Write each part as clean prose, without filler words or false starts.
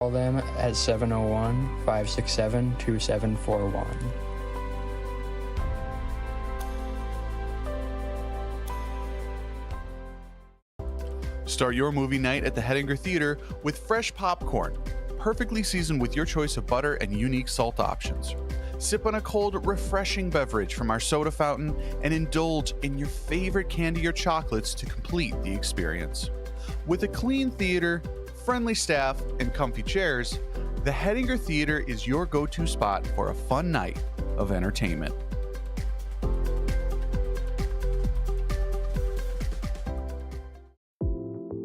Call them at 701-567-2741. Start your movie night at the Hettinger Theater with fresh popcorn, perfectly seasoned with your choice of butter and unique salt options. Sip on a cold, refreshing beverage from our soda fountain and indulge in your favorite candy or chocolates to complete the experience. With a clean theater, friendly staff, and comfy chairs, the Hettinger Theater is your go-to spot for a fun night of entertainment.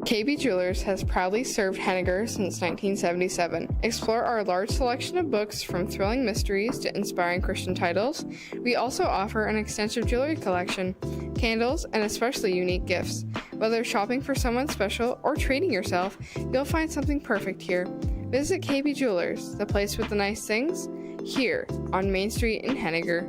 KB Jewelers has proudly served Hettinger since 1977. Explore our large selection of books from thrilling mysteries to inspiring Christian titles. We also offer an extensive jewelry collection, candles, and especially unique gifts. Whether shopping for someone special or treating yourself, you'll find something perfect here. Visit KB Jewelers, the place with the nice things, here on Main Street in Hettinger.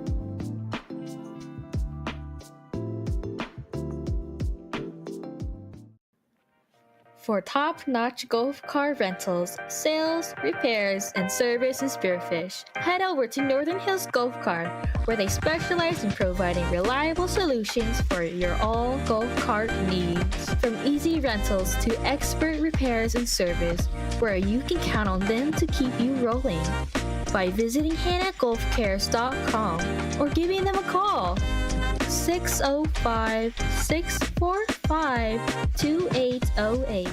For top-notch golf cart rentals, sales, repairs, and service in Spearfish, head over to Northern Hills Golf Cart, where they specialize in providing reliable solutions for your all golf cart needs. From easy rentals to expert repairs and service, where you can count on them to keep you rolling. By visiting hannahgolfcares.com or giving them a call. 605-645-2808.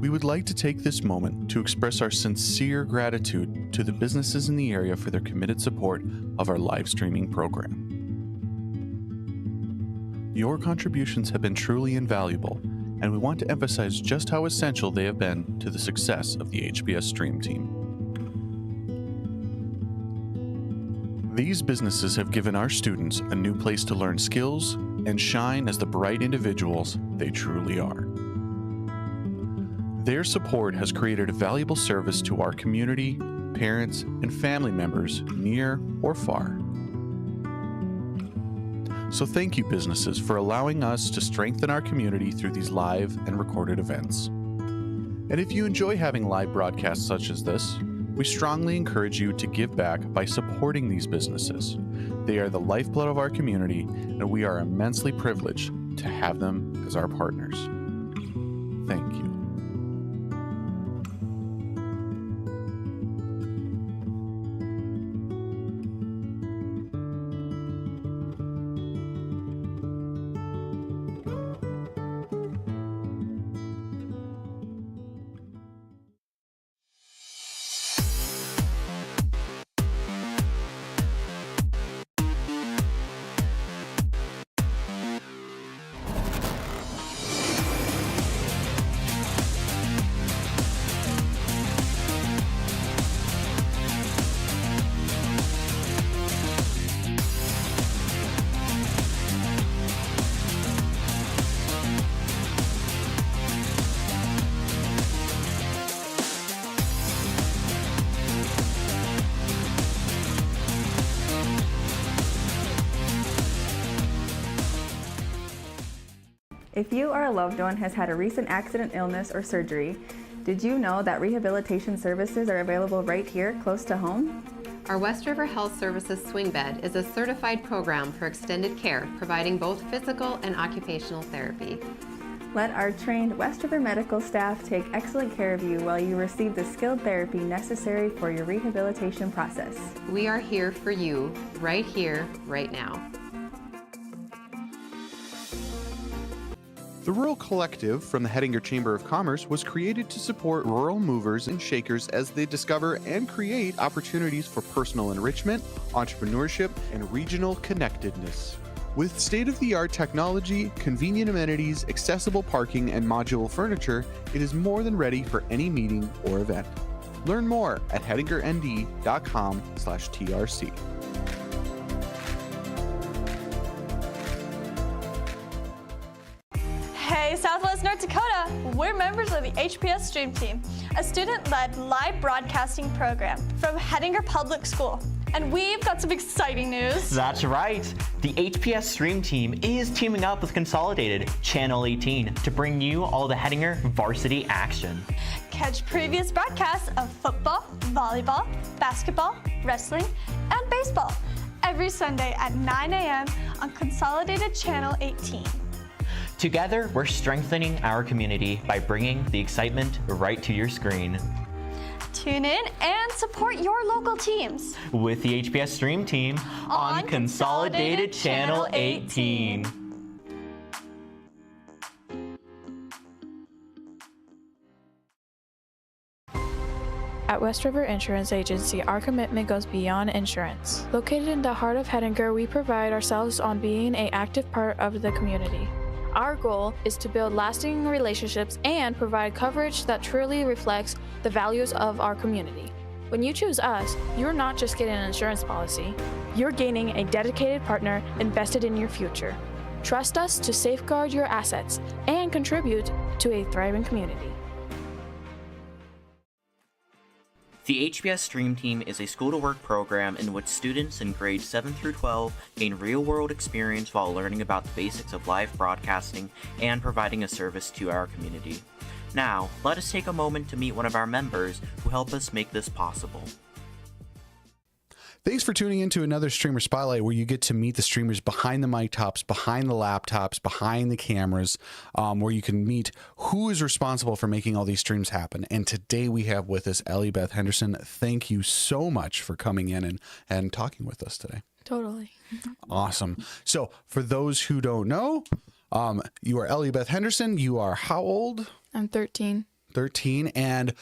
We would like to take this moment to express our sincere gratitude to the businesses in the area for their committed support of our live streaming program. Your contributions have been truly invaluable, and we want to emphasize just how essential they have been to the success of the HBS Stream team. These businesses have given our students a new place to learn skills and shine as the bright individuals they truly are. Their support has created a valuable service to our community, parents, and family members near or far. So thank you, businesses, for allowing us to strengthen our community through these live and recorded events. And if you enjoy having live broadcasts such as this, we strongly encourage you to give back by supporting these businesses. They are the lifeblood of our community, and we are immensely privileged to have them as our partners. Thank you. If you or a loved one has had a recent accident, illness, or surgery, did you know that rehabilitation services are available right here, close to home? Our West River Health Services Swing Bed is a certified program for extended care, providing both physical and occupational therapy. Let our trained West River medical staff take excellent care of you while you receive the skilled therapy necessary for your rehabilitation process. We are here for you, right here, right now. The Rural Collective from the Hettinger Chamber of Commerce was created to support rural movers and shakers as they discover and create opportunities for personal enrichment, entrepreneurship, and regional connectedness. With state-of-the-art technology, convenient amenities, accessible parking, and modular furniture, it is more than ready for any meeting or event. Learn more at hettingernd.com/TRC. Hey, Southwest North Dakota! We're members of the HPS Stream Team, a student-led live broadcasting program from Hettinger Public School. And we've got some exciting news. That's right. The HPS Stream Team is teaming up with Consolidated Channel 18 to bring you all the Hettinger Varsity action. Catch previous broadcasts of football, volleyball, basketball, wrestling, and baseball every Sunday at 9 a.m. on Consolidated Channel 18. Together, we're strengthening our community by bringing the excitement right to your screen. Tune in and support your local teams With the HPS Stream Team on Consolidated Channel 18. At West River Insurance Agency, our commitment goes beyond insurance. Located in the heart of Hettinger, we pride ourselves on being an active part of the community. Our goal is to build lasting relationships and provide coverage that truly reflects the values of our community. When you choose us, you're not just getting an insurance policy, you're gaining a dedicated partner invested in your future. Trust us to safeguard your assets and contribute to a thriving community. The HPS Stream Team is a school-to-work program in which students in grades 7 through 12 gain real-world experience while learning about the basics of live broadcasting and providing a service to our community. Now, let us take a moment to meet one of our members who help us make this possible. Thanks for tuning in to another Streamer Spotlight, where you get to meet the streamers behind the mic tops, behind the laptops, behind the cameras, where you can meet who is responsible for making all these streams happen. And today we have with us Ellie Beth Henderson. Thank you so much for coming in and talking with us today. Totally. Awesome. So for those who don't know, you are Ellie Beth Henderson. You are how old? I'm 13. 13, and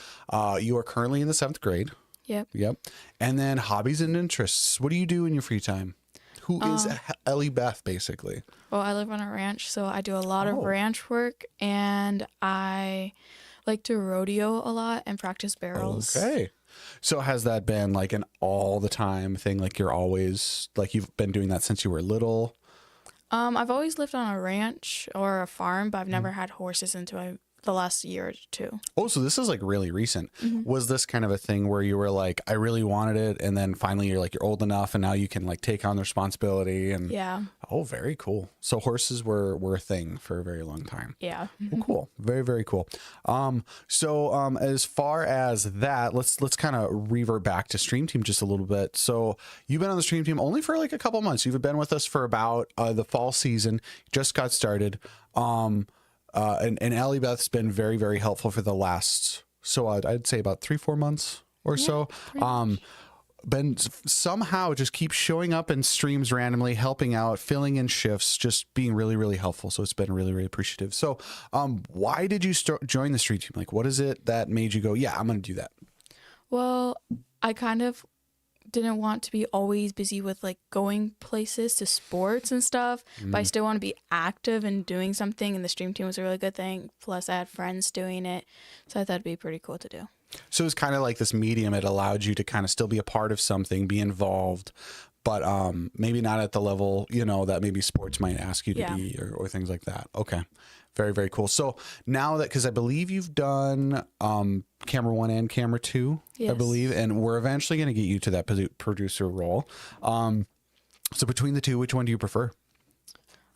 you are currently in the 7th grade. Yep. And then hobbies and interests. What do you do in your free time? Who is Ellie Beth, basically? Well, I live on a ranch, so I do a lot of ranch work, and I like to rodeo a lot and practice barrels. Okay. So has that been like an all the time thing? Like you're always, like you've been doing that since you were little? I've always lived on a ranch or a farm, but I've never had horses until the last year or two. Oh, so this is like really recent. Was this kind of a thing where you were like, I really wanted it, and then finally you're like, you're old enough and now you can like take on the responsibility? And Yeah. Oh, very cool. So horses were a thing for a very long time. Yeah. Well, cool. Very, very cool. So as far as that, let's kind of revert back to Stream Team just a little bit. So you've been on the Stream Team only for like a couple months. You've been with us for about the fall season, just got started. And Ellie Beth's been very, very helpful for the last, so I'd say about 3-4 months or so. Been somehow just keeps showing up in streams randomly, helping out, filling in shifts, just being really, really helpful. So it's been really, really appreciative. So why did you join the Stream Team? Like, what is it that made you go, yeah, I'm going to do that? Well, I kind of didn't want to be always busy with like going places to sports and stuff, but I still want to be active and doing something, and the Stream Team was a really good thing. Plus I had friends doing it, so I thought it'd be pretty cool to do. So it's kind of like this medium. It allowed you to kind of still be a part of something, be involved, but maybe not at the level, you know, that maybe sports might ask you to be or things like that. Okay. Very, very cool. So now that, because I believe you've done camera 1 and camera 2, I believe, and we're eventually going to get you to that producer role. So between the two, which one do you prefer?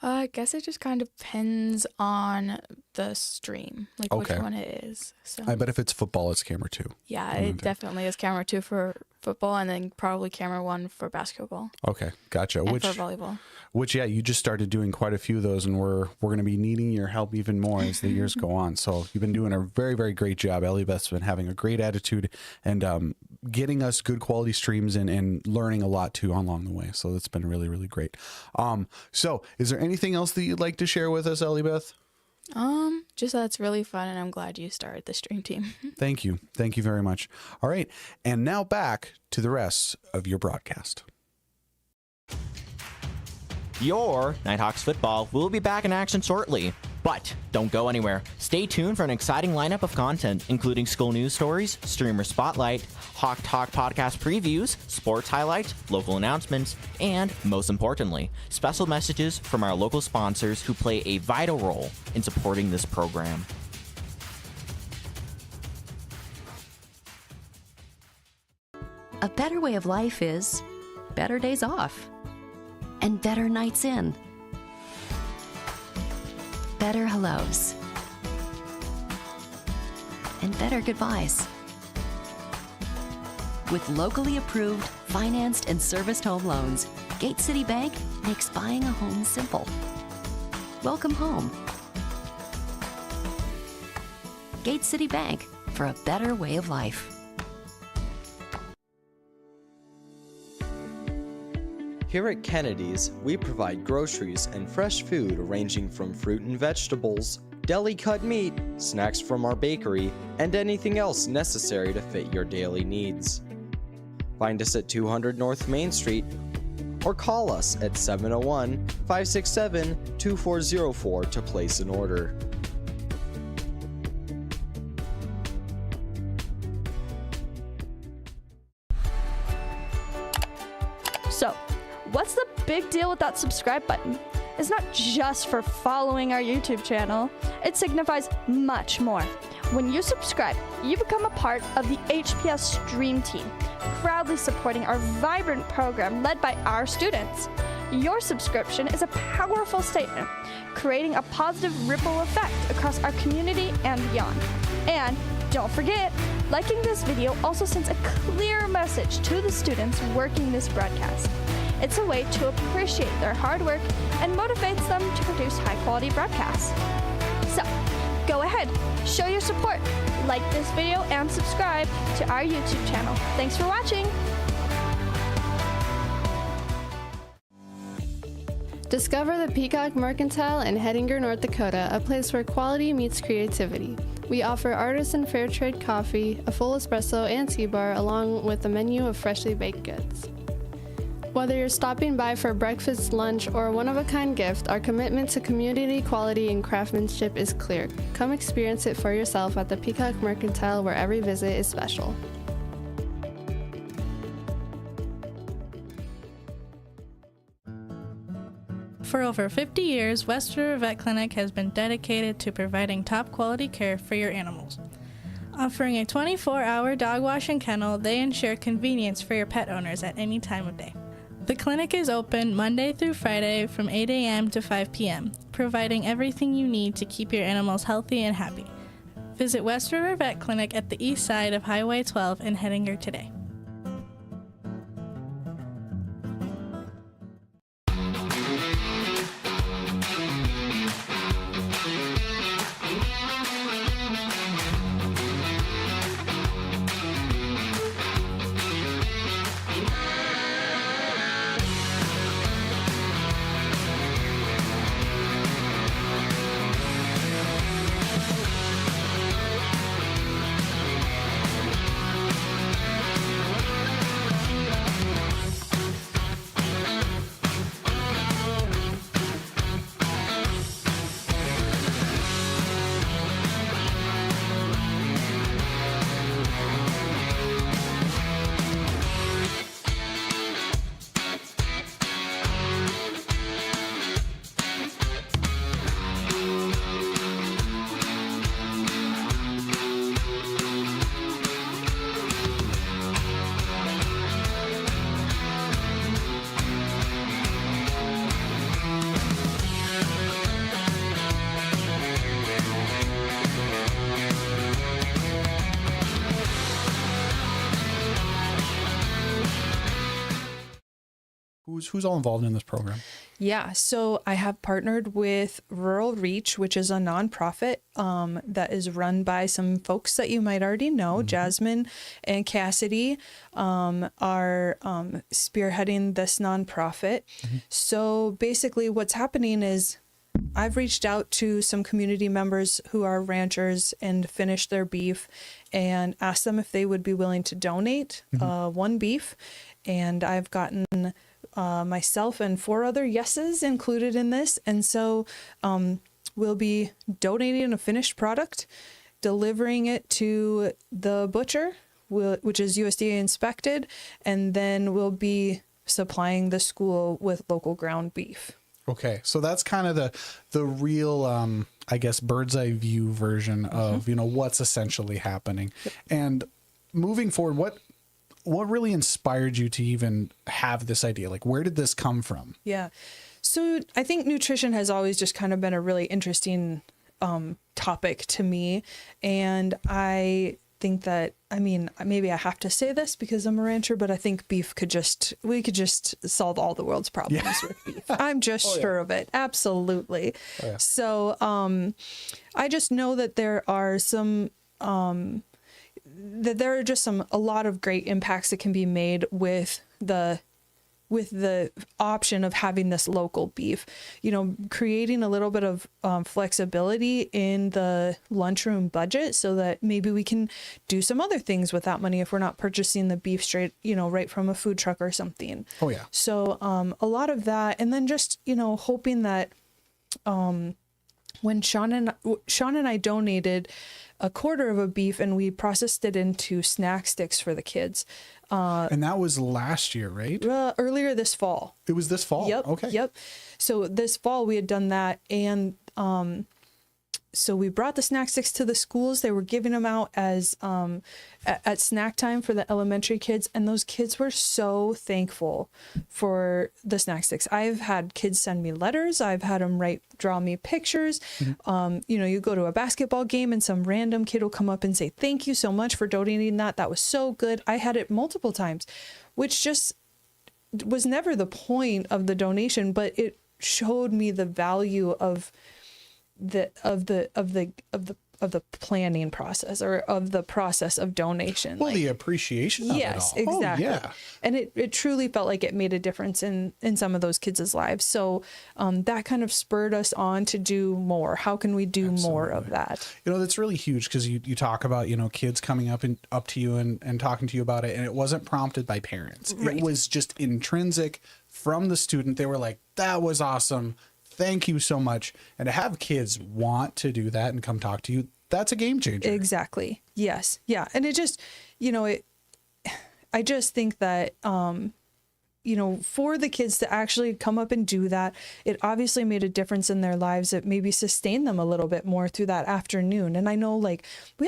I guess it just kind of depends on the stream, like which one it is. So I bet if it's football, it's camera 2. Yeah, it definitely is camera 2 for football, and then probably camera 1 for basketball. Okay, gotcha. And for volleyball. Which, yeah, you just started doing quite a few of those, and we're going to be needing your help even more as the years go on. So you've been doing a very, very great job. Ellie Beth's been having a great attitude and getting us good quality streams and learning a lot too along the way. So that's been really, really great. So is there anything else that you'd like to share with us, Ellie Beth? Just that it's really fun, and I'm glad you started the Stream Team. Thank you. Thank you very much. All right. And now back to the rest of your broadcast. Your Nighthawks football will be back in action shortly. But don't go anywhere. Stay tuned for an exciting lineup of content, including school news stories, streamer spotlight, Hawk Talk podcast previews, sports highlights, local announcements, and most importantly, special messages from our local sponsors who play a vital role in supporting this program. A better way of life is better days off. and better nights in. Better hellos. And better goodbyes. With locally approved, financed, and serviced home loans, Gate City Bank makes buying a home simple. Welcome home. Gate City Bank, for a better way of life. Here at Kennedy's, we provide groceries and fresh food ranging from fruit and vegetables, deli-cut meat, snacks from our bakery, and anything else necessary to fit your daily needs. Find us at 200 North Main Street or call us at 701-567-2404 to place an order. So, what's the big deal with that subscribe button? It's not just for following our YouTube channel. It signifies much more. When you subscribe, you become a part of the HPS Stream Team, proudly supporting our vibrant program led by our students. Your subscription is a powerful statement, creating a positive ripple effect across our community and beyond. And don't forget, liking this video also sends a clear message to the students working this broadcast. It's a way to appreciate their hard work and motivates them to produce high-quality broadcasts. So, go ahead, show your support, like this video, and subscribe to our YouTube channel. Thanks for watching! Discover the Peacock Mercantile in Hettinger, North Dakota, a place where quality meets creativity. We offer artisan fair trade coffee, a full espresso and tea bar, along with a menu of freshly baked goods. Whether you're stopping by for breakfast, lunch, or a one-of-a-kind gift, our commitment to community, quality, and craftsmanship is clear. Come experience it for yourself at the Peacock Mercantile, where every visit is special. For over 50 years, West River Vet Clinic has been dedicated to providing top-quality care for your animals. Offering a 24-hour dog wash and kennel, they ensure convenience for your pet owners at any time of day. The clinic is open Monday through Friday from 8 a.m. to 5 p.m., providing everything you need to keep your animals healthy and happy. Visit West River Vet Clinic at the east side of Highway 12 in Hettinger today. Who's all involved in this program? Yeah, so I have partnered with Rural Reach, which is a nonprofit that is run by some folks that you might already know. Mm-hmm. Jasmine and Cassidy are spearheading this nonprofit. Mm-hmm. So basically what's happening is I've reached out to some community members who are ranchers and finished their beef and asked them if they would be willing to donate one beef. And I've gotten myself and 4 other yeses included in this. And so we'll be donating a finished product, delivering it to the butcher, which is USDA inspected, and then we'll be supplying the school with local ground beef. Okay, so that's kind of the real, I guess, bird's eye view version of, what's essentially happening. Yep. And moving forward, what really inspired you to even have this idea? Like, where did this come from? Yeah. So I think nutrition has always just kind of been a really interesting topic to me. And I think that, I mean, maybe I have to say this because I'm a rancher, but I think we could just solve all the world's problems with beef. I'm just sure of it. Absolutely. Oh, yeah. So I just know that there are a lot of great impacts that can be made with the option of having this local beef, creating a little bit of flexibility in the lunchroom budget so that maybe we can do some other things with that money if we're not purchasing the beef straight, right from a food truck or something. Oh, yeah. So a lot of that. And then just, hoping that when Sean and I donated a quarter of a beef and we processed it into snack sticks for the kids. And that was last year, right? Earlier this fall. It was this fall? Yep. Okay. Yep. So this fall we had done that. And so we brought the snack sticks to the schools. They were giving them out as at snack time for the elementary kids. And those kids were so thankful for the snack sticks. I've had kids send me letters. I've had them draw me pictures. Mm-hmm. You go to a basketball game and some random kid will come up and say, thank you so much for donating that. That was so good. I had it multiple times, which just was never the point of the donation, but it showed me the value of the planning process or of the process of donation. Well, the appreciation of it all. Yes, exactly. Oh, yeah. And it truly felt like it made a difference in some of those kids' lives. So that kind of spurred us on to do more. How can we do more of that? That's really huge because you talk about, kids coming up to you and talking to you about it. And it wasn't prompted by parents. Right. It was just intrinsic from the student. They were like, that was awesome. Thank you so much. And to have kids want to do that and come talk to you, that's a game changer. Exactly. Yes. Yeah. And it just, I just think that, for the kids to actually come up and do that, it obviously made a difference in their lives. It maybe sustained them a little bit more through that afternoon. And I know, we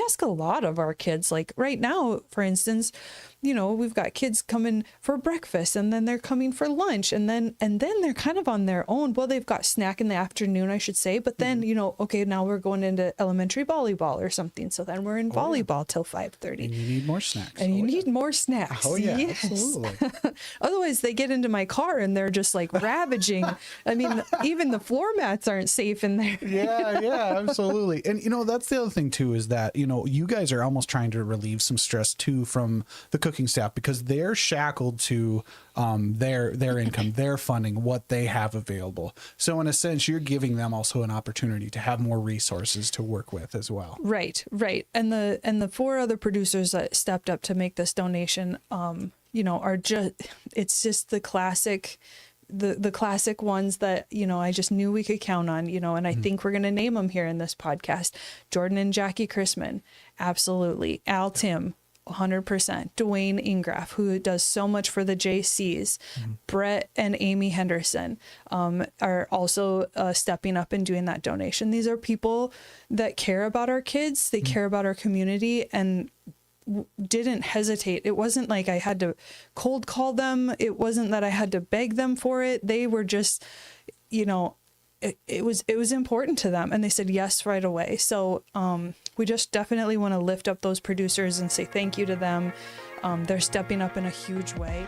ask a lot of our kids, right now, for instance, we've got kids coming for breakfast and then they're coming for lunch and then they're kind of on their own. Well, they've got snack in the afternoon, I should say, but then, okay, now we're going into elementary volleyball or something. So then we're in volleyball till 5:30. And you need more snacks. And you need more snacks. Oh yeah, yes. Absolutely. Otherwise they get into my car and they're just ravaging. I mean, even the floor mats aren't safe in there. Yeah, absolutely. And that's the other thing too, is that, you guys are almost trying to relieve some stress too from the cooking staff because they're shackled to their income, their funding, what they have available. So in a sense, you're giving them also an opportunity to have more resources to work with as well. Right. And the 4 other producers that stepped up to make this donation, are it's just the classic. The classic ones that, I just knew we could count on, and I think we're going to name them here in this podcast. Jordan and Jackie Chrisman. Absolutely. Al Tim. 100%. Dwayne Ingraff, who does so much for the JCs. Brett and Amy Henderson are also stepping up and doing that donation. These are people that care about our kids. They care about our community and didn't hesitate. It wasn't like I had to cold call them. It wasn't that I had to beg them for it. They were just, it was important to them and they said yes right away. So we just definitely want to lift up those producers and say thank you to them. They're stepping up in a huge way.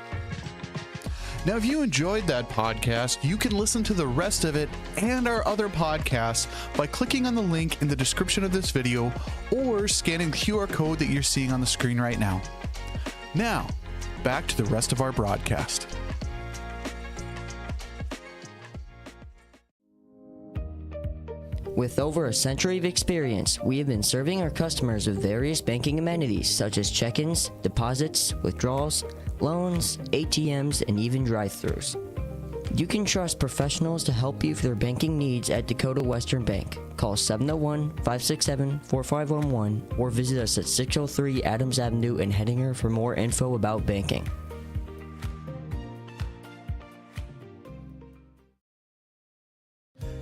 Now, if you enjoyed that podcast, you can listen to the rest of it and our other podcasts by clicking on the link in the description of this video or scanning the QR code that you're seeing on the screen right now. Now, back to the rest of our broadcast. With over a century of experience, we have been serving our customers with various banking amenities such as check-ins, deposits, withdrawals, loans, ATMs, and even drive-thrus. You can trust professionals to help you with your banking needs at Dakota Western Bank. Call 701-567-4511 or visit us at 603 Adams Avenue in Hettinger for more info about banking.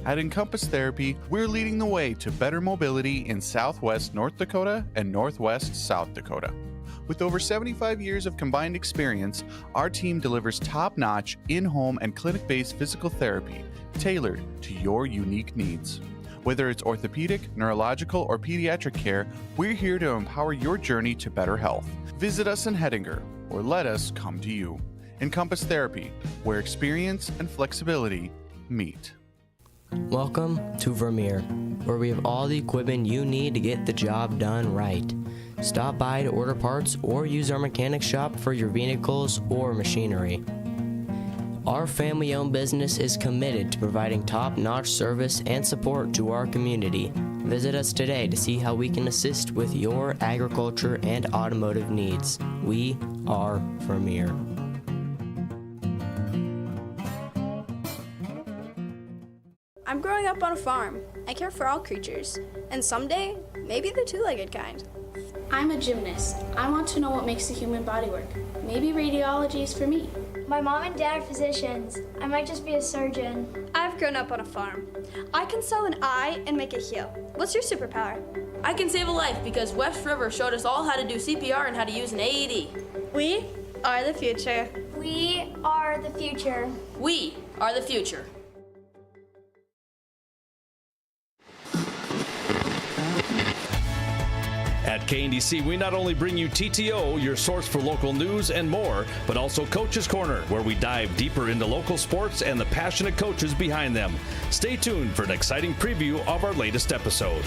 At Encompass Therapy, we're leading the way to better mobility in Southwest North Dakota and Northwest South Dakota. With over 75 years of combined experience, our team delivers top-notch, in-home and clinic-based physical therapy tailored to your unique needs. Whether it's orthopedic, neurological, or pediatric care, we're here to empower your journey to better health. Visit us in Hettinger, or let us come to you. Encompass Therapy, where experience and flexibility meet. Welcome to Vermeer, where we have all the equipment you need to get the job done right. Stop by to order parts or use our mechanic shop for your vehicles or machinery. Our family-owned business is committed to providing top-notch service and support to our community. Visit us today to see how we can assist with your agriculture and automotive needs. We are Vermeer. I'm growing up on a farm. I care for all creatures, and someday, maybe the two-legged kind. I'm a gymnast. I want to know what makes the human body work. Maybe radiology is for me. My mom and dad are physicians. I might just be a surgeon. I've grown up on a farm. I can sew an eye and make it heal. What's your superpower? I can save a life because West River showed us all how to do CPR and how to use an AED. We are the future. We are the future. We are the future. At KNDC, we not only bring you TTO, your source for local news and more, but also Coach's Corner, where we dive deeper into local sports and the passionate coaches behind them. Stay tuned for an exciting preview of our latest episode.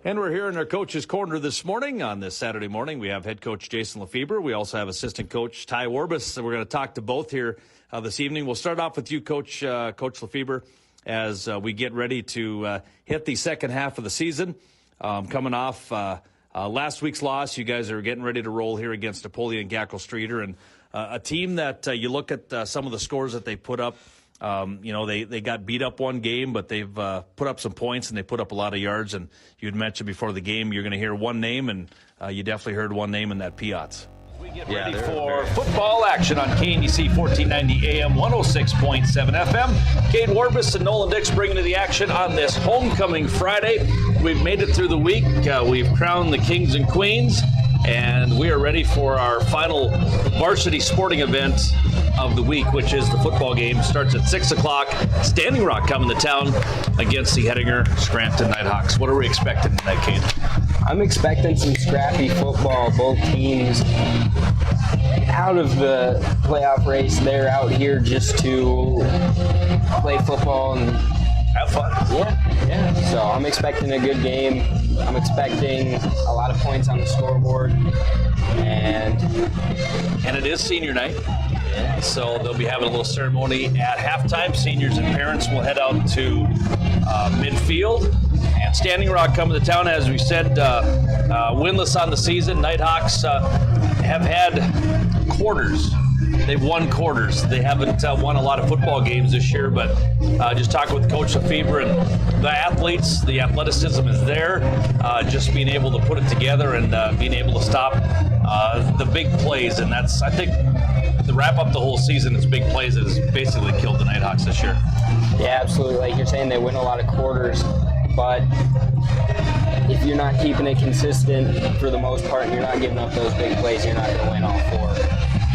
And we're here in our Coach's Corner this morning. On this Saturday morning, we have head coach Jason Lefebvre. We also have assistant coach Ty Warbus. We're going to talk to both here this evening. We'll start off with you, Coach Lefebvre, as we get ready to hit the second half of the season. Coming off last week's loss, you guys are getting ready to roll here against Napoleon Gackle-Streeter, and a team that you look at some of the scores that they put up. They got beat up one game, but they've put up some points and they put up a lot of yards. And you'd mentioned before the game you're going to hear one name, and you definitely heard one name in that Piotts. We get ready for football action on KNDC 1490 AM, 106.7 FM. Cade Warbus and Nolan Dix bringing to the action on this homecoming Friday. We've made it through the week. We've crowned the kings and queens, and we are ready for our final varsity sporting event of the week, which is the football game. Starts at 6 o'clock. Standing Rock coming to town against the Hettinger Scranton Nighthawks. What are we expecting tonight, Cade? I'm expecting some scrappy football. Both teams out of the playoff race. They're out here just to play football and have fun. Yeah. So I'm expecting a good game. I'm expecting a lot of points on the scoreboard. And it is senior night. So they'll be having a little ceremony at halftime. Seniors and parents will head out to midfield. And Standing Rock coming to town, as we said, winless on the season. Nighthawks have had quarters. They've won quarters. They haven't won a lot of football games this year, but just talking with Coach Lefebvre and the athletes, the athleticism is there. Just being able to put it together and being able to stop the big plays. And that's, I think, to wrap up the whole season, it's big plays that has basically killed the Nighthawks this year. Yeah, absolutely. Like you're saying, they win a lot of quarters, but if you're not keeping it consistent for the most part and you're not giving up those big plays, you're not going to win all four.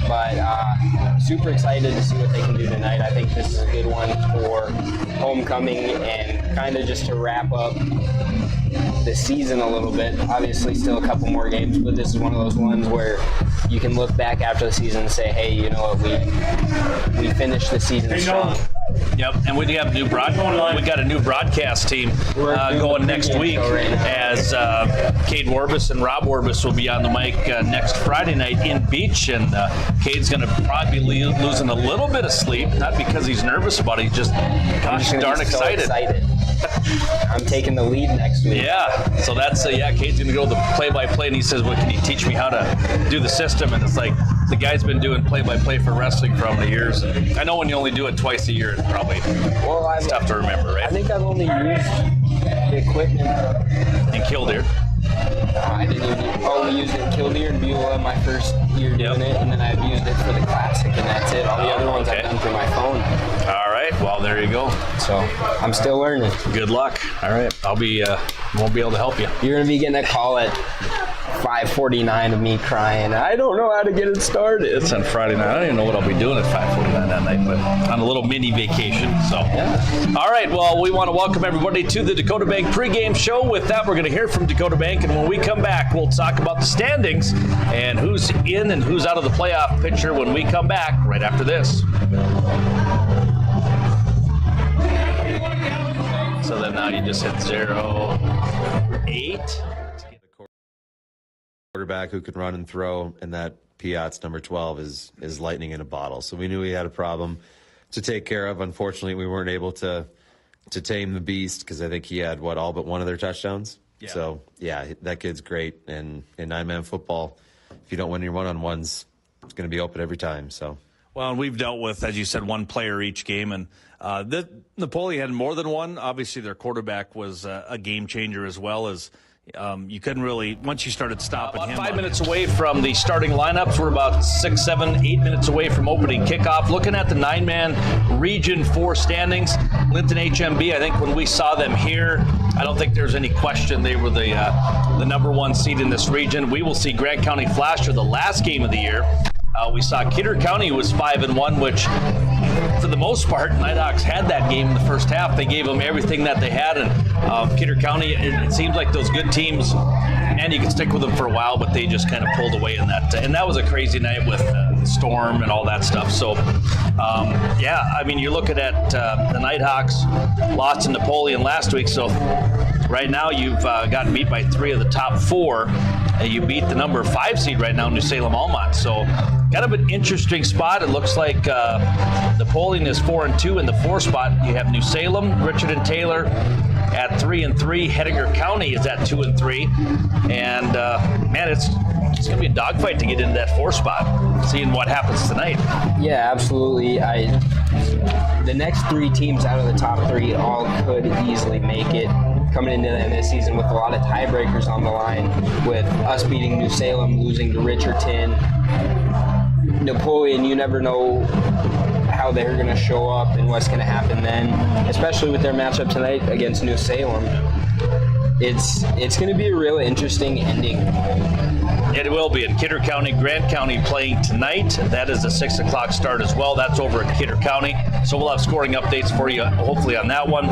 But super excited to see what they can do tonight. I think this is a good one for homecoming and kind of just to wrap up the season a little bit. Obviously still a couple more games, but this is one of those ones where you can look back after the season and say, hey, you know what, we finished the season strong. Yep, and we have we got a new broadcast team going next week as Cade Warbus and Rob Warbus will be on the mic next Friday night in Beach, and Cade's going to probably be losing a little bit of sleep, not because he's nervous about it, he's just gosh darn excited. I'm taking the lead next week. Yeah, so that's Cade's going to go the play-by-play, and he says, well, can you teach me how to do the system? And it's like, the guy's been doing play-by-play for wrestling for how many years? I know when you only do it twice a year, it's probably it's tough to remember, right? I think I've only used the equipment in Killdeer. I didn't even only use it in Killdeer and Beulah my first year doing it, and then I've used it for the Classic, and that's it. All the other ones I've done through my phone. All right. right. Well, there you go. So I'm still learning. Good luck. All right. I'll be won't be able to help you. You're gonna be getting a call at 5:49 of me crying, I don't know how to get it started. It's on Friday night. I don't even know what I'll be doing at 5:49 that night, but on a little mini vacation. So, yeah. All right. Well, we want to welcome everybody to the Dakota Bank pregame show. With that, we're going to hear from Dakota Bank, and when we come back, we'll talk about the standings and who's in and who's out of the playoff picture when we come back right after this. So then now you just hit 0-8. Quarterback who can run and throw, and that Piat's number 12 is lightning in a bottle. So we knew we had a problem to take care of. Unfortunately, we weren't able to tame the beast because I think he had all but one of their touchdowns. Yeah. So yeah, that kid's great. And in 9-man football, if you don't win your one-on-ones, it's going to be open every time. So. Well, and we've dealt with, as you said, one player each game, and Napoleon had more than one. Obviously, their quarterback was a game changer as well as. You couldn't really, once you started stopping him. 5 minutes away from the starting lineups. We're about 6, 7, 8 minutes away from opening kickoff. Looking at the 9-man Region 4 standings, Linton HMB, I think when we saw them here, I don't think there's any question they were the number 1 seed in this region. We will see Grant County Flash for the last game of the year. We saw Kidder County was 5-1, which for the most part, NIghthawks had that game in the first half. They gave them everything that they had, and Kidder County, it seems like those good teams, and you can stick with them for a while, but they just kind of pulled away in that. And that was a crazy night with the storm and all that stuff. So, yeah, I mean, you're looking at the Nighthawks lost to Napoleon last week, so right now you've gotten beat by 3 of the top 4. You beat the number 5 seed right now, New Salem Almont. So kind of an interesting spot. It looks like Napoleon is 4-2 in the 4 spot. You have New Salem, Richard and Taylor at 3-3. Hettinger County is at 2-3. And man, it's going to be a dogfight to get into that 4 spot. Seeing what happens tonight. Yeah, absolutely. The next 3 teams out of the top 3 all could easily make it. Coming into this season with a lot of tiebreakers on the line, with us beating New Salem, losing to Richardson. Napoleon, you never know how they're going to show up and what's going to happen then, especially with their matchup tonight against New Salem. It's going to be a really interesting ending. It will be. In Kidder County, Grant County playing tonight. That is a 6 o'clock start as well. That's over at Kidder County. So we'll have scoring updates for you, hopefully, on that one.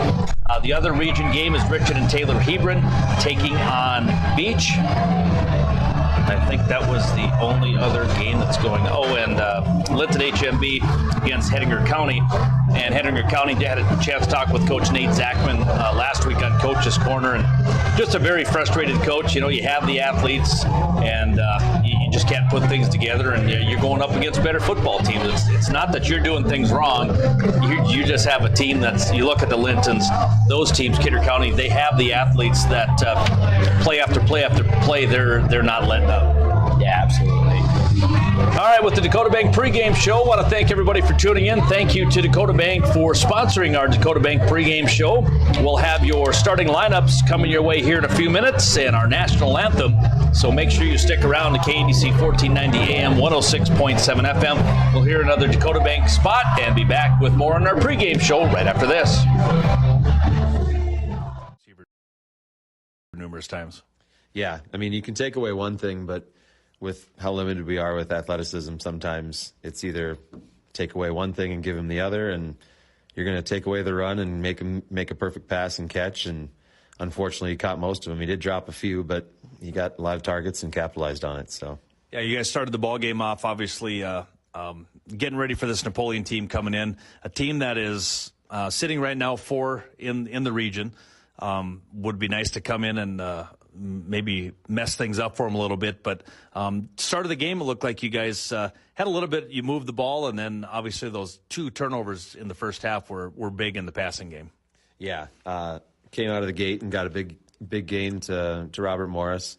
The other region game is Richard and Taylor Hebron taking on Beach. I think that was the only other game that's going. Oh, and Linton HMB against Hettinger County. And Hettinger County had a chance to talk with Coach Nate Zachman last week on Coach's Corner. And just a very frustrated coach. You know, you have the athletes, and you just can't put things together. And you're going up against better football teams. It's not that you're doing things wrong. You just have a team that's, you look at the Lintons, those teams, Kidder County, they have the athletes that play after play after play, they're not letting up. Yeah, absolutely. All right, with the Dakota Bank pregame show, I want to thank everybody for tuning in. Thank you to Dakota Bank for sponsoring our Dakota Bank pregame show. We'll have your starting lineups coming your way here in a few minutes and our national anthem. So make sure you stick around to KDC 1490 AM, 106.7 FM. We'll hear another Dakota Bank spot and be back with more on our pregame show right after this. Numerous times. Yeah, I mean, you can take away one thing, but with how limited we are with athleticism, sometimes it's either take away one thing and give him the other, and you're going to take away the run and make him make a perfect pass and catch, and unfortunately he caught most of them. He did drop a few, but he got a lot of targets and capitalized on it. So yeah, you guys started the ball game off, obviously getting ready for this Napoleon team coming in, a team that is sitting right now 4 in the region. Would be nice to come in and maybe mess things up for them a little bit. But start of the game, it looked like you guys had a little bit, you moved the ball, and then obviously those 2 turnovers in the first half were big in the passing game. Yeah, came out of the gate and got a big gain to Robert Morris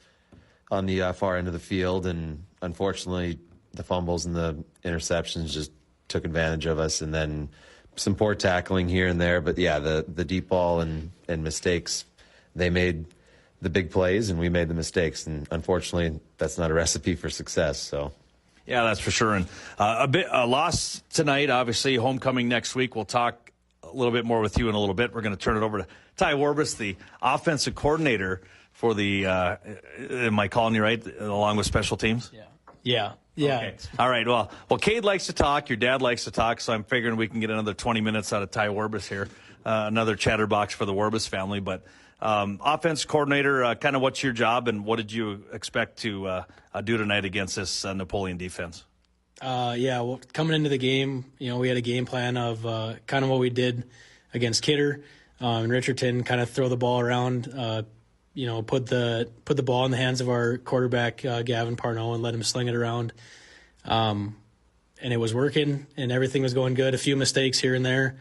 on the far end of the field. And unfortunately, the fumbles and the interceptions just took advantage of us. And then some poor tackling here and there. But yeah, the deep ball and mistakes, they made the big plays and we made the mistakes, and unfortunately that's not a recipe for success. So yeah, that's for sure. And a loss tonight, obviously homecoming next week. We'll talk little bit more with you in a little bit. We're going to turn it over to Ty Warbus, the offensive coordinator for the, am I calling you right, along with special teams? Yeah. Okay. All right. Well, Cade likes to talk. Your dad likes to talk, so I'm figuring we can get another 20 minutes out of Ty Warbus here, another chatterbox for the Warbus family. But offense coordinator, kind of what's your job, and what did you expect to do tonight against this Napoleon defense? Well, coming into the game, we had a game plan of kind of what we did against Kidder and Richardson, kind of throw the ball around, put the ball in the hands of our quarterback, Gavin Parnell, and let him sling it around. And it was working, and everything was going good. A few mistakes here and there.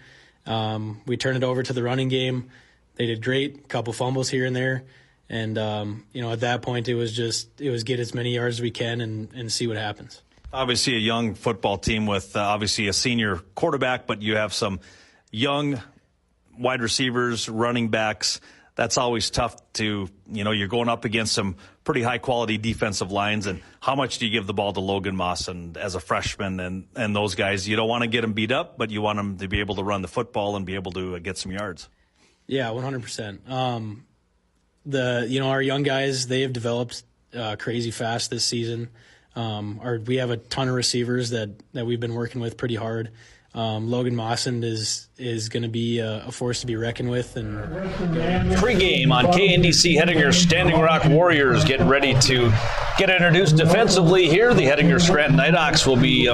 We turned it over to the running game. They did great, a couple fumbles here and there. And, at that point, it was get as many yards as we can and see what happens. Obviously a young football team with obviously a senior quarterback, but you have some young wide receivers, running backs. That's always tough to, you're going up against some pretty high-quality defensive lines, and how much do you give the ball to Logan Moss and as a freshman and those guys? You don't want to get them beat up, but you want them to be able to run the football and be able to get some yards. Yeah, 100%. Our young guys, they have developed crazy fast this season. We have a ton of receivers that we've been working with pretty hard. Logan Mawson is going to be a force to be reckoned with. And Pre-game on KNDC, Hettinger Standing Rock Warriors getting ready to get introduced defensively here. The Hettinger Scranton NIghthawks will be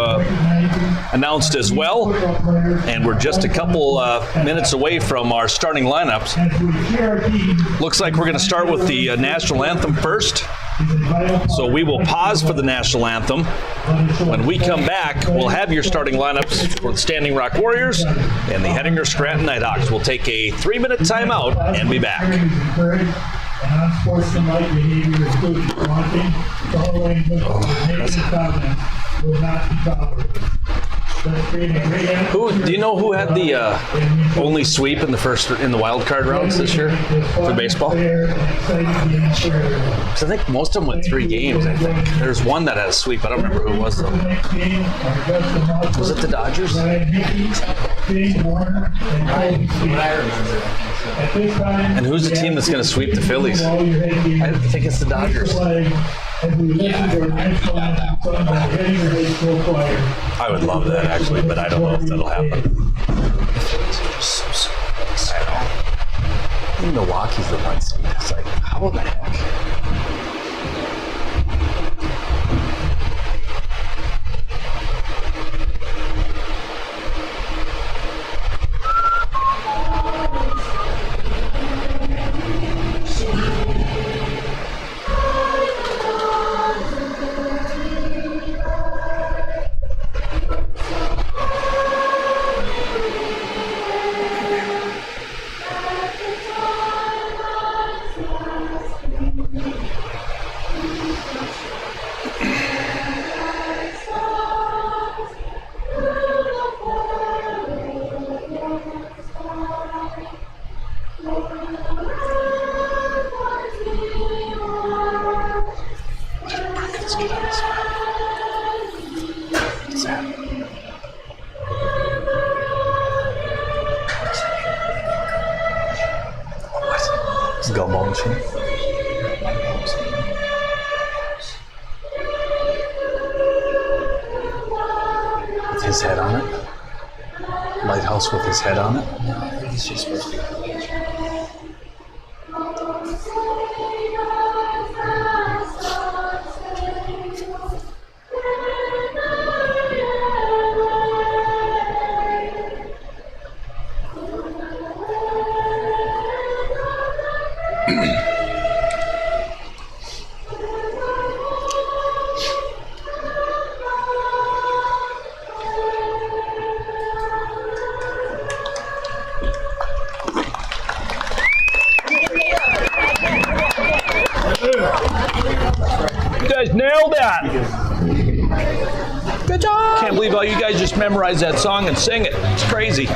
announced as well. And we're just a couple minutes away from our starting lineups. Looks like we're going to start with the national anthem first. So we will pause for the national anthem. When we come back, we'll have your starting lineups for the Standing Rock Warriors and the Hettinger Scranton NIghthawks. We'll take a 3-minute timeout and be back. Unsportsmanlike behavior including taunting, following negative comments will not be tolerated. Do you know who had the only sweep in the wild card rounds this year for baseball? Because I think most of them went 3 games. I think there's one that had a sweep. I don't remember who it was though. Was it the Dodgers? And who's the team that's going to sweep the Phillies? I think it's the Dodgers. I would love that actually, but I don't know if that'll happen. I know. Milwaukee's the one team. It's like, how the heck? Gumball machine. With his head on it. Lighthouse with his head on it. I think it's just supposed to be. Nailed that. Good job. Can't believe how you guys just memorized that song and sang it. It's crazy.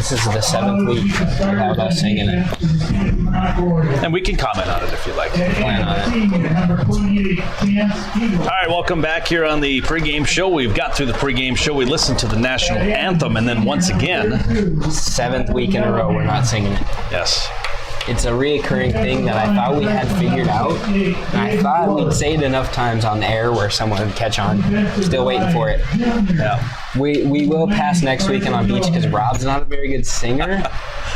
this is the 7th week without us singing it. And we can comment on it if you like. Plan on it. All right, welcome back here on the pregame show. We've got through the pregame show. We listened to the national anthem, and then once again, 7th week in a row we're not singing it. Yes. It's a reoccurring thing that I thought we had figured out. And I thought we'd say it enough times on the air where someone would catch on. Still waiting for it. Yeah. We will pass next weekend on beach because Rob's not a very good singer.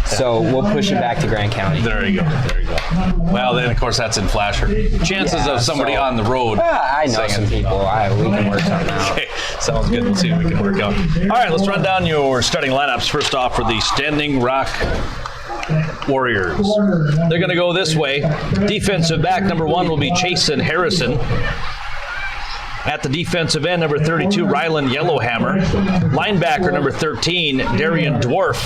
So we'll push it back to Grand County. There you go. There you go. Well, then, of course, that's in Flasher. Chances of somebody on the road. I know some people. We can work something out. Okay. Sounds good. Let's see what we can work out. All right, let's run down your starting lineups. First off, for the Standing Rock Warriors. They're going to go this way. Defensive back number 1 will be Chasen Harrison. At the defensive end, number 32, Rylan Yellowhammer. Linebacker number 13, Darian Dwarf.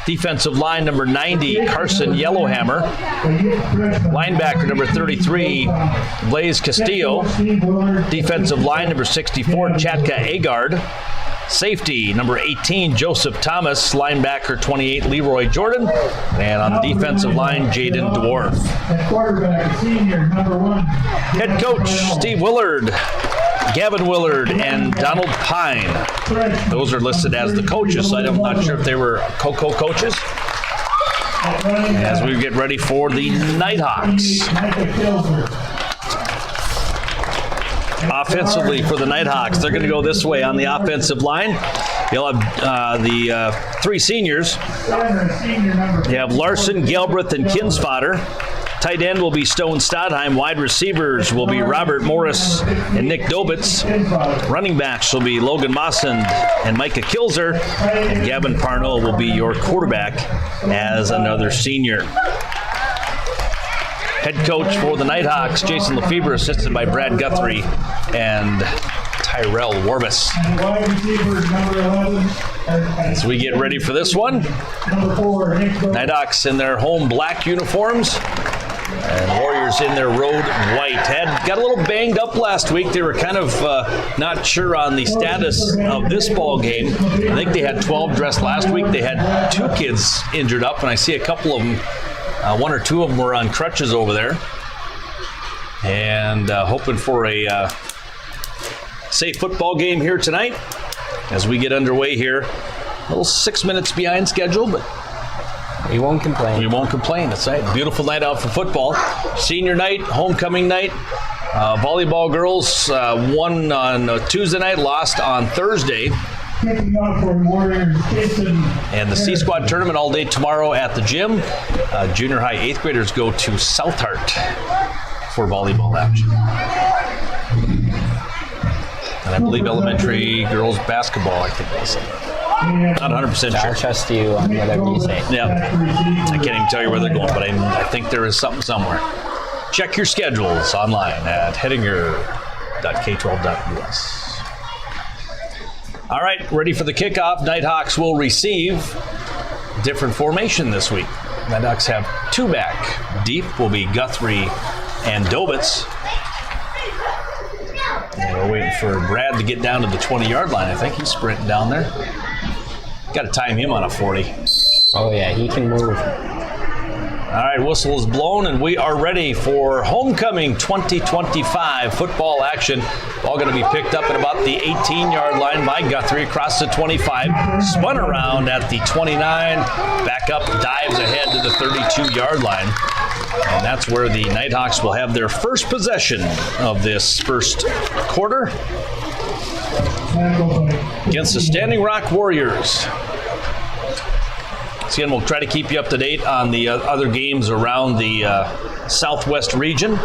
Defensive line number 90, Carson Yellowhammer. Linebacker number 33, Blaze Castillo. Defensive line number 64, Chatka Agard. Safety number 18, Joseph Thomas. Linebacker 28, Leroy Jordan. And on the defensive line, Jaden Dwarf. Quarterback, senior, number 1. Head coach, Steve Willard, Gavin Willard, and Donald Pine. Those are listed as the coaches, so I'm not sure if they were co-coaches. As we get ready for the Nighthawks. Offensively for the Nighthawks, they're going to go this way on the offensive line. You'll have the 3 seniors. You have Larson, Galbraith, and Kinsfodder. Tight end will be Stone Stodheim. Wide receivers will be Robert Morris and Nick Dobitz. Running backs will be Logan Mossend and Micah Kilzer. And Gavin Parnell will be your quarterback as another senior. Head coach for the Nighthawks, Jason Lefebvre, assisted by Brad Guthrie and Tyrell Warbus. As we get ready for this one, Nighthawks in their home black uniforms and Warriors in their road white. Got a little banged up last week. They were kind of not sure on the status of this ball game. I think they had 12 dressed last week. They had 2 kids injured up, and I see a couple of them. 1 or 2 of them were on crutches over there. And hoping for a safe football game here tonight as we get underway here. A little 6 minutes behind schedule, but we won't complain. We won't complain. It's a beautiful night out for football. Senior night, homecoming night. Volleyball girls won on Tuesday night, lost on Thursday. And the C-Squad tournament all day tomorrow at the gym. Junior high 8th graders go to South Hart for volleyball action. And I believe elementary girls basketball, I think they say. Not 100% sure. I'll trust you on whatever you say. Yeah. I can't even tell you where they're going, but I think there is something somewhere. Check your schedules online at hettinger.k12.us. All right, ready for the kickoff. Nighthawks will receive different formation this week. Nighthawks have 2 back. Deep will be Guthrie and Dobitz. And we're waiting for Brad to get down to the 20-yard line. I think he's sprinting down there. Got to time him on a 40. Oh, yeah, he can move. All right, whistle is blown, and we are ready for homecoming 2025 football action. All going to be picked up at about the 18-yard line by Guthrie across the 25, spun around at the 29, back up, dives ahead to the 32-yard line. And that's where the Nighthawks will have their first possession of this first quarter against the Standing Rock Warriors. So again, we'll try to keep you up to date on the other games around the Southwest region.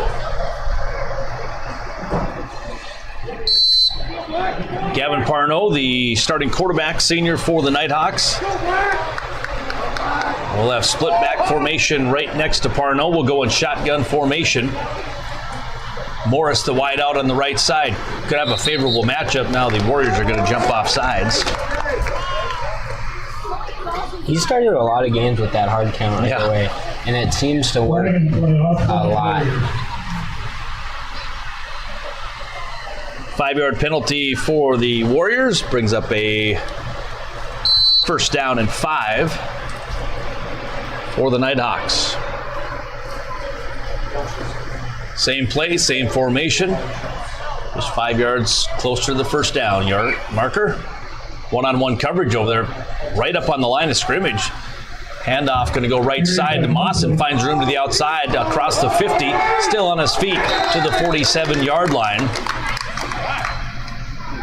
Gavin Parnell, the starting quarterback, senior for the Nighthawks. We'll have split back formation right next to Parnell. We'll go in shotgun formation. Morris, the wide out on the right side. Could have a favorable matchup now. The Warriors are going to jump off sides. He started a lot of games with that hard count right away, and it seems to work a lot. 5-yard penalty for the Warriors brings up a first down and 5 for the Nighthawks. Same play, same formation. Just 5 yards closer to the first down yard marker. One-on-one coverage over there, right up on the line of scrimmage. Handoff going to go right side to Mawson, finds room to the outside across the 50, still on his feet to the 47-yard line.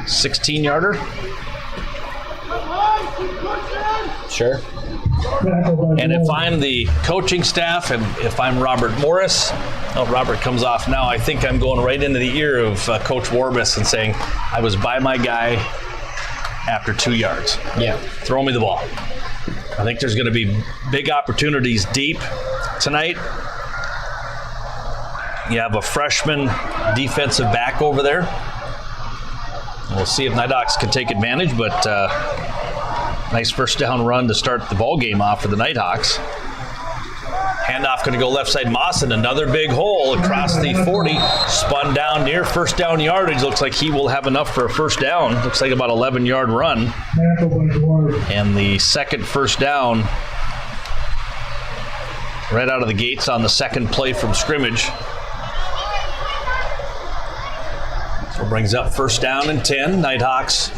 16-yarder. Sure. And if I'm the coaching staff and if I'm Robert Morris, Robert comes off now, I think I'm going right into the ear of Coach Warbus and saying, I was by my guy after 2 yards. Yeah. Throw me the ball. I think there's going to be big opportunities deep tonight. You have a freshman defensive back over there. We'll see if Nighthawks can take advantage, but nice first down run to start the ball game off for the Nighthawks. Handoff going to go left side. Mawson, another big hole across the 40. Spun down near first down yardage. Looks like he will have enough for a first down. Looks like about 11-yard run. And the second first down right out of the gates on the second play from scrimmage. So brings up first down and 10. Nighthawks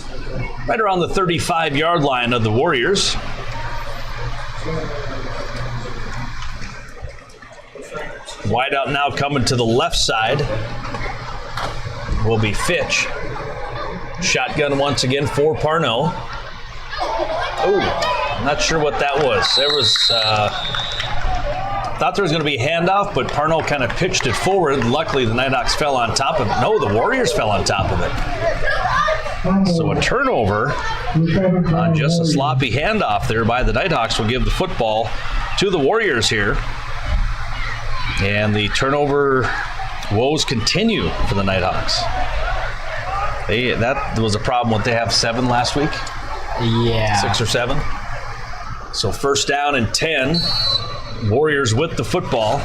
right around the 35-yard line of the Warriors. Wide out now coming to the left side will be Fitch. Shotgun once again for Parnell. Oh, I'm not sure what that was. There was, thought there was going to be a handoff, but Parnell kind of pitched it forward. Luckily, the Nighthawks fell on top of it. No, the Warriors fell on top of it. So a turnover on just a sloppy handoff there by the Nighthawks will give the football to the Warriors here. And the turnover woes continue for the Nighthawks. That was a problem. What they have 7 last week? Yeah. 6 or 7. So first down and 10. Warriors with the football.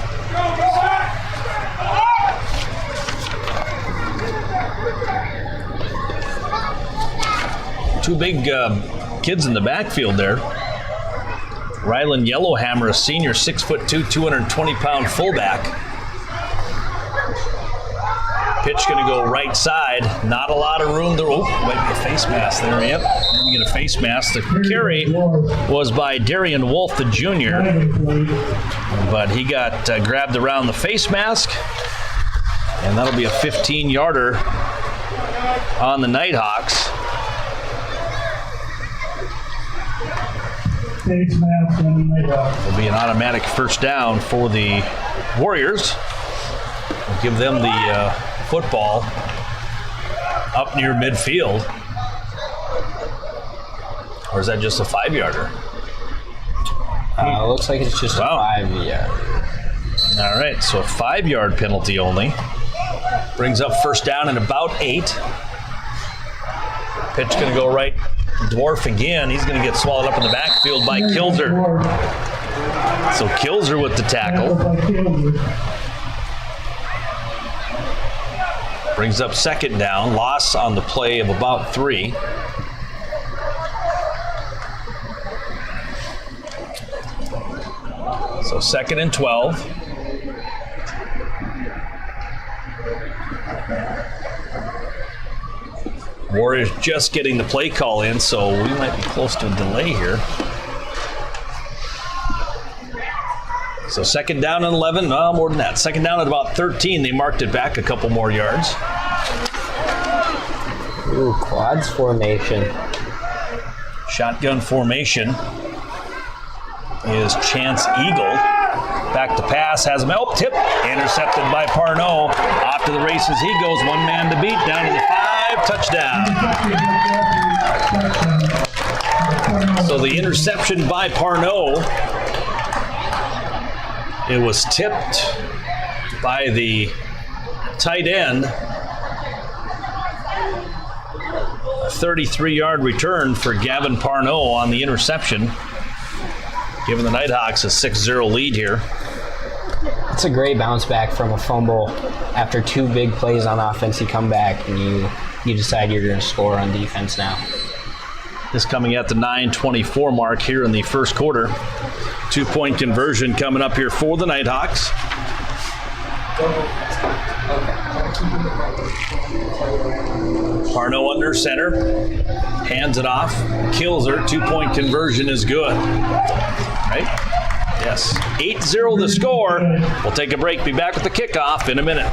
Two big kids in the backfield there. Rylan Yellowhammer, a senior, 6'2", 220-pound fullback. Pitch going to go right side. Not a lot of room there. Oh, might be a face mask there. Yep, we get a face mask. The carry was by Darian Wolf, the junior, but he got grabbed around the face mask, and that'll be a 15-yarder on the Nighthawks. It'll be an automatic first down for the Warriors. We'll give them the football up near midfield. Or is that just a 5-yarder? Looks like it's just a 5-yard. All right, so a 5-yard penalty only. Brings up first down and about 8. Pitch going to go right. Dwarf again. He's going to get swallowed up in the backfield by Kilzer. So Kilzer with the tackle. Brings up second down. Loss on the play of about 3. So second and 12. Warriors just getting the play call in, so we might be close to a delay here. So second down and 11, more than that. Second down at about 13, they marked it back a couple more yards. Ooh, quads formation. Shotgun formation is Chance Eagle. Back to pass, has him help, tip, intercepted by Parnell. Off to the races he goes, one man to beat, down to the 5, touchdown. So the interception by Parnell, it was tipped by the tight end. A 33-yard return for Gavin Parnell on the interception, giving the Nighthawks a 6-0 lead here. It's a great bounce back from a fumble after 2 big plays on offense. You come back and you decide you're going to score on defense now. This coming at the 9:24 mark here in the first quarter. 2-point conversion coming up here for the Nighthawks. Parno under center. Hands it off. Kills her. 2-point conversion is good. Right? Yes. 8-0 the score. We'll take a break. Be back with the kickoff in a minute.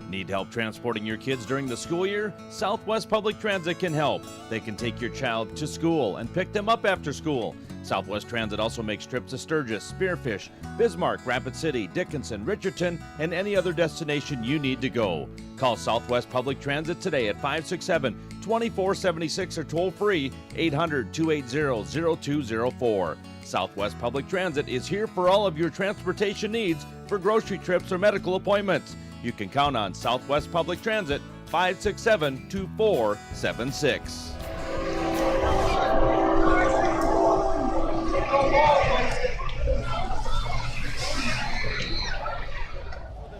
Need help transporting your kids during the school year? Southwest Public Transit can help. They can take your child to school and pick them up after school. Southwest Transit also makes trips to Sturgis, Spearfish, Bismarck, Rapid City, Dickinson, Richardson, and any other destination you need to go. Call Southwest Public Transit today at 567-2476 or toll free 800-280-0204. Southwest Public Transit is here for all of your transportation needs for grocery trips or medical appointments. You can count on Southwest Public Transit, 567-2476.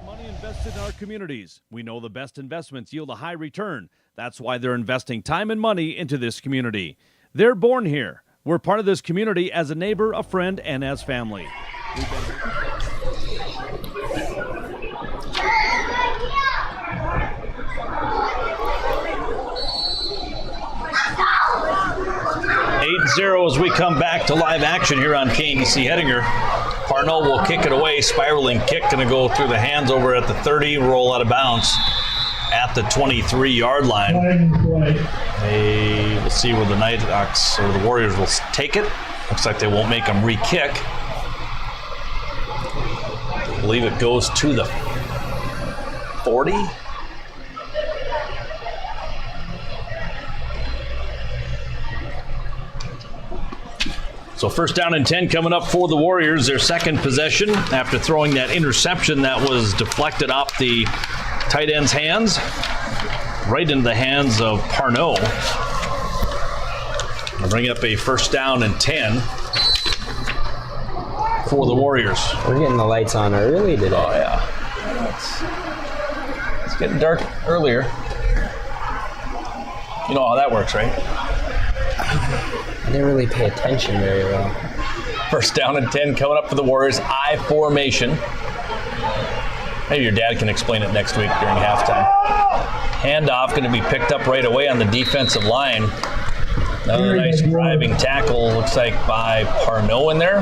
Money invested in our communities. We know the best investments yield a high return. That's why they're investing time and money into this community. They're born here. We're part of this community as a neighbor, a friend, and as family. 8-0 as we come back to live action here on KNEC Hettinger. Parno will kick it away. Spiraling kick going to go through the hands over at the 30, roll out of bounds at the 23-yard line. We'll see where the Nighthawks or the Warriors will take it. Looks like they won't make them re-kick. I believe it goes to the 40. So first down and 10 coming up for the Warriors, their second possession after throwing that interception that was deflected off the tight end's hands, right into the hands of Parno. We'll bring up a first down and 10 for the Warriors. We're getting the lights on early today. Oh, yeah. It's getting dark earlier. You know how that works, right? I didn't really pay attention very well. First down and 10 coming up for the Warriors. I formation. Maybe your dad can explain it next week during halftime. Handoff going to be picked up right away on the defensive line. Another nice driving tackle, looks like by Parno in there.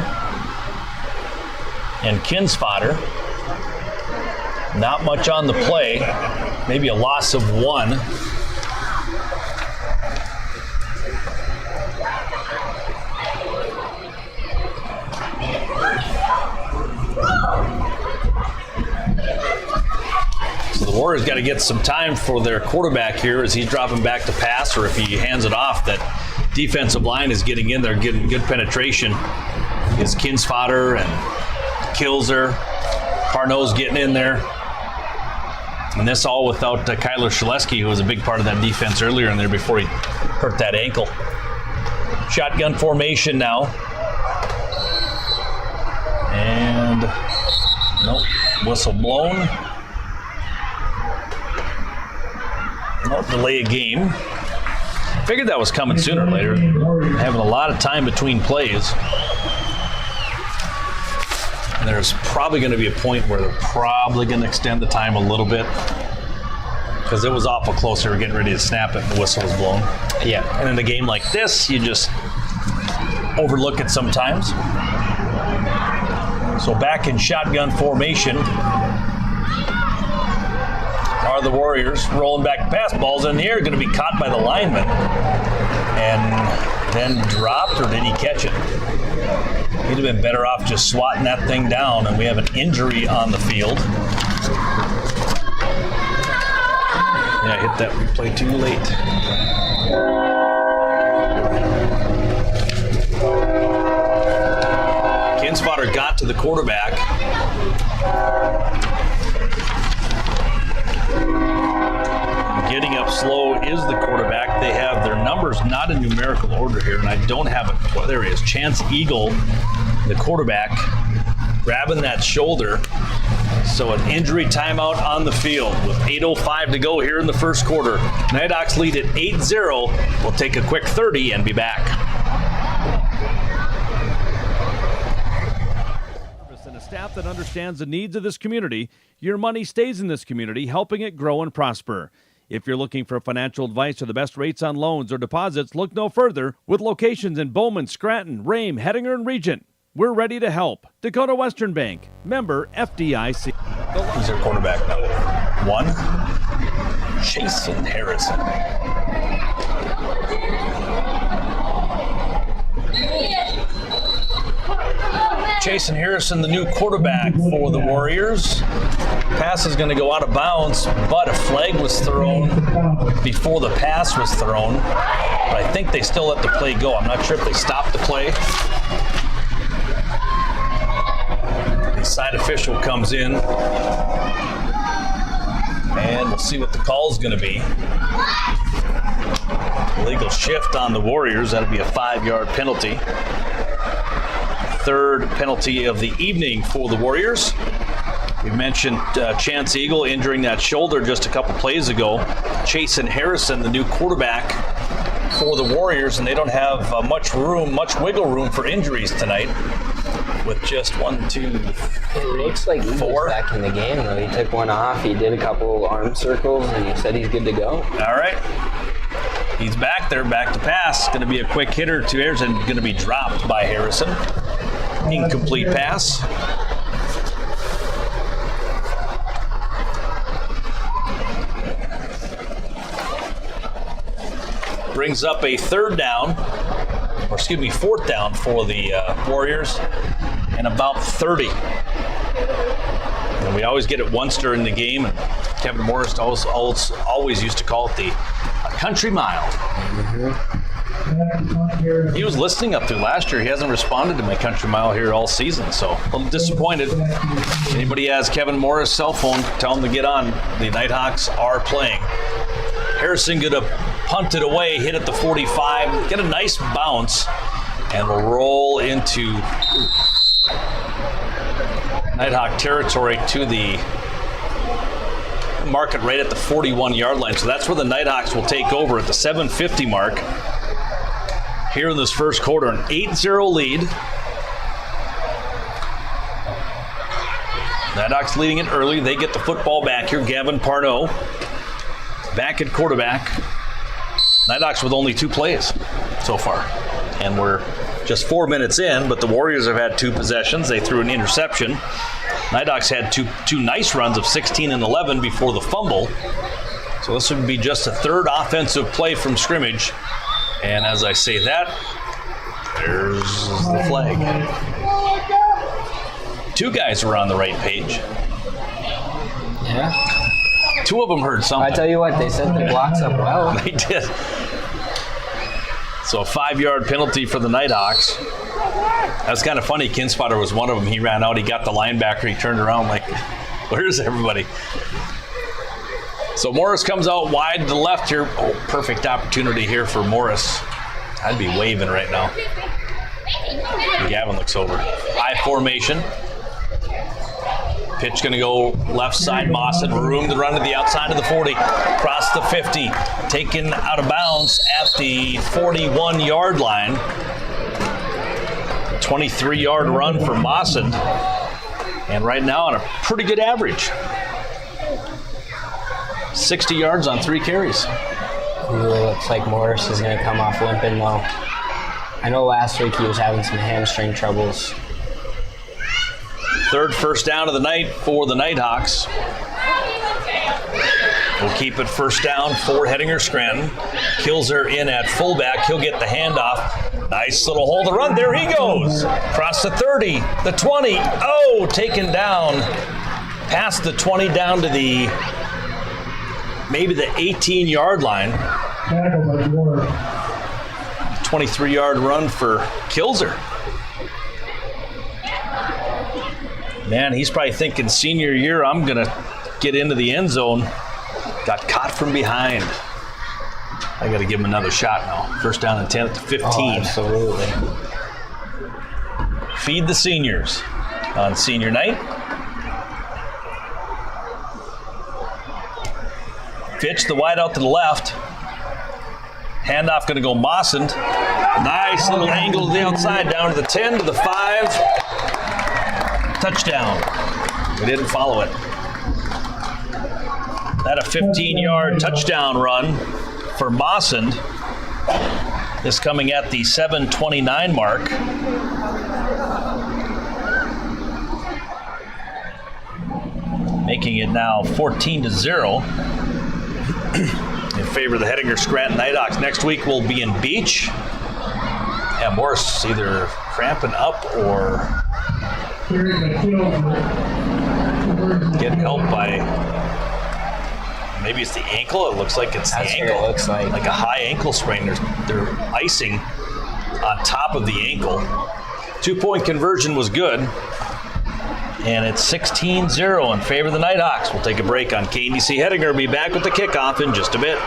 And Kinsfater. Not much on the play. Maybe a loss of one. So the Warriors got to get some time for their quarterback here as he's dropping back to pass, or if he hands it off, that defensive line is getting in there, getting good penetration. It's Kinsfater and Kilzer. Parno's getting in there. And this all without Kyler Shaleski, who was a big part of that defense earlier in there before he hurt that ankle. Shotgun formation now. And nope, whistle blown. Nope, delay a game. Figured that was coming sooner or later. Having a lot of time between plays. And there's probably going to be a point where they're probably going to extend the time a little bit. Because it was awful close. They were getting ready to snap it and the whistle was blown. Yeah, and in a game like this, you just overlook it sometimes. So back in shotgun formation are the Warriors, rolling back pass. Balls in the air, going to be caught by the lineman. And then dropped, or did he catch it? He'd have been better off just swatting that thing down, and we have an injury on the field. Yeah, I hit that replay too late. Kinsfater got to the quarterback. Getting up slow is the quarterback. They have their numbers not in numerical order here, and I don't have it. Well, there he is. Chance Eagle, the quarterback, grabbing that shoulder. So an injury timeout on the field with 8:05 to go here in the first quarter. Nighthawks lead at 8-0. We'll take a quick 30 and be back. And a staff that understands the needs of this community, your money stays in this community, helping it grow and prosper. If you're looking for financial advice or the best rates on loans or deposits, look no further. With locations in Bowman, Scranton, Rame, Hettinger, and Regent, we're ready to help. Dakota Western Bank, member FDIC. He's our quarterback number 1, Jason Harrison. Jason Harrison, the new quarterback for the Warriors. Pass is going to go out of bounds, but a flag was thrown before the pass was thrown. But I think they still let the play go. I'm not sure if they stopped the play. The side official comes in, and we'll see what the call is going to be. Illegal shift on the Warriors. That'll be a 5-yard penalty. Third penalty of the evening for the Warriors. We mentioned Chance Eagle injuring that shoulder just a couple plays ago. Jason Harrison, the new quarterback for the Warriors, and they don't have much wiggle room for injuries tonight. With just 1, 2, 3, it looks like 4 back in the game though. He took one off. He did a couple arm circles, and he said he's good to go. All right. He's back there, back to pass. Going to be a quick hitter to Harrison. Going to be dropped by Harrison. Incomplete pass. Brings up a fourth down for the Warriors, and about 30. And we always get it once during the game, and Kevin Morris always used to call it the country mile. He was listening up through last year. He hasn't responded to my country mile here all season, so a little disappointed. Anybody has Kevin Morris' cell phone, tell him to get on. The Nighthawks are playing. Harrison going to punt it away, hit at the 45, get a nice bounce, and we'll roll into Nighthawk territory to the market right at the 41-yard line. So that's where the Nighthawks will take over at the 7:50 mark. Here in this first quarter, an 8-0 lead. Nighthawks leading it early. They get the football back here. Gavin Parnot back at quarterback. Nighthawks with only 2 plays so far. And we're just 4 minutes in, but the Warriors have had 2 possessions. They threw an interception. Nighthawks had two nice runs of 16 and 11 before the fumble. So this would be just a 3rd offensive play from scrimmage. And as I say that, there's the flag. 2 guys were on the right page. Yeah. 2 of them heard something. I tell you what, they set their blocks up well. They did. So a 5-yard penalty for the Nighthawks. That's kind of funny. Kinspotter was one of them. He ran out. He got the linebacker. He turned around like, where's everybody? So Morris comes out wide to the left here. Oh, perfect opportunity here for Morris. I'd be waving right now. And Gavin looks over. I formation. Pitch going to go left side. Mawson, room to run to the outside of the 40. Across the 50. Taken out of bounds at the 41-yard line. 23-yard run for Mawson. And right now on a pretty good average. 60 yards on 3 carries. It really looks like Morris is going to come off limping though. I know last week he was having some hamstring troubles. 3rd first down of the night for the Nighthawks. We'll keep it first down for Hettinger Scranton. Kilzer in at fullback. He'll get the handoff. Nice little hole to run. There he goes. Across the 30, the 20. Oh, taken down. Past the 20 down to the maybe the 18-yard line. 23-yard run for Kilzer. Man, he's probably thinking senior year, I'm going to get into the end zone. Got caught from behind. I got to give him another shot now. First down and 10 at the 15. Oh, absolutely. Feed the seniors on senior night. Fitch, the wide out to the left. Handoff going to go Mossend. Nice little angle to the outside, down to the 10, to the 5. Touchdown. We didn't follow it. That a 15-yard touchdown run for Mossend. This coming at the 7:29 mark. Making it now 14-0 in favor of the Hettinger Scranton Nighthawks. Next week we'll be in Beach. Yeah, Morris either cramping up or getting help by, maybe it's the ankle. It looks like it's the ankle. It looks like a high ankle sprain. They're icing on top of the ankle. 2-point conversion was good. And it's 16-0 in favor of the Nighthawks. We'll take a break on KDC Hettinger. Be back with the kickoff in just a bit.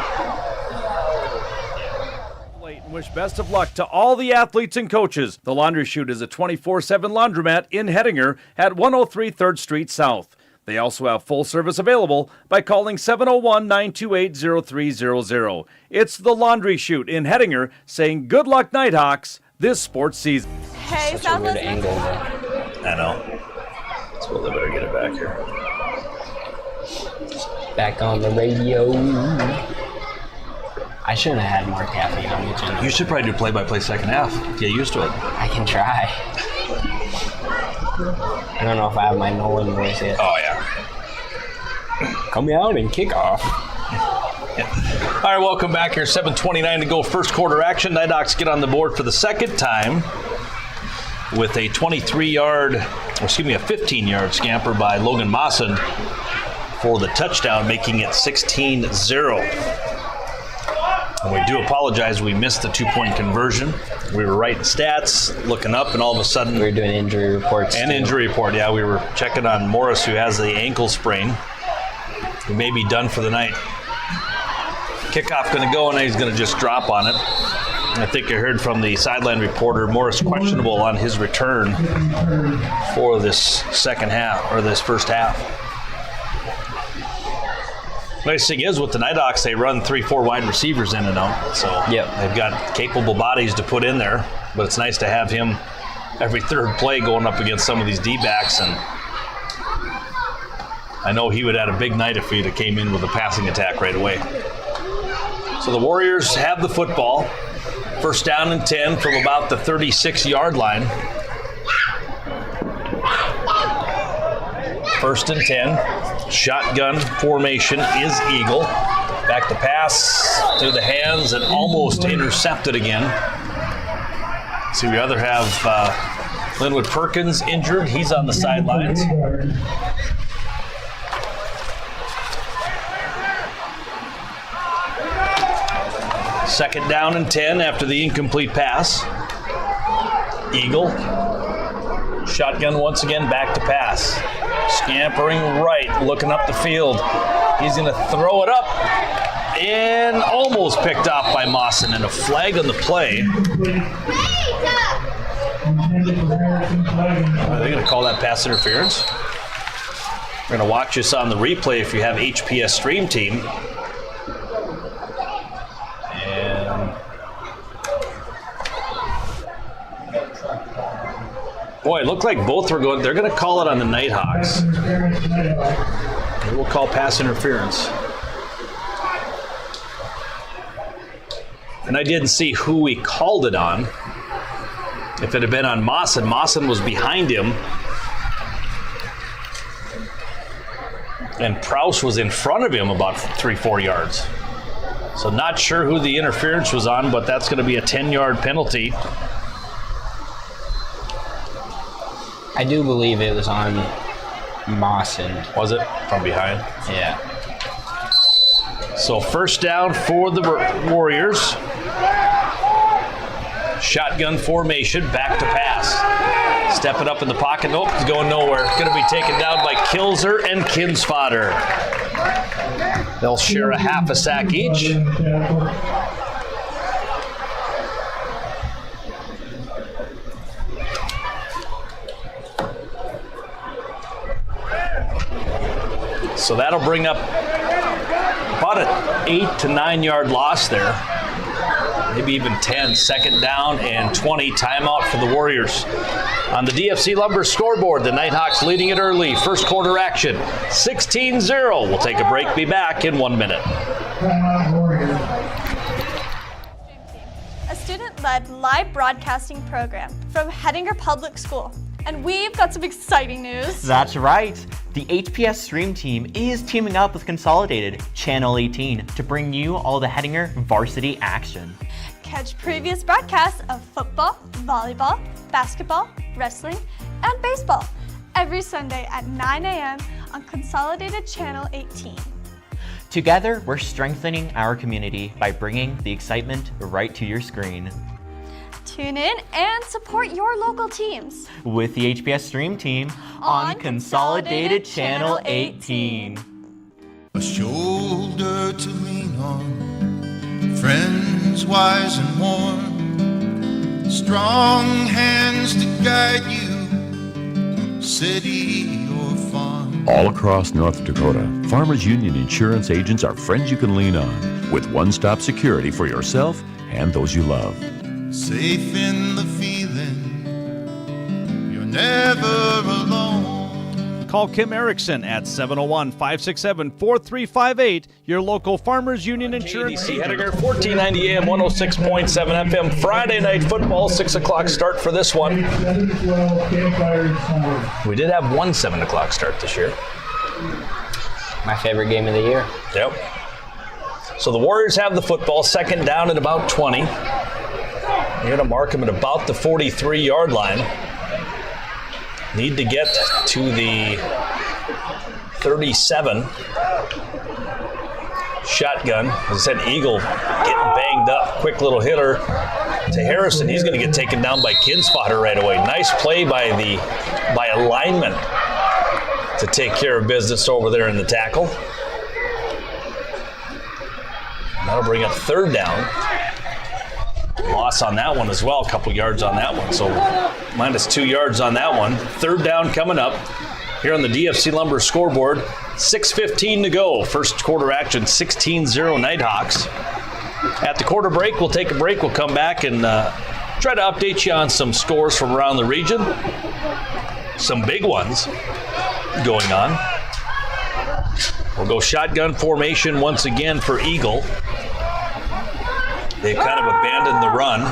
Wish best of luck to all the athletes and coaches. The Laundry Chute is a 24/7 laundromat in Hettinger at 103 3rd Street South. They also have full service available by calling 701-928-0300. It's the Laundry Chute in Hettinger saying good luck Nighthawks this sports season. Hey, such a weird angle. I know. So they better get it back here. Back on the radio. I shouldn't have had more caffeine on the agenda. You should probably do play-by-play second half. Get used to it. I can try. I don't know if I have my Nolan voice yet. Oh, yeah. Come out and kick off. Yeah. All right, welcome back here. 7:29 to go. First quarter action. Nighthawks get on the board for the second time with a 15-yard scamper by Logan Mossend for the touchdown, making it 16-0. And we do apologize, we missed the 2-point conversion. We were writing stats, looking up, and all of a sudden... We were doing injury reports. And injury report, yeah. We were checking on Morris, who has the ankle sprain. He may be done for the night. Kickoff going to go, and he's going to just drop on it. I think I heard from the sideline reporter, Morris questionable on his return for this second half, or this first half. Nice thing is with the Nighthawks, they run 3-4 wide receivers in and out. So they've got capable bodies to put in there. But it's nice to have him every third play going up against some of these D-backs. And I know he would have had a big night if he'd have came in with a passing attack right away. So the Warriors have the football. First down and 10 from about the 36-yard line. First and 10. Shotgun formation is Eagle. Back to pass through the hands and almost intercepted again. So we either have Linwood Perkins injured. He's on the sidelines. Second down and 10 after the incomplete pass. Eagle. Shotgun once again, back to pass. Scampering right, looking up the field. He's going to throw it up and almost picked off by Mawson, and a flag on the play. Are they going to call that pass interference? We're going to watch this on the replay if you have HPS Stream Team. Boy, it looked like both were going. They're going to call it on the Nighthawks. They will call pass interference. And I didn't see who he called it on. If it had been on Mawson, Mawson was behind him. And Prouse was in front of him about 3-4 yards. So not sure who the interference was on, but that's going to be a 10-yard penalty. I do believe it was on Mawson. Was it? From behind? Yeah. So first down for the Warriors. Shotgun formation, back to pass. Stepping up in the pocket. Nope, he's going nowhere. Going to be taken down by Kilzer and Kinsfader. They'll share a half a sack each. So that'll bring up about about an 8 to 9 yard loss there. Maybe even 10. Second down and 20. Timeout for the Warriors. On the DFC Lumber scoreboard, the Nighthawks leading it early. First quarter action, 16-0. We'll take a break, be back in 1 minute. A student-led live broadcasting program from Hettinger Public School. And we've got some exciting news. That's right. The HPS Stream Team is teaming up with Consolidated Channel 18 to bring you all the Hettinger Varsity action. Catch previous broadcasts of football, volleyball, basketball, wrestling, and baseball every Sunday at 9 a.m. on Consolidated Channel 18. Together, we're strengthening our community by bringing the excitement right to your screen. Tune in and support your local teams With the HPS Stream Team on Consolidated Channel 18. A shoulder to lean on, friends wise and warm, strong hands to guide you, city or farm. All across North Dakota, Farmers Union insurance agents are friends you can lean on, with one-stop security for yourself and those you love. Safe in the feeling, you're never alone. Call Kim Erickson at 701-567-4358, your local Farmers Union insurance KDC agent. Hettinger, 1490 AM, 106.7 FM. Friday night football, 6 o'clock start for this one. We did have one 7 o'clock start this year. My favorite game of the year. Yep. So the Warriors have the football, second down at about 20. You're going to mark him at about the 43-yard line. Need to get to the 37. Shotgun. As I said, Eagle getting banged up. Quick little hitter to Harrison. He's going to get taken down by Kinspotter right away. Nice play by a lineman to take care of business over there in the tackle. That'll bring up third down. Loss on that one as well, a couple yards on that one. So minus 2 yards on that one. Third down coming up here on the DFC Lumber scoreboard. 6:15 to go. First quarter action, 16-0 Nighthawks. At the quarter break, we'll take a break. We'll come back and try to update you on some scores from around the region. Some big ones going on. We'll go shotgun formation once again for Eagle. They've kind of abandoned the run,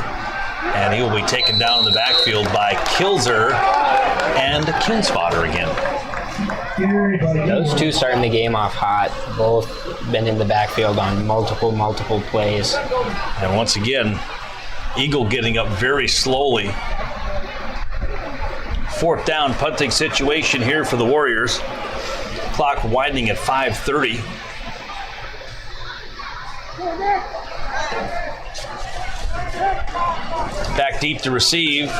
and he will be taken down in the backfield by Kilzer and Kinspotter again. Those two starting the game off hot. Both been in the backfield on multiple plays. And once again, Eagle getting up very slowly. Fourth down punting situation here for the Warriors. Clock winding at 5:30. Back deep to receive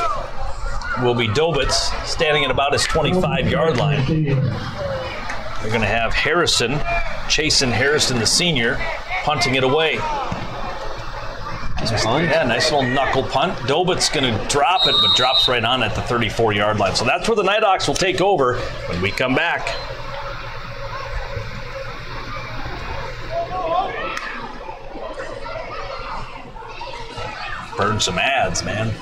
will be Dobitz, standing at about his 25-yard line. They're going to have Harrison, Chasen Harrison, the senior, punting it away. Yeah, nice little knuckle punt. Dobitz going to drop it, but drops right on at the 34-yard line. So that's where the Nighthawks will take over when we come back. Burn some ads, man.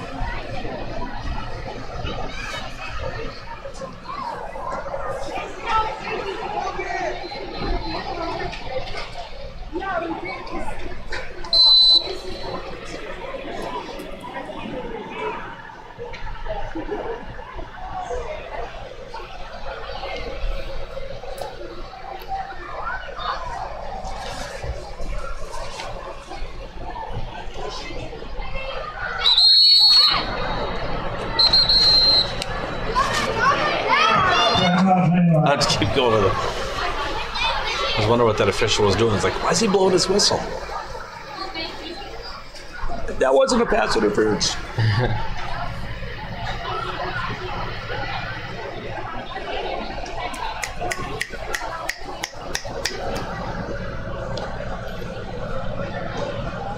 I'll just keep going with it. I was wondering what that official was doing. It's like, why is he blowing his whistle? That wasn't a pass interference.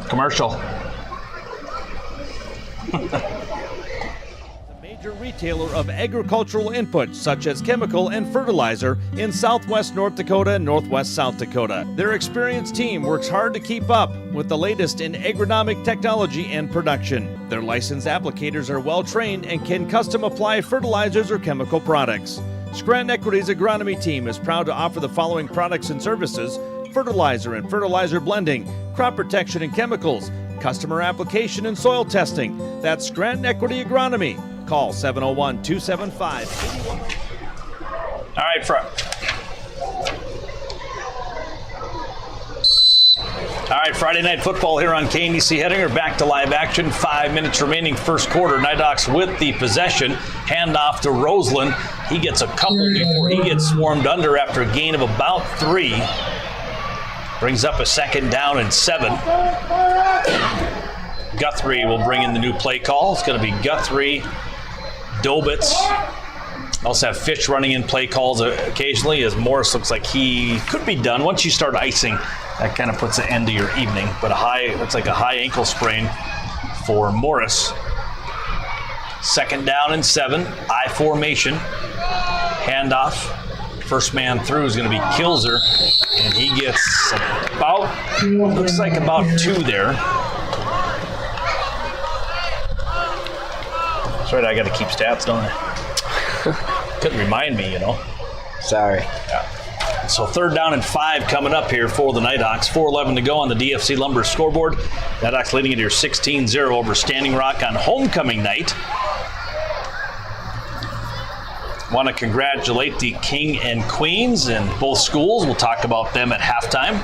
Commercial. major retailer of agricultural inputs such as chemical and fertilizer in southwest North Dakota and northwest South Dakota. Their experienced team works hard to keep up with the latest in agronomic technology and production. Their licensed applicators are well trained and can custom apply fertilizers or chemical products. Scranton Equity's agronomy team is proud to offer the following products and services: fertilizer and fertilizer blending, crop protection and chemicals, customer application and soil testing. That's Scranton Equity Agronomy. Call 701-275-8100. All right, Friday night football here on KNDC Hettinger. Back to live action. 5 minutes remaining first quarter. Nighthawks with the possession. Handoff to Roseland. He gets a couple before he gets swarmed under after a gain of about 3. Brings up a 2nd down and 7. Guthrie will bring in the new play call. It's going to be Guthrie, Dobitz. Also have Fitch running in play calls occasionally, as Morris looks like he could be done. Once you start icing, that kind of puts an end to your evening. But looks like a high ankle sprain for Morris. 2nd down and 7. I formation. Handoff. First man through is going to be Kilzer, and he gets looks like about 2 there. That's right, I got to keep stats, don't I? Couldn't remind me, Sorry. Yeah. So 3rd down and 5 coming up here for the Nighthawks. 4:11 to go on the DFC Lumber scoreboard. Nighthawks leading it here 16-0 over Standing Rock on homecoming night. Want to congratulate the King and Queens in both schools. We'll talk about them at halftime.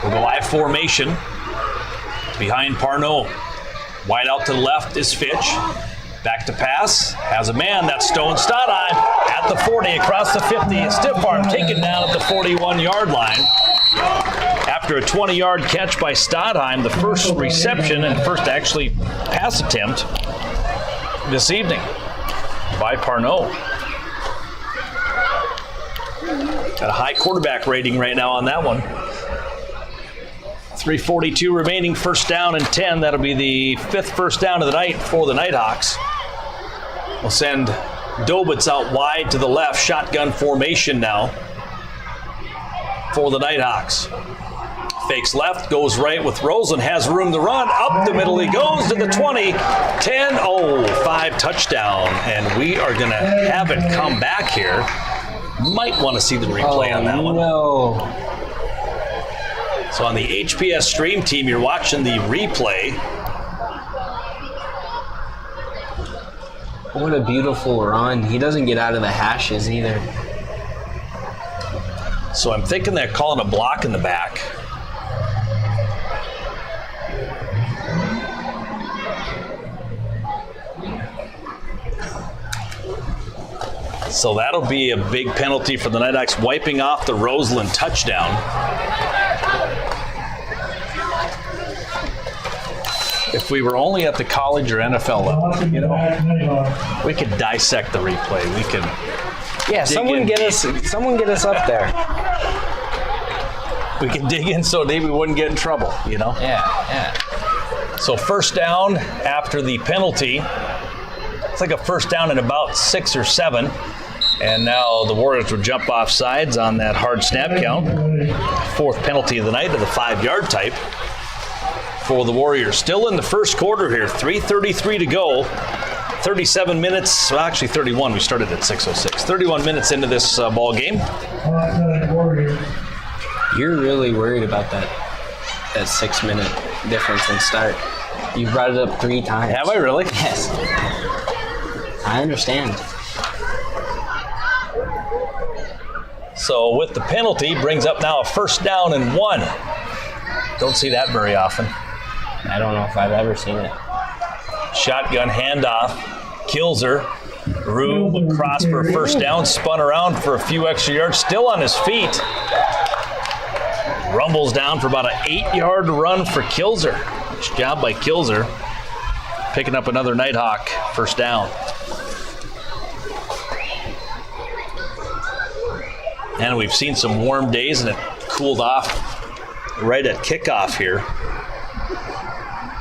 We'll go I formation. Behind Parnot. Wide out to the left is Fitch. Back to pass. Has a man. That's Stone Stodheim at the 40, across the 50. Stiff arm taken down at the 41-yard line. After a 20-yard catch by Stodheim, the first reception and first actually pass attempt this evening by Parnot. Got a high quarterback rating right now on that one. 3:42 remaining, 1st down and 10. That'll be the 5th first down of the night for the Nighthawks. We'll send Dobitz out wide to the left. Shotgun formation now for the Nighthawks. Fakes left, goes right with Roseland, has room to run. Up the middle he goes to the 20, 10, 5 touchdown. And we are going to have it come back here. Might want to see the replay on that one. No. So on the HPS stream team, you're watching the replay. What a beautiful run. He doesn't get out of the hashes either. So I'm thinking they're calling a block in the back. So that'll be a big penalty for the Nighthawks, wiping off the Roseland touchdown. If we were only at the college or NFL level, we could dissect the replay. We could. Yeah, someone get us up there. We could dig in so deep we wouldn't get in trouble, Yeah. So 1st down after the penalty. It's like a 1st down in about 6 or 7. And now the Warriors will jump off sides on that hard snap count. 4th penalty of the night of the 5-yard type for the Warriors. Still in the first quarter here, 3:33 to go. 37 minutes, well, actually 31. We started at 6:06. 31 minutes into this ball game. You're really worried about that 6-minute difference in start. You brought it up 3 times. Have I really? Yes. I understand. So with the penalty, brings up now a 1st down and 1. Don't see that very often. I don't know if I've ever seen it. Shotgun handoff. Kilzer. Rube across for a 1st down. Spun around for a few extra yards. Still on his feet. Rumbles down for about an 8-yard run for Kilzer. Nice job by Kilzer. Picking up another Nighthawk 1st down. And we've seen some warm days and it cooled off right at kickoff here.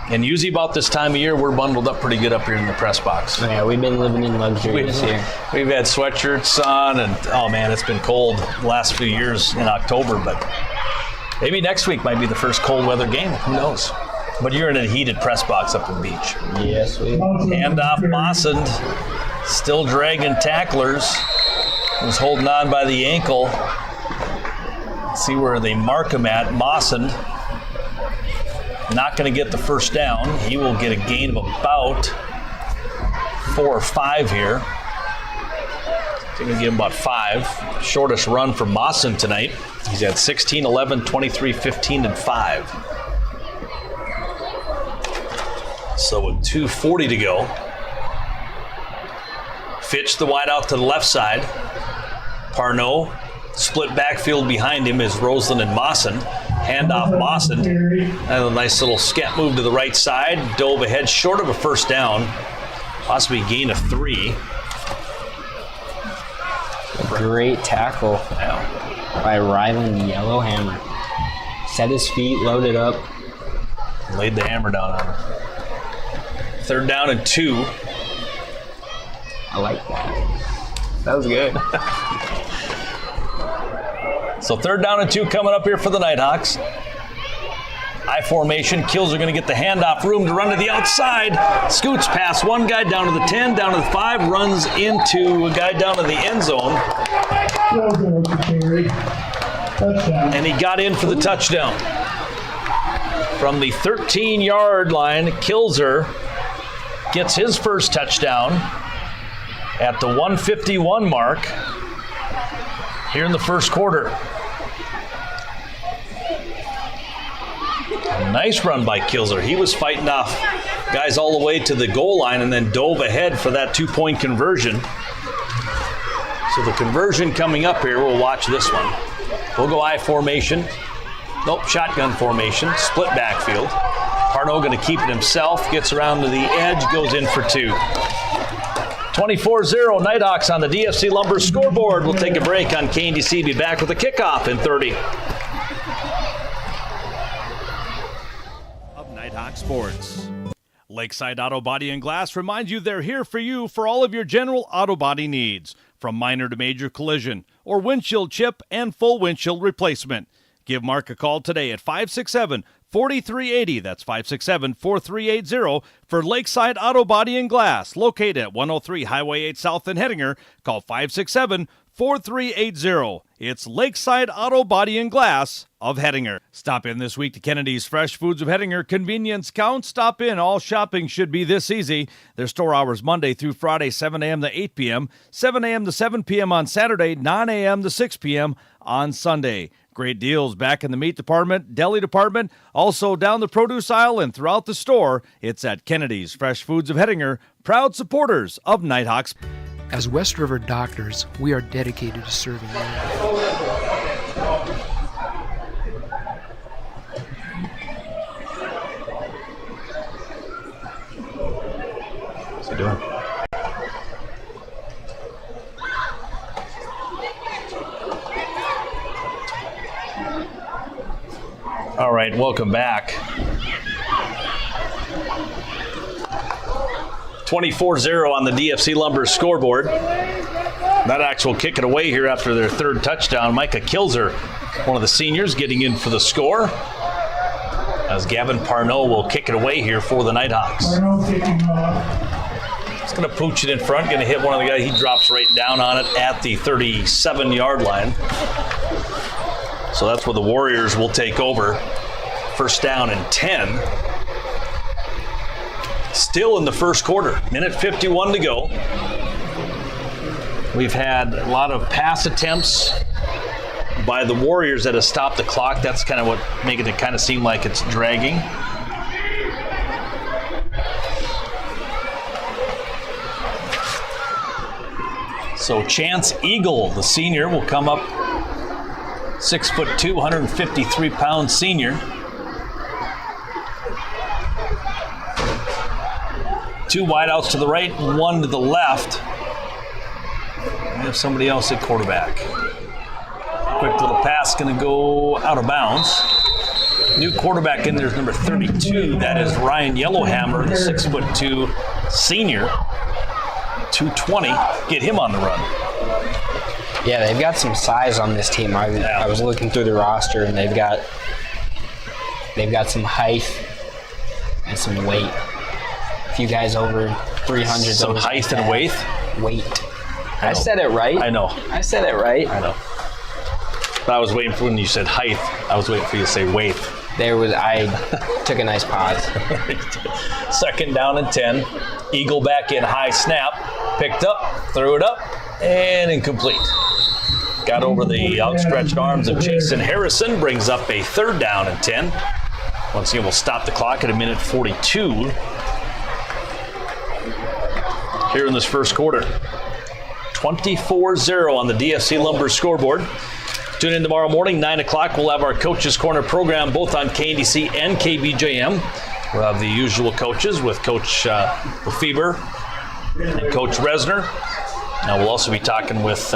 And usually about this time of year, we're bundled up pretty good up here in the press box. Yeah, we've been living in luxury this year. We've had sweatshirts on, and oh man, it's been cold the last few years in October, but maybe next week might be the first cold weather game. Who knows? But you're in a heated press box up in Beach. Yes, we Hand off Mossend, still dragging tacklers. Was holding on by the ankle. Let's see where they mark him at. Mossend not going to get the first down. He will get a gain of about 4 or 5 here. They're going to give him about 5. Shortest run for Mossend tonight. He's had 16, 11, 23, 15, and 5. So with 2:40 to go. Fitch the wide out to the left side. Parnot, split backfield behind him is Roseland and Mossend. Hand off Mossend. And a nice little scat move to the right side. Dove ahead short of a first down. Possibly a gain of 3. A great tackle by Ryland Yellowhammer. Set his feet, loaded up. Laid the hammer down on him. 3rd down and 2. I like that. That was good. So 3rd down and 2 coming up here for the Nighthawks. I formation. Kills are going to get the handoff room to run to the outside. Scoots past one guy down to the 10, down to the 5, runs into a guy down to the end zone. And he got in for the touchdown. From the 13-yard line, Kilzer gets his first touchdown at the 151 mark here in the first quarter. A nice run by Kilzer. He was fighting off guys all the way to the goal line and then dove ahead for that 2-point conversion. So the conversion coming up here, we'll watch this one. We'll go I formation. Nope, shotgun formation, split backfield. Parnot going to keep it himself, gets around to the edge, goes in for 2. 24-0 Nighthawks on the DFC Lumber scoreboard. We'll take a break on KNDC. Be back with a kickoff in 30. Of Nighthawk Sports. Lakeside Auto Body and Glass reminds you they're here for you for all of your general auto body needs, from minor to major collision or windshield chip and full windshield replacement. Give Mark a call today at 567-4380. That's 567-4380 for Lakeside Auto Body and Glass, located at 103 Highway 8 South in Hettinger. Call 567-4380. It's Lakeside Auto Body and Glass of Hettinger. Stop in this week to Kennedy's Fresh Foods of Hettinger. Convenience counts. Stop in. All shopping should be this easy. Their store hours Monday through Friday, 7 a.m. to 8 p.m., 7 a.m. to 7 p.m. on Saturday, 9 a.m. to 6 p.m. on Sunday. Great deals back in the meat department, deli department, also down the produce aisle and throughout the store. It's at Kennedy's Fresh Foods of Hettinger, proud supporters of Nighthawks. As West River doctors, we are dedicated to serving you. What's he doing? All right, welcome back. 24-0 on the DFC Lumber scoreboard. Nighthawks will kick it away here after their 3rd touchdown. Micah Kilzer, one of the seniors, getting in for the score. As Gavin Parnot will kick it away here for the Nighthawks. He's going to pooch it in front, going to hit one of the guys. He drops right down on it at the 37-yard line. So that's where the Warriors will take over. 1st down and 10. Still in the first quarter. Minute 51 to go. We've had a lot of pass attempts by the Warriors that have stopped the clock. That's kind of what making it kind of seem like it's dragging. So Chance Eagle, the senior, will come up. 6'2", 153-pound senior. 2 wideouts to the right, 1 to the left. We have somebody else at quarterback. Quick little pass going to go out of bounds. New quarterback in there is number 32. That is Ryan Yellowhammer, the 6'2" senior. 220. Get him on the run. Yeah, they've got some size on this team. I was looking through the roster, and they've got some height and some weight. A few guys over 300. Some height and weight? Weight. I said it right. I know. I said it right. I know. I was waiting for when you said height. I was waiting for you to say weight. I took a nice pause. 2nd down and 10. Eagle back in, high snap. Picked up, threw it up, and incomplete. Got over the outstretched arms of Jason Harrison. Brings up a 3rd down and 10. Once again, we'll stop the clock at 1:42. Here in this first quarter. 24-0 on the DFC Lumber scoreboard. Tune in tomorrow morning, 9 o'clock. We'll have our Coaches Corner program both on KNDC and KBJM. We'll have the usual coaches with Coach Lefebvre and Coach Resner. Now we'll also be talking with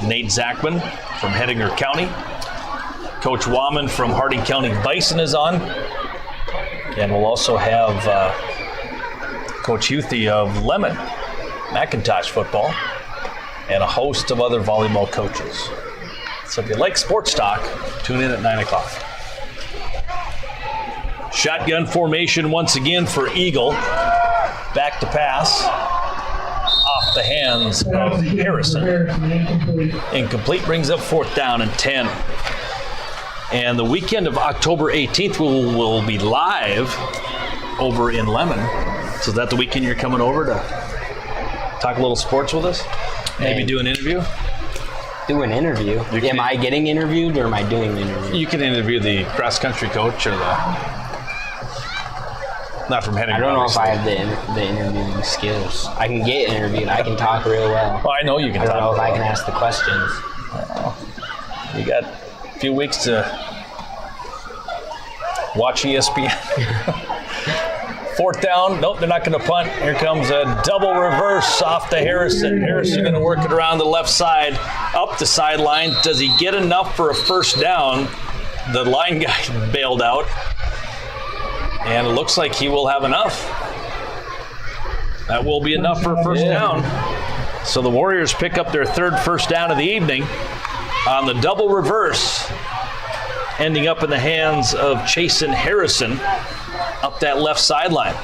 Nate Zachman from Hettinger County. Coach Wahman from Harding County Bison is on. And we'll also have Coach Huthy of Lemon Macintosh football, and a host of other volleyball coaches. So if you like sports talk, tune in at 9 o'clock. Shotgun formation once again for Eagle. Back to pass. Off the hands of Harrison. Incomplete, brings up 4th down and 10. And the weekend of October 18th will be live over in Lemon. So is that the weekend you're coming over to talk a little sports with us? Maybe do an interview? Do an interview? Am I getting interviewed or am I doing the interview? You can interview the cross-country coach or the... Not from Hettinger. I don't know if I have the interviewing skills. I can get interviewed. I can talk real well. Oh, I know you can talk. I don't know if I can ask the questions. You got a few weeks to watch ESPN. 4th down. Nope, they're not going to punt. Here comes a double reverse off to Harrison. Harrison going to work it around the left side, up the sideline. Does he get enough for a 1st down? The line guy bailed out. And it looks like he will have enough. That will be enough for a 1st down. So the Warriors pick up their 3rd 1st down of the evening on the double reverse, ending up in the hands of Chasen Harrison up that left sideline.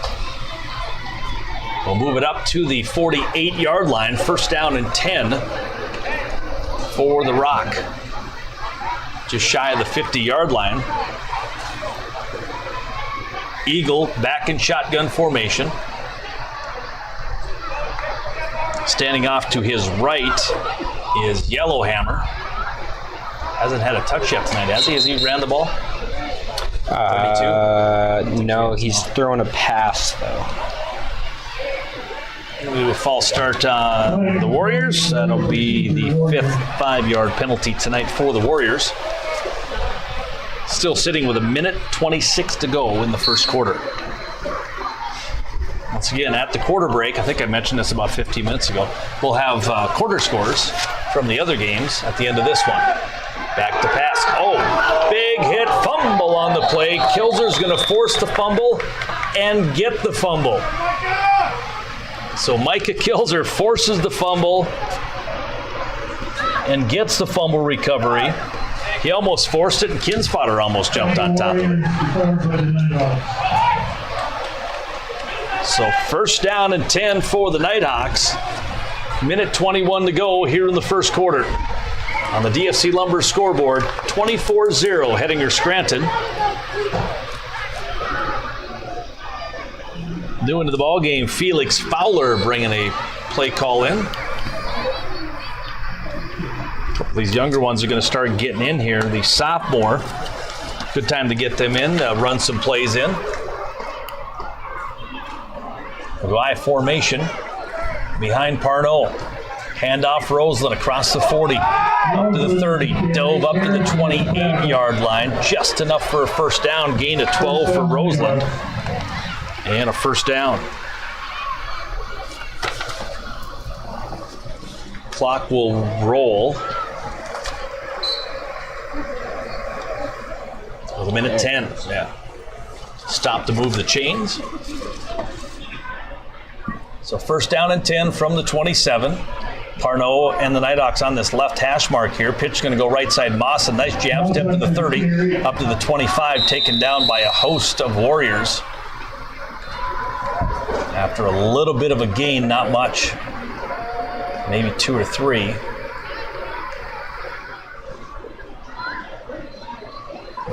We'll move it up to the 48-yard line. 1st down and 10 for the Rock. Just shy of the 50-yard line. Eagle back in shotgun formation. Standing off to his right is Yellowhammer. Hasn't had a touch yet tonight, has he? Has he ran the ball? 32? No, he's throwing a pass, though. We have a false start on the Warriors. That'll be the 5th 5-yard penalty tonight for the Warriors. Still sitting with 1:26 to go in the first quarter. Once again, at the quarter break, I think I mentioned this about 15 minutes ago, we'll have quarter scores from the other games at the end of this one. Back to pass. Oh, big hit, fumble on the play. Kilzer's going to force the fumble and get the fumble. So Micah Kilzer forces the fumble and gets the fumble recovery. He almost forced it, and Kinspotter almost jumped on top of it. So 1st down and 10 for the Nighthawks. 1:21 to go here in the first quarter. On the DFC Lumber scoreboard, 24-0 Hettinger Scranton. New into the ball game, Felix Fowler bringing a play call in. These younger ones are going to start getting in here. The sophomore, good time to get them in, run some plays in. Y formation behind Parnell. Handoff Roseland across the 40, up to the 30, dove up to the 28-yard line. Just enough for a 1st down, gain of 12 for Roseland, and a 1st down. Clock will roll. With a minute 10. Yeah. Stop to move the chains. So first down and 10 from the 27. Parnell and the Nighthawks on this left hash mark here. Pitch going to go right side. Moss, a nice jab step to the 30, up to the 25, taken down by a host of Warriors. After a little bit of a gain, not much. Maybe 2 or 3.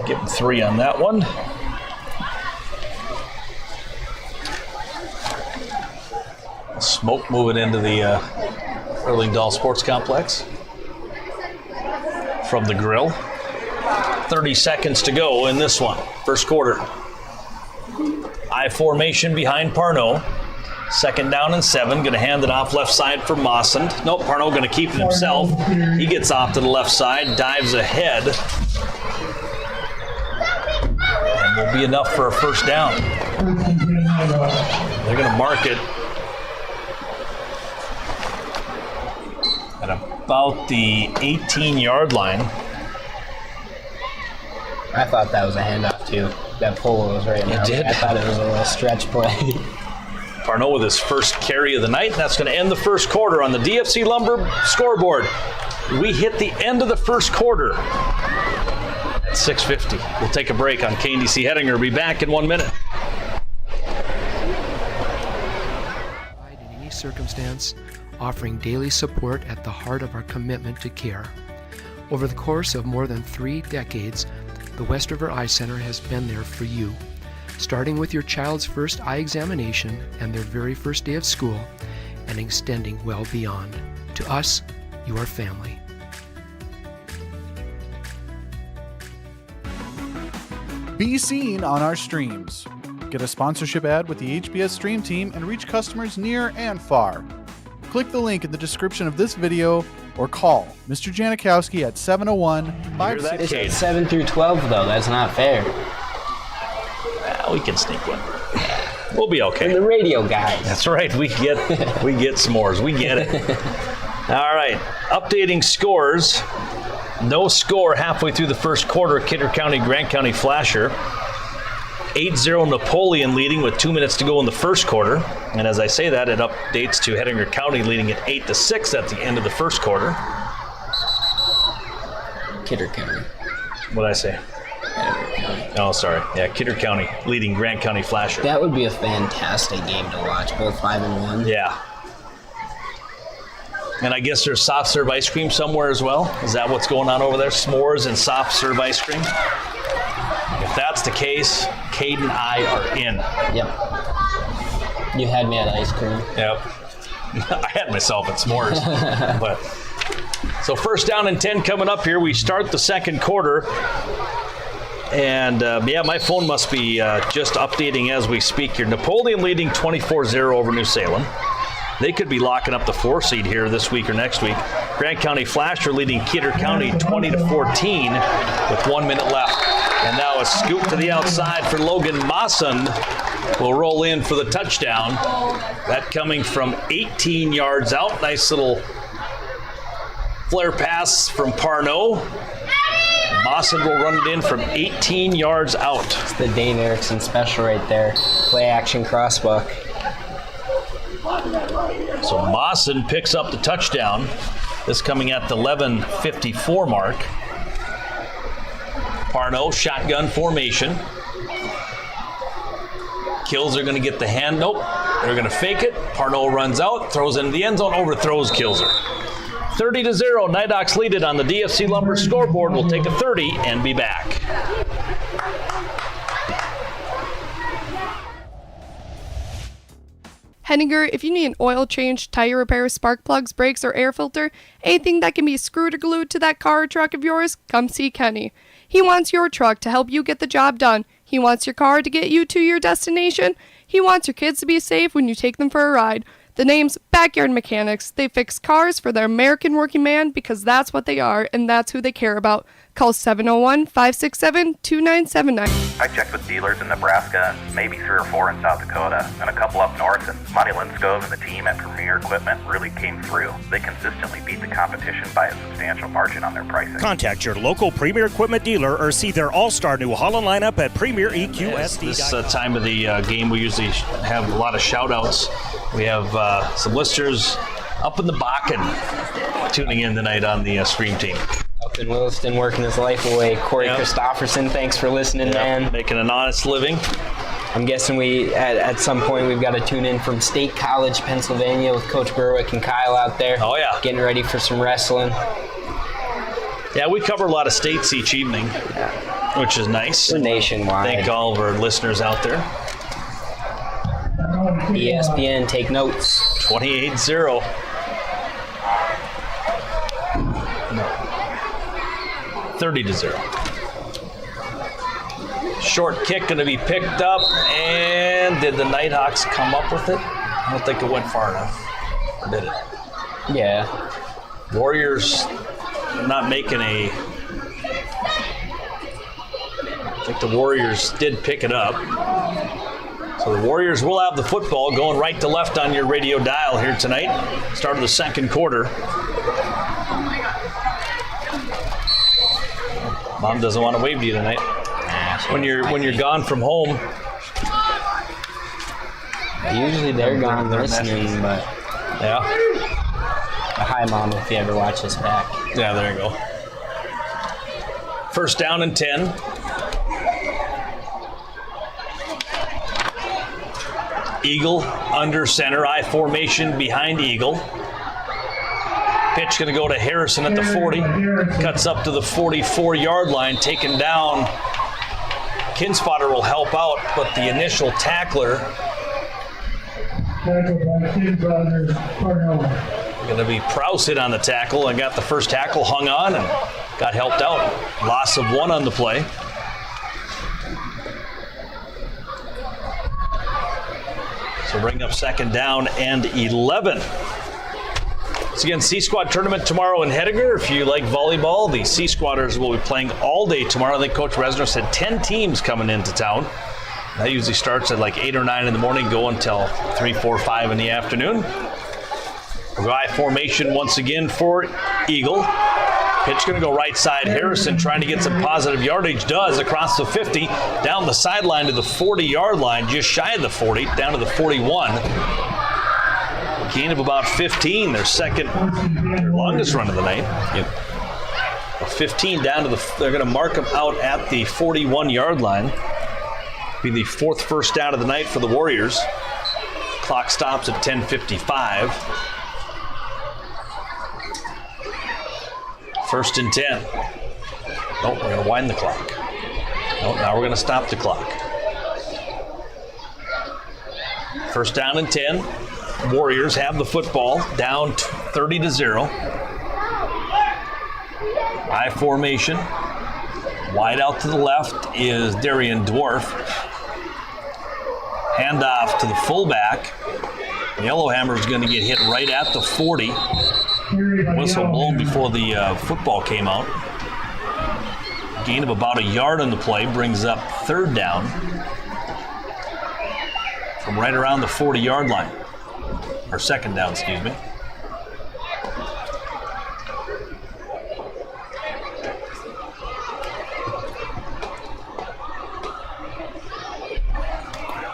Give him 3 on that one. Smoke moving into the Erlingdahl Sports Complex from the grill. 30 seconds to go in this one, first quarter. I formation behind Parnell. Second down and 7. Going to hand it off left side for Mawson. Nope, Parnell going to keep it himself. He gets off to the left side, dives ahead. And will be enough for a first down. They're going to mark it at about the 18-yard line. I thought that was a handoff too. That pull was right now. did? I thought it was a little stretch play. Parnell with his first carry of the night, and that's going to end the first quarter on the DFC Lumber scoreboard. We hit the end of the first quarter at 6:50. We'll take a break on KNDC Hettinger. Be back in 1 minute. In any circumstance, offering daily support at the heart of our commitment to care. Over the course of more than 3 decades, the West River Eye Center has been there for you, starting with your child's first eye examination and their very first day of school, and extending well beyond. To us, your family. Be seen on our streams. Get a sponsorship ad with the HBS Stream Team and reach customers near and far. Click the link in the description of this video or call Mr. Janikowski at 701-560. It's 7 through 12 though. That's not fair. We can sneak one. We'll be okay. And the radio guys. That's right. We get s'mores. We get it. All right. Updating scores. No score halfway through the first quarter. Kidder County, Grant County Flasher. 8-0 Napoleon leading with 2 minutes to go in the first quarter. And as I say that, it updates to Hettinger County leading at 8-6 at the end of the first quarter. Kidder County. What'd I say? Oh, sorry. Yeah, Kidder County leading Grant County Flasher. That would be a fantastic game to watch. Both 5-1. Yeah. And I guess there's soft serve ice cream somewhere as well. Is that what's going on over there? S'mores and soft serve ice cream? If that's the case, Cade and I are in. Yep. You had me at ice cream. Yep. I had myself at s'mores. But so first down and 10 coming up here. We start the second quarter. And, my phone must be just updating as we speak here. Napoleon leading 24-0 over New Salem. They could be locking up the 4 seed here this week or next week. Grant County Flasher leading Kidder County 20-14 with 1 minute left. And now a scoop to the outside for Logan Mawson will roll in for the touchdown. That coming from 18 yards out. Nice little flare pass from Parnell. Mawson will run it in from 18 yards out. It's the Dane Erickson special right there. Play action crossbuck. So Mawson picks up the touchdown. This coming at the 11:54 mark. Parnell shotgun formation. Kills are going to get the hand. Nope. They're going to fake it. Parnell runs out, throws into the end zone, overthrows Kilser. 30-0. Nighthawks lead it on the DFC Lumber scoreboard. We'll take a 30 and be back. Hettinger, if you need an oil change, tire repair, spark plugs, brakes, or air filter, anything that can be screwed or glued to that car or truck of yours, come see Kenny. He wants your truck to help you get the job done. He wants your car to get you to your destination. He wants your kids to be safe when you take them for a ride. The name's Backyard Mechanics. They fix cars for the American working man because that's what they are and that's who they care about. Call 701-567-2979. I checked with dealers in Nebraska, maybe 3 or 4 in South Dakota, and a couple up north, and Monty Lindskov and the team at Premier Equipment really came through. They consistently beat the competition by a substantial margin on their pricing. Contact your local Premier Equipment dealer or see their all-star New Holland lineup at PremierEQSD. This time of the game, we usually have a lot of shout-outs. We have some listeners up in the Bakken tuning in tonight on the stream team. Up in Williston, working his life away. Corey Christopherson, thanks for listening, man. Making an honest living. I'm guessing we at some point we've got to tune in from State College, Pennsylvania, with Coach Berwick and Kyle out there. Oh yeah, getting ready for some wrestling. Yeah, we cover a lot of states each evening, which is nice. We're nationwide. Thank all of our listeners out there. ESPN, take notes. 28-0. No. 30-0. Short kick going to be picked up, and did the Nighthawks come up with it? I don't think it went far enough. Or did it? Yeah. Warriors not making a... I think the Warriors did pick it up. So the Warriors will have the football going right to left on your radio dial here tonight. Start of the second quarter. Mom doesn't want to wave to you tonight. When you're gone from home. Usually they're gone listening, but yeah. Hi, Mom, if you ever watch this back. Yeah, there you go. First down and 10. Eagle under center, I formation behind Eagle. Pitch going to go to Harrison at the 40. Cuts up to the 44-yard line, taken down. Kinspotter will help out, but the initial tackler going to be Prouse hit on the tackle and got the first tackle hung on and got helped out. Loss of 1 on the play. So bring up second down and 11. It's again C-Squad tournament tomorrow in Hettinger. If you like volleyball, the C-Squatters will be playing all day tomorrow. I think Coach Resner said 10 teams coming into town. That usually starts at like 8 or 9 in the morning, go until 3, 4, 5 in the afternoon. I formation once again for Eagle. Pitch going to go right side. Harrison trying to get some positive yardage. Does across the 50, down the sideline to the 40-yard line, just shy of the 40, down to the 41. Gain of about 15, their longest run of the night. Yep. 15 down to they're going to mark them out at the 41-yard line. Be the 4th first down of the night for the Warriors. Clock stops at 10:55. First and 10. Nope, we're going to wind the clock. Nope, now we're going to stop the clock. First down and 10. Warriors have the football, down 30-0. I formation. Wide out to the left is Darian Dwarf. Handoff to the fullback. Yellowhammer's going to get hit right at the 40. Whistle blown before the football came out. Gain of about a yard on the play brings up third down from right around the 40-yard line. Or second down, excuse me.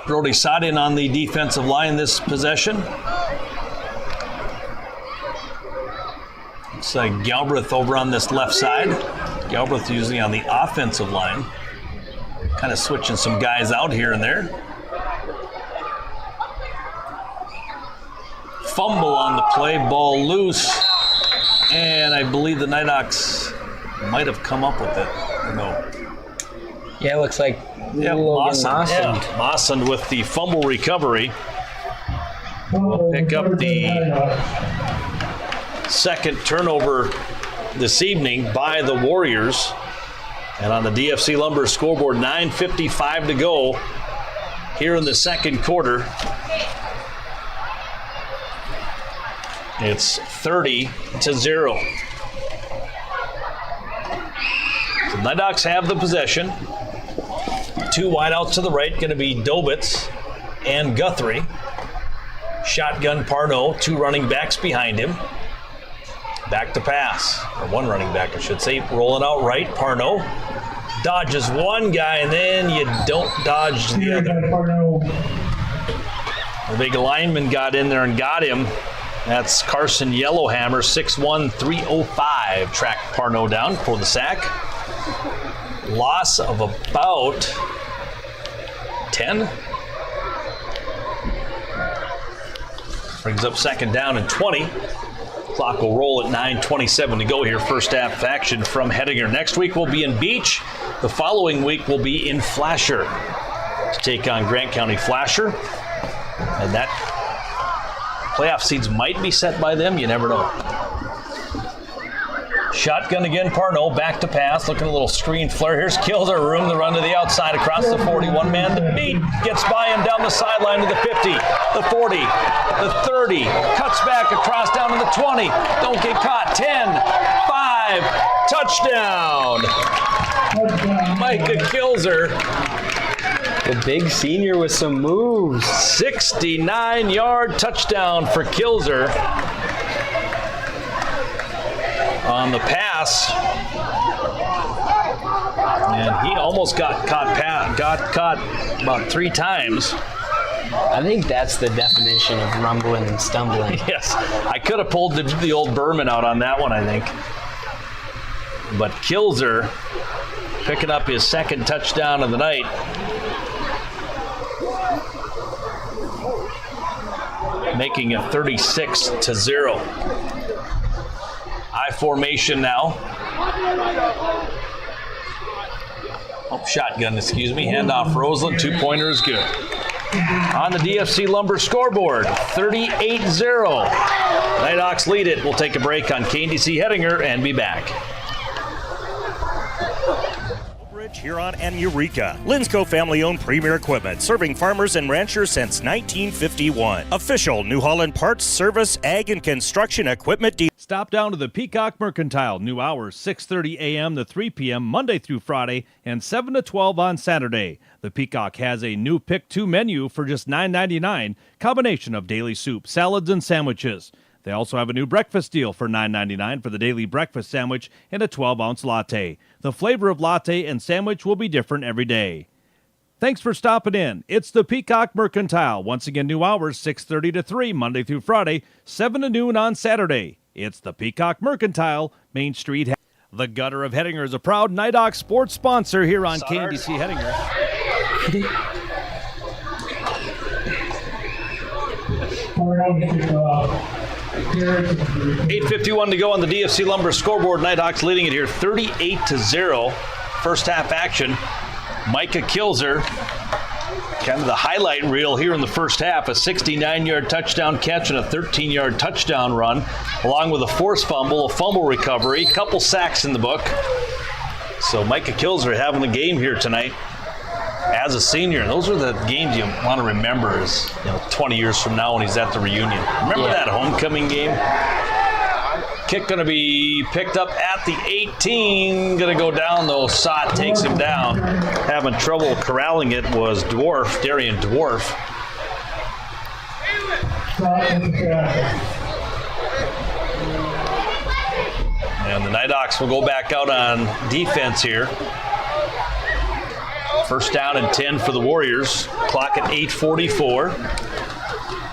Brody Sadin on the defensive line this possession. It's Galbraith over on this left side. Galbraith usually on the offensive line. Kind of switching some guys out here and there. Fumble on the play, ball loose. And I believe the Nighthawks might have come up with it. Or no. Yeah, it looks like Mawson with the fumble recovery. We'll pick up the second turnover this evening by the Warriors. And on the DFC Lumber scoreboard, 9:55 to go here in the second quarter. It's 30-0. Nighthawks have the possession. 2 wideouts to the right, going to be Dobitz and Guthrie. Shotgun Parnell, 2 running backs behind him. Back to pass, or 1 running back, I should say. Rolling out right, Parnell dodges 1 guy, and then you don't dodge the other. The big lineman got in there and got him. That's Carson Yellowhammer, 6'1", 305. Tracked Parnell down for the sack. Loss of about 10. Brings up second down and 20. Clock will roll at 9:27 to go here. First half action from Hettinger. Next week we'll be in Beach. The following week we'll be in Flasher to take on Grant County Flasher. And that playoff seeds might be set by them. You never know. Shotgun again, Parnell, back to pass, looking a little screen flare. Here's Kilzer, room to run to the outside across the 40. One man to beat, gets by him down the sideline to the 50, the 40, the 30, cuts back across down to the 20. Don't get caught. 10, 5, touchdown. Micah Kilzer. The big senior with some moves. 69-yard touchdown for Kilzer. On the pass, and he almost got caught about 3 times. I think that's the definition of rumbling and stumbling. Yes, I could have pulled the old Berman out on that one, I think. But Kilzer picking up his 2nd touchdown of the night. Making it 36-0. I formation now. Shotgun, excuse me. Handoff Roseland. 2-pointer is good. On the DFC Lumber scoreboard, 38-0. Nighthawks lead it. We'll take a break on KDC Hettinger and be back. Huron, and Eureka. Linsco family-owned Premier Equipment, serving farmers and ranchers since 1951. Official New Holland parts, service, ag, and construction equipment dealer. Stop down to the Peacock Mercantile. New hours, 6:30 a.m. to 3 p.m. Monday through Friday, and 7 to 12 on Saturday. The Peacock has a new Pick 2 menu for just $9.99, combination of daily soup, salads, and sandwiches. They also have a new breakfast deal for $9.99 for the daily breakfast sandwich and a 12-ounce latte. The flavor of latte and sandwich will be different every day. Thanks for stopping in. It's the Peacock Mercantile. Once again, new hours, 6:30 to 3, Monday through Friday, 7 to noon on Saturday. It's the Peacock Mercantile, Main Street. The Gutter of Hettinger is a proud Nighthawks sports sponsor here on KDC Hettinger. 8:51 to go on the DFC Lumber scoreboard. Nighthawks leading it here 38-0. First half action. Micah Kilzer, kind of the highlight reel here in the first half. A 69-yard touchdown catch and a 13-yard touchdown run, along with a forced fumble, a fumble recovery, a couple sacks in the book. So Micah Kilzer having the game here tonight as a senior. And those are the games you want to remember as 20 years from now when he's at the reunion. Remember that homecoming game? Kick going to be picked up at the 18. Going to go down, though. Sott takes him down. Having trouble corralling it was Darian Dwarf. And the Nighthawks will go back out on defense here. First down and 10 for the Warriors. Clock at 8:44.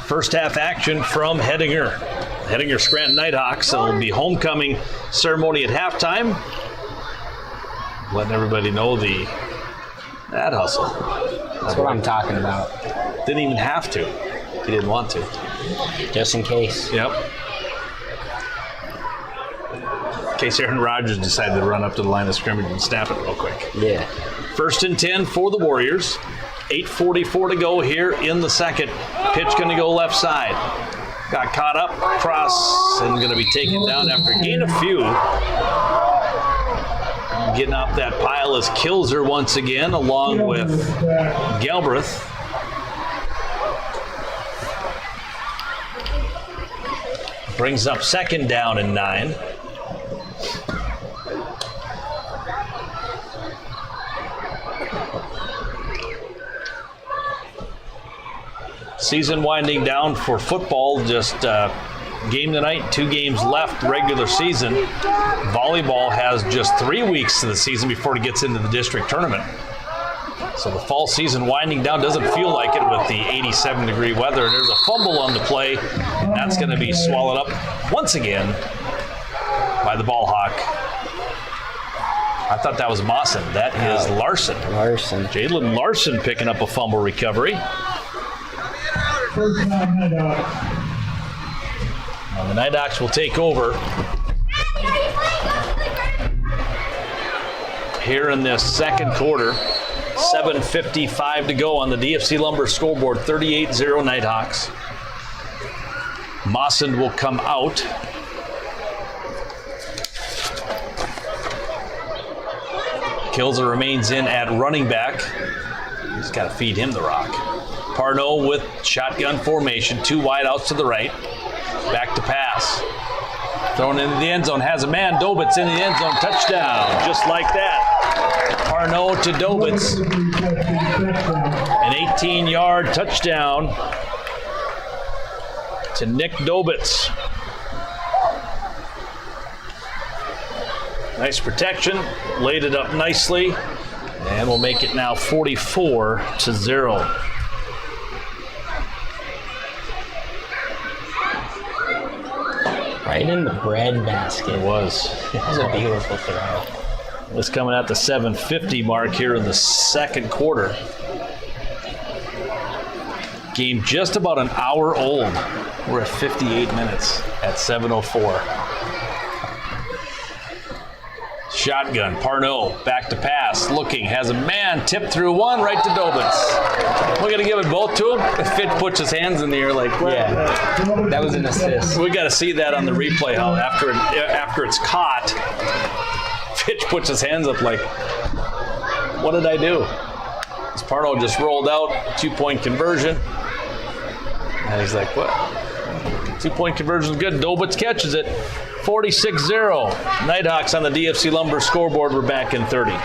First half action from Hettinger. Hettinger Scranton Nighthawks. So it'll be homecoming ceremony at halftime. Letting everybody know that hustle. That's what I'm talking about. Didn't even have to. He didn't want to. Just in case. Yep. In case Aaron Rodgers decided to run up to the line of scrimmage and snap it real quick. Yeah. First and 10 for the Warriors. 8:44 to go here in the second. Pitch going to go left side. Got caught up, cross, and going to be taken down after gain a few. Getting off that pile is Kilzer once again, along with Galbraith. Brings up second down and 9. Season winding down for football, just game tonight, 2 games left, regular season. Volleyball has just 3 weeks to the season before it gets into the district tournament. So the fall season winding down, doesn't feel like it with the 87-degree weather. There's a fumble on the play. That's going to be swallowed up once again by the ball hawk. I thought that was Mawson. That is Larson. Jalen Larson picking up a fumble recovery. First down, Nighthawks. Now the Nighthawks will take over here in this second quarter. 7:55 to go on the DFC Lumber scoreboard. 38-0 Nighthawks. Mawson will come out. Kilzer remains in at running back. He's got to feed him the rock. Parnell with shotgun formation. 2 wideouts to the right. Back to pass. Thrown into the end zone. Has a man. Dobitz in the end zone. Touchdown. Just like that. Parnell to Dobitz. An 18-yard touchdown to Nick Dobitz. Nice protection. Laid it up nicely. And we'll make it now 44-0. Right in the bread basket. It was. It was a beautiful throw. It's coming at the 7:50 mark here in the second quarter. Game just about an hour old. We're at 58 minutes at 7:04. Shotgun, Parnell, back to pass, looking, has a man, tipped through one, right to Dobitz. We're going to give it both to him? If Fitch puts his hands in the air like, what? Yeah, that was an assist. We got to see that on the replay, how after it's caught, Fitch puts his hands up like, what did I do? As Parnell just rolled out, 2-point conversion. And he's like, what? 2-point conversion is good. Dobitz catches it. 46-0. Nighthawks on the DFC Lumber scoreboard. We're back in 30.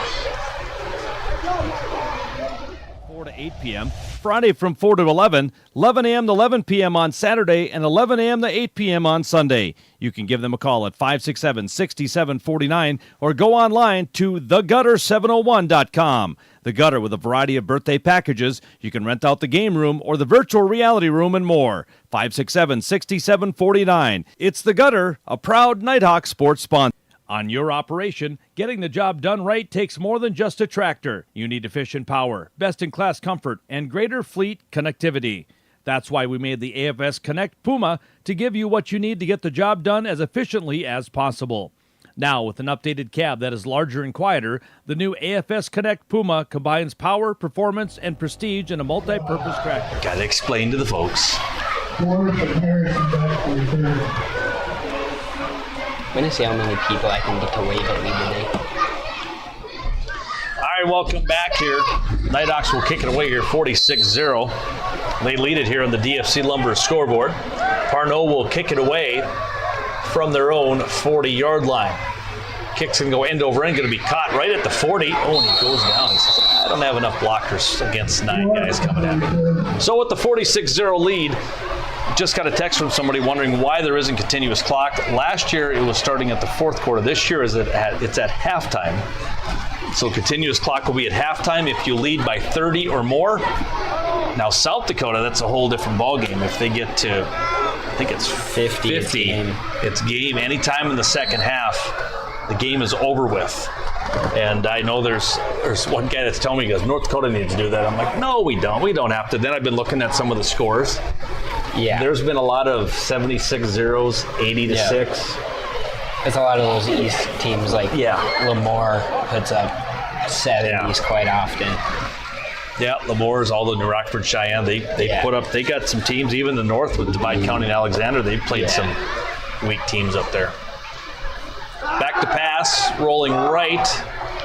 4 to 8 p.m. Friday from 4 to 11, 11 a.m. to 11 p.m. on Saturday, and 11 a.m. to 8 p.m. on Sunday. You can give them a call at 567-6749 or go online to thegutter701.com. The Gutter, with a variety of birthday packages. You can rent out the game room or the virtual reality room and more. 567-6749. It's The Gutter, a proud Nighthawk sports sponsor. On your operation, getting the job done right takes more than just a tractor. You need efficient power, best-in-class comfort, and greater fleet connectivity. That's why we made the AFS Connect Puma to give you what you need to get the job done as efficiently as possible. Now, with an updated cab that is larger and quieter, the new AFS Connect Puma combines power, performance, and prestige in a multi-purpose tractor. Gotta explain to the folks. I'm going to see how many people I can get to wave at me today. All right, welcome back here. Nighthawks will kick it away here, 46-0. They lead it here on the DFC Lumber scoreboard. Parnell will kick it away from their own 40-yard line. Kick's going to go end over end, going to be caught right at the 40. Oh, and he goes down. He says, I don't have enough blockers against 9 guys coming at me. So with the 46-0 lead, just got a text from somebody wondering why there isn't continuous clock. Last year, it was starting at the fourth quarter. This year, it's at halftime. So continuous clock will be at halftime if you lead by 30 or more. Now, South Dakota, that's a whole different ballgame. If they get to, I think it's 50. It's game. Anytime in the second half, the game is over with. And I know there's one guy that's telling me, he goes, North Dakota needs to do that. I'm like, no, we don't. We don't have to. Then I've been looking at some of the scores. Yeah. There's been a lot of 76-0s, 80-6. It's a lot of those East teams like Lemoore puts up 70s quite often. Yeah, Lemore's, all the New Rockford, Cheyenne, they put up, they got some teams, even the North with Divide County and Alexander, they played some weak teams up there. Back to pass, rolling right,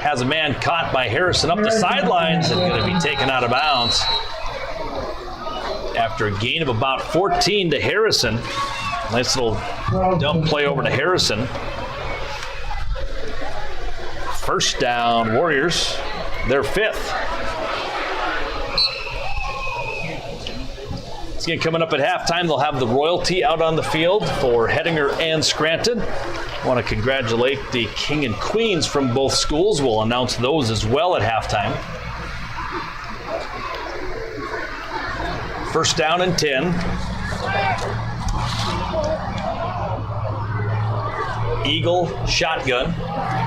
has a man caught by Harrison up the sidelines and going to be taken out of bounds. After a gain of about 14 to Harrison. Nice little dump play over to Harrison. First down, Warriors. Their 5th. Once again, coming up at halftime, they'll have the royalty out on the field for Hettinger and Scranton. I want to congratulate the King and Queens from both schools. We'll announce those as well at halftime. First down and 10. Eagle shotgun,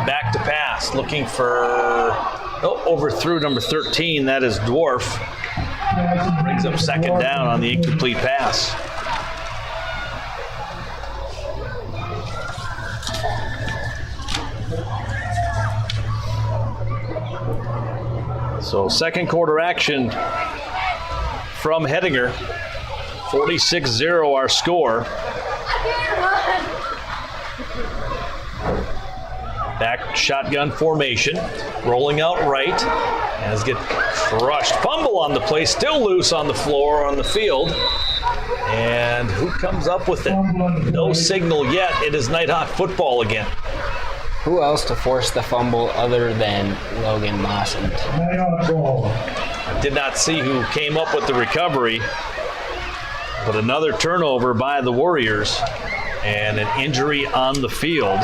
back to pass, looking for, overthrew number 13, that is Dwarf. Brings up second down on the incomplete pass. So second quarter action from Hettinger, 46-0 our score. Back shotgun formation, rolling out right, as get crushed. Fumble on the play, still loose on the floor on the field. And who comes up with it? No signal yet. It is Nighthawk football again. Who else to force the fumble other than Logan Mawson? I did not see who came up with the recovery, but another turnover by the Warriors and an injury on the field.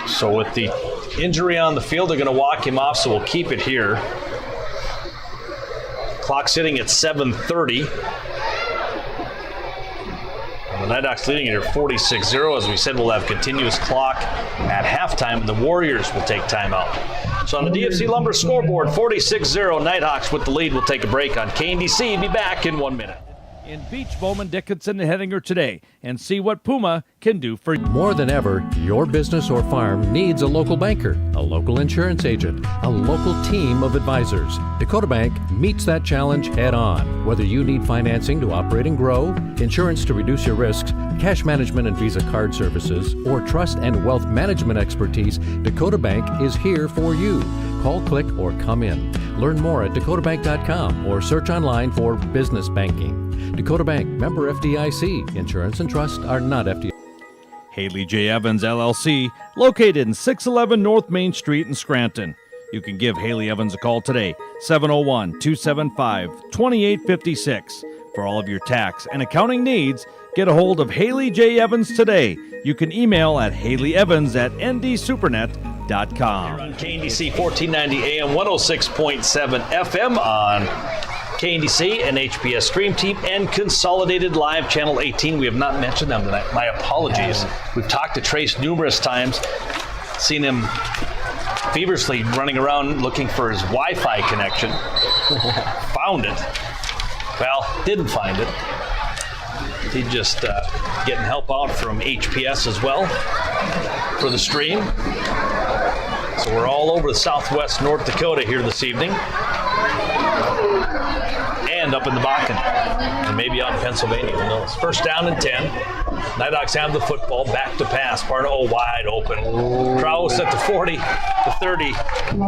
So with the injury on the field, they're going to walk him off, so we'll keep it here. Clock sitting at 7:30. And the Nighthawks leading it here 46-0. As we said, we'll have continuous clock at halftime. The Warriors will take timeout. So on the DFC Lumber scoreboard, 46-0, Nighthawks with the lead. We'll take a break on KNDC. Be back in 1 minute. In Beach, Bowman, Dickinson, and Hettinger today, and see what Puma can do for you. More than ever, your business or farm needs a local banker, a local insurance agent, a local team of advisors. Dakota Bank meets that challenge head on. Whether you need financing to operate and grow, insurance to reduce your risks, cash management and Visa card services, or trust and wealth management expertise, Dakota Bank is here for you. Call, click, or come in. Learn more at dakotabank.com or search online for business banking. Dakota Bank, member FDIC. Insurance and trust are not FDIC. Haley J. Evans, LLC, located in 611 North Main Street in Scranton. You can give Haley Evans a call today, 701-275-2856. For all of your tax and accounting needs, get a hold of Haley J. Evans today. You can email at haleyevans@ndsupernet.com. Here on KNDC 1490 AM, 106.7 FM on KNDC and HPS Stream Team and Consolidated Live Channel 18. We have not mentioned them tonight. My apologies. We've talked to Trace numerous times, seen him feverishly running around looking for his Wi-Fi connection. Found it. Well, didn't find it. He just getting help out from HPS as well for the stream. So we're all over the southwest North Dakota here this evening. And up in the Bakken. And maybe out in Pennsylvania, who knows. First down and 10. Nighthawks have the football, back to pass. Parno wide open. Krause at the 40, the 30,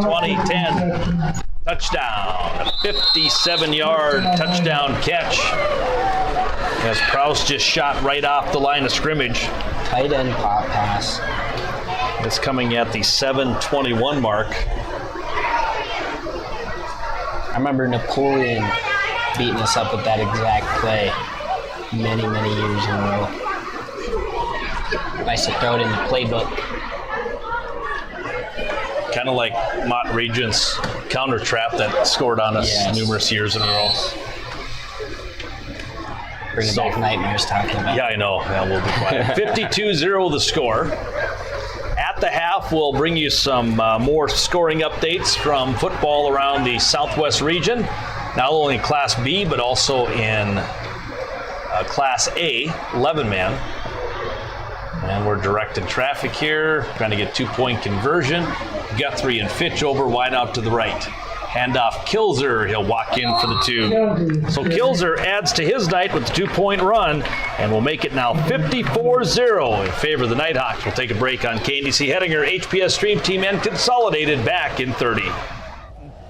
20, 10. Touchdown. A 57-yard touchdown catch. As Krause just shot right off the line of scrimmage. Tight end pop pass. It's coming at the 7:21 mark. I remember Napoleon beating us up with that exact play many, many years in a row. Nice to throw it in the playbook. Kind of like Mott Regent's counter trap that scored on us numerous years in a row. Bringing back nightmares talking about. Yeah, I know. Yeah, we'll be quiet. 52-0 the score. At the half, we'll bring you some more scoring updates from football around the Southwest region. Not only in Class B, but also in Class A, 11-man. And we're directing traffic here, trying to get two-point conversion. Guthrie and Fitch over wide out to the right. Handoff Kilzer, he'll walk in for the two. So Kilzer adds to his night with the two-point run, and we'll make it now 54-0 in favor of the Nighthawks. We'll take a break on KNDC Hettinger, HPS Stream Team, and Consolidated back in 30.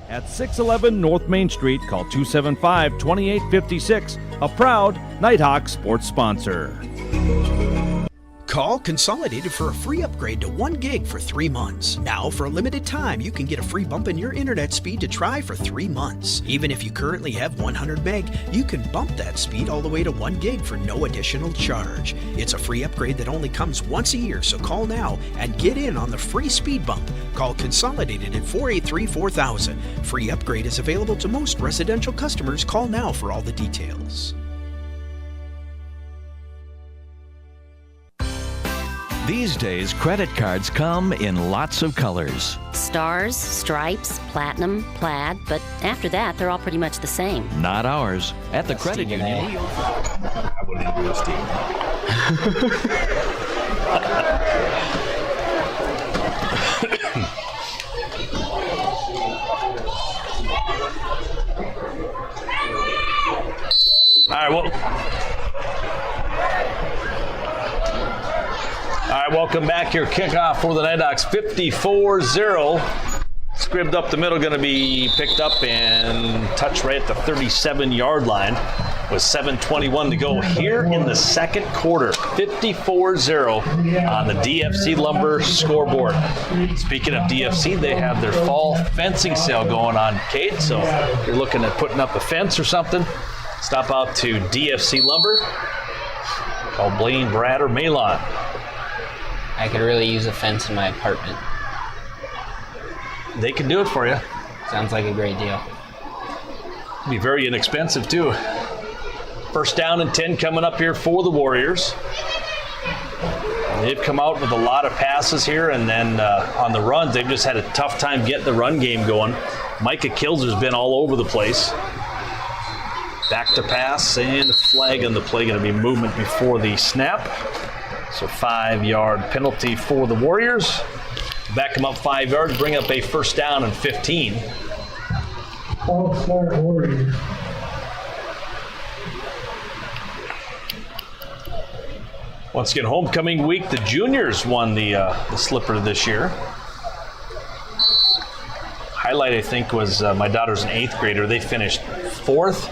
At 611 North Main Street, call 275-2856, a proud Nighthawk sports sponsor. Call Consolidated for a free upgrade to 1 gig for 3 months. Now, for a limited time, you can get a free bump in your internet speed to try for 3 months. Even if you currently have 100 meg, you can bump that speed all the way to 1 gig for no additional charge. It's a free upgrade that only comes once a year, so call now and get in on the free speed bump. Call Consolidated at 483-4000. Free upgrade is available to most residential customers. Call now for all the details. These days, credit cards come in lots of colors. Stars, stripes, platinum, plaid, but after that, they're all pretty much the same. Not ours. At the credit union, we I wouldn't do a Steve. All right, welcome back here. Kickoff for the Nighthawks, 54-0. Scribbed up the middle, going to be picked up and touched right at the 37-yard line with 7:21 to go here in the second quarter. 54-0 on the DFC Lumber scoreboard. Speaking of DFC, they have their fall fencing sale going on, Kate. So if you're looking at putting up a fence or something, stop out to DFC Lumber. Call Blaine, Brad, or Malon. I could really use a fence in my apartment. They can do it for you. Sounds like a great deal. Be very inexpensive too. First down and 10 coming up here for the Warriors. They've come out with a lot of passes here, and then on the runs, they've just had a tough time getting the run game going. Micah Kilzer's been all over the place. Back to pass, and a flag on the play. Going to be movement before the snap. So 5-yard penalty for the Warriors. Back them up 5 yards, bring up a first down and 15. False start Warriors. Once again, homecoming week, the juniors won the slipper this year. Highlight, I think, was my daughter's an 8th grader. They finished 4th,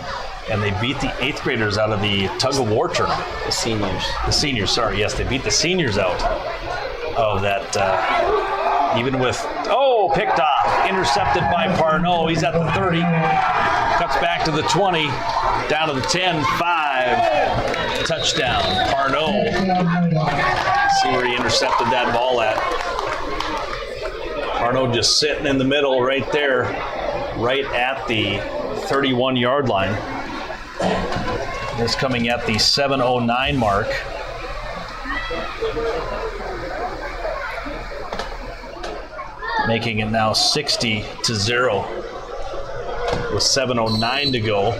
and they beat the 8th graders out of the tug-of-war tournament. The seniors. The seniors, sorry. Yes, they beat the seniors out of that. Even with, picked off. Intercepted by Parnot. He's at the 30. Cuts back to the 20. Down to the 10. 5. Touchdown. Parnot. See where he intercepted that ball at. Parnot just sitting in the middle right there. Right at the 31-yard line. This coming at the 7:09 mark. Making it now 60-0 with 7:09 to go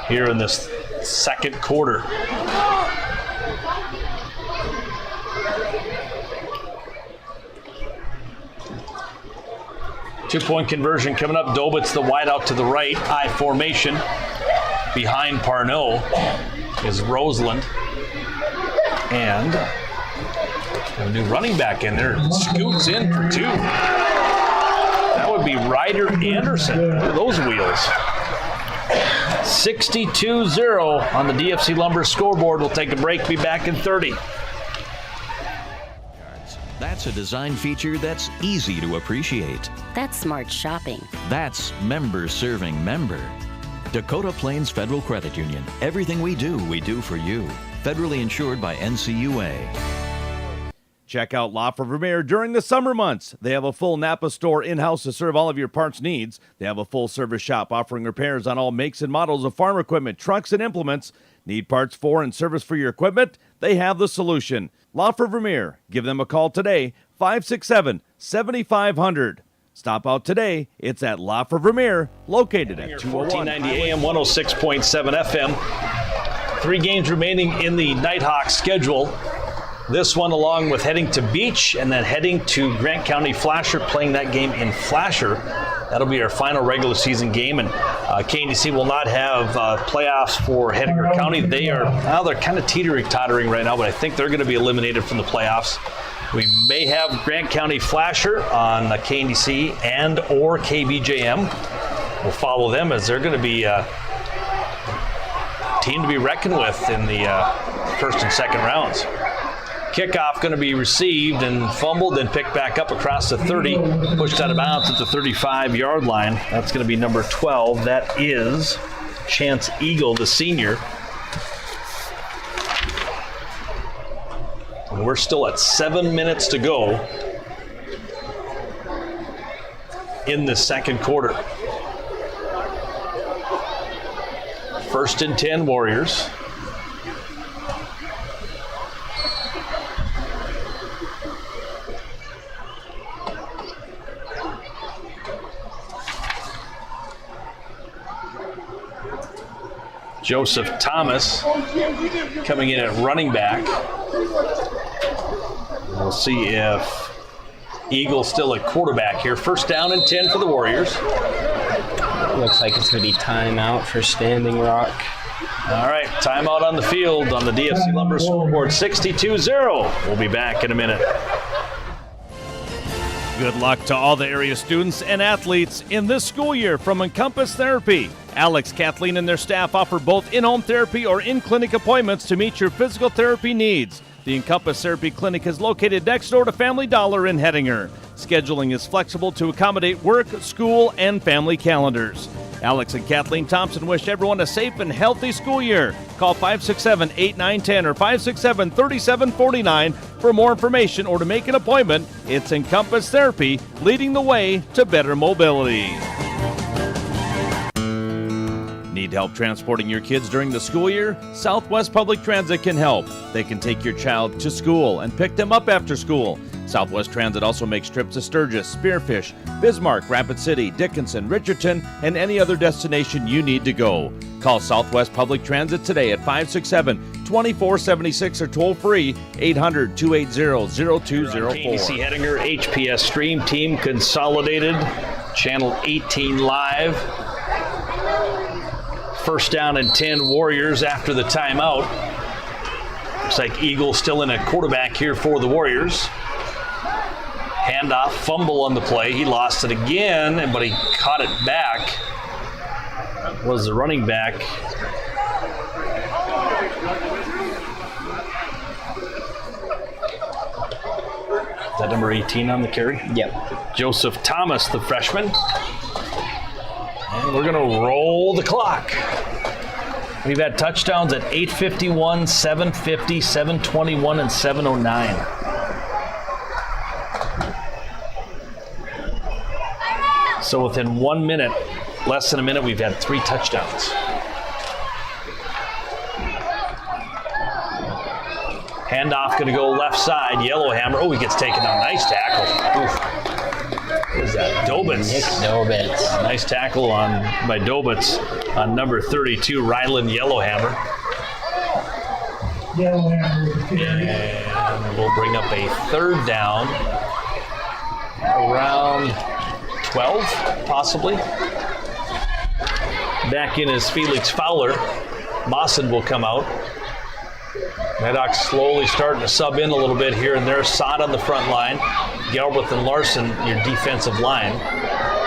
here in this second quarter. Two-point conversion coming up. Dobitz the wide out to the right. I formation. Behind Parnot is Roseland. And a new running back in there. Scoots in for 2. That would be Ryder Anderson. Look at those wheels. 62-0 on the DFC Lumber scoreboard. We'll take a break. Be back in 30. That's a design feature that's easy to appreciate. That's smart shopping. That's member serving member. Dakota Plains Federal Credit Union. Everything we do for you. Federally insured by NCUA. Check out La Vermeer during the summer months. They have a full Napa store in-house to serve all of your parts needs. They have a full-service shop offering repairs on all makes and models of farm equipment, trucks, and implements. Need parts for and service for your equipment? They have the solution. La Vermeer. Give them a call today, 567-7500. Stop out today. It's at La Vermeer, located at 201 1490 AM, 106.7 FM. 3 games remaining in the Nighthawks schedule. This one along with heading to Beach and then heading to Grant County Flasher, playing that game in Flasher. That'll be our final regular season game, and KNDC will not have playoffs for Hettinger County. They're kind of teetering-tottering right now, but I think they're going to be eliminated from the playoffs. We may have Grant County Flasher on KNDC and or KBJM. We'll follow them as they're going to be a team to be reckoned with in the first and second rounds. Kickoff going to be received and fumbled and picked back up across the 30, pushed out of bounds at the 35-yard line. That's going to be number 12. That is Chance Eagle, the senior. And we're still at 7 minutes to go in the second quarter. First and 10 Warriors. Joseph Thomas coming in at running back. We'll see if Eagle's still at quarterback here. First down and 10 for the Warriors. Looks like it's going to be timeout for Standing Rock. All right, timeout on the field on the DFC Lumber scoreboard, 62-0. We'll be back in a minute. Good luck to all the area students and athletes in this school year from Encompass Therapy. Alex, Kathleen, and their staff offer both in-home therapy or in-clinic appointments to meet your physical therapy needs. The Encompass Therapy Clinic is located next door to Family Dollar in Hettinger. Scheduling is flexible to accommodate work, school, and family calendars. Alex and Kathleen Thompson wish everyone a safe and healthy school year. Call 567-8910 or 567-3749 for more information or to make an appointment. It's Encompass Therapy, leading the way to better mobility. Need help transporting your kids during the school year? Southwest Public Transit can help. They can take your child to school and pick them up after school. Southwest Transit also makes trips to Sturgis, Spearfish, Bismarck, Rapid City, Dickinson, Richardson, and any other destination you need to go. Call Southwest Public Transit today at 567-2476 or toll free 800-280-0204. KDC Hettinger HPS Stream Team Consolidated, Channel 18 Live. First down and 10 Warriors after the timeout. Looks like Eagle still in a quarterback here for the Warriors. Handoff, fumble on the play. He lost it again, but he caught it back. Was the running back. Is that number 18 on the carry? Yep. Joseph Thomas, the freshman. And we're going to roll the clock. We've had touchdowns at 8:51, 7:50, 7:21, and 7:09. So within 1 minute, less than a minute, we've had 3 touchdowns. Handoff going to go left side. Yellowhammer. Oh, he gets taken down. Nice tackle. Oof. What is that? Dobitz. Nick Dobitz. Nice tackle by Dobitz on number 32, Ryland Yellowhammer. And we'll bring up a third down around 12, possibly. Back in is Felix Fowler. Mawson will come out. Nighthawks slowly starting to sub in a little bit here and there. Sod on the front line. Galbraith and Larson, your defensive line.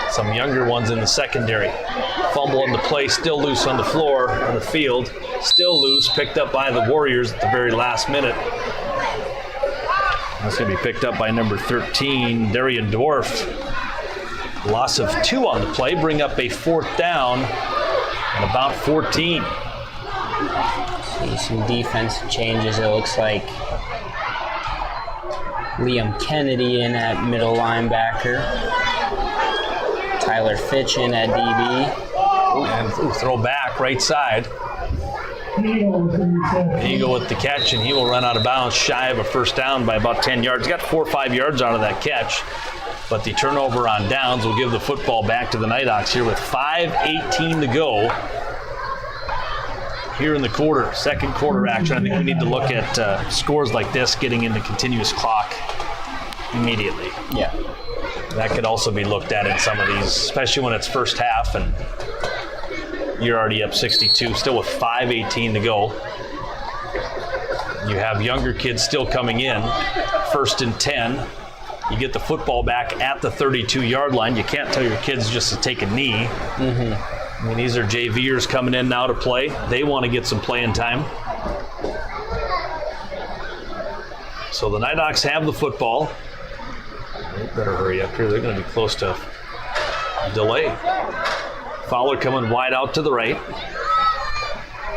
Some younger ones in the secondary. Fumble on the play, still loose on the floor, on the field. Still loose, picked up by the Warriors at the very last minute. That's going to be picked up by number 13, Darian Dwarf. Loss of 2 on the play, bring up a fourth down and about 14. See some defensive changes. It looks like Liam Kennedy in at middle linebacker. Tyler Fitch in at DB. And throw back right side. Eagle with the catch, and he will run out of bounds shy of a first down by about 10 yards. He got 4 or 5 yards out of that catch, but the turnover on downs will give the football back to the Nighthawks here with 5:18 to go here in the quarter. Second quarter action. I think we need to look at scores like this getting into continuous clock immediately. Yeah. That could also be looked at in some of these, especially when it's first half and you're already up 62, still with 5:18 to go. You have younger kids still coming in. First and 10. You get the football back at the 32-yard line. You can't tell your kids just to take a knee. Mm-hmm. I mean, these are JVers coming in now to play. They want to get some playing time. So the Nighthawks have the football. They better hurry up here. They're going to be close to delay. Fowler coming wide out to the right.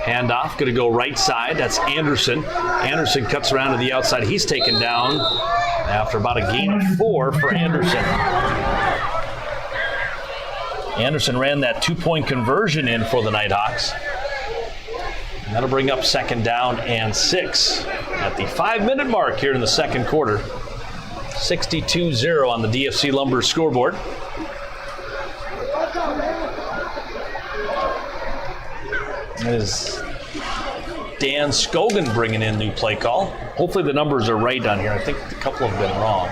Handoff, going to go right side. That's Anderson. Anderson cuts around to the outside. He's taken down after about a gain of 4 for Anderson. Anderson ran that 2-point conversion in for the Nighthawks. And that'll bring up 2nd down and 6 at the 5-minute mark here in the second quarter. 62-0 on the DFC Lumber scoreboard. That is Dan Scogan bringing in new play call. Hopefully the numbers are right on here. I think a couple have been wrong.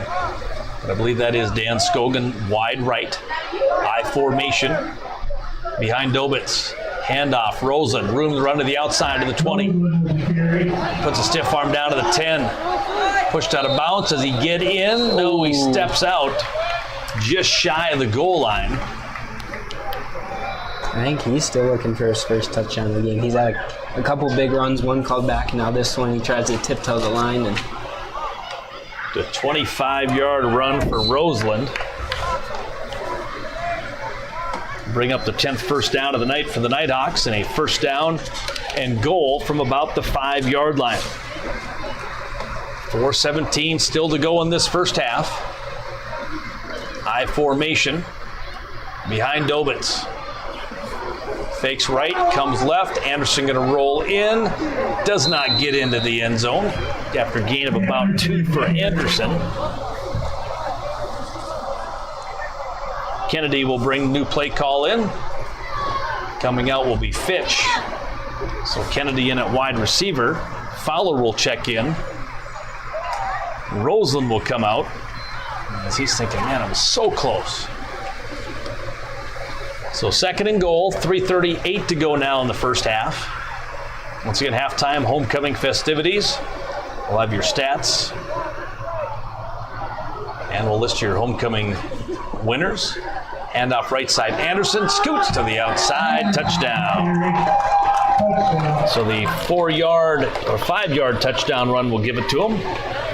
But I believe that is Dan Scogan, wide right. I formation. Behind Dobitz. Handoff, Rosen, room to run to the outside to the 20. Puts a stiff arm down to the 10. Pushed out of bounds. Does he get in? No, he steps out just shy of the goal line. I think he's still looking for his first touchdown of the game. He's had a couple big runs, one called back. Now this one he tries to tiptoe the line. And the 25-yard run for Roseland. Bring up the 10th first down of the night for the Nighthawks, and a first down and goal from about the 5-yard line. 4:17 still to go in this first half. I formation behind Dobitz. Fakes right, comes left. Anderson going to roll in. Does not get into the end zone after a gain of about 2 for Anderson. Kennedy will bring new play call in. Coming out will be Fitch. So Kennedy in at wide receiver. Fowler will check in. Roseland will come out. As he's thinking, man, I was so close. So 2nd and goal, 3:38 to go now in the first half. Once again, halftime homecoming festivities. We'll have your stats. And we'll list your homecoming winners. Handoff right side. Anderson scoots to the outside. Touchdown. So the 4-yard or 5-yard touchdown run will give it to him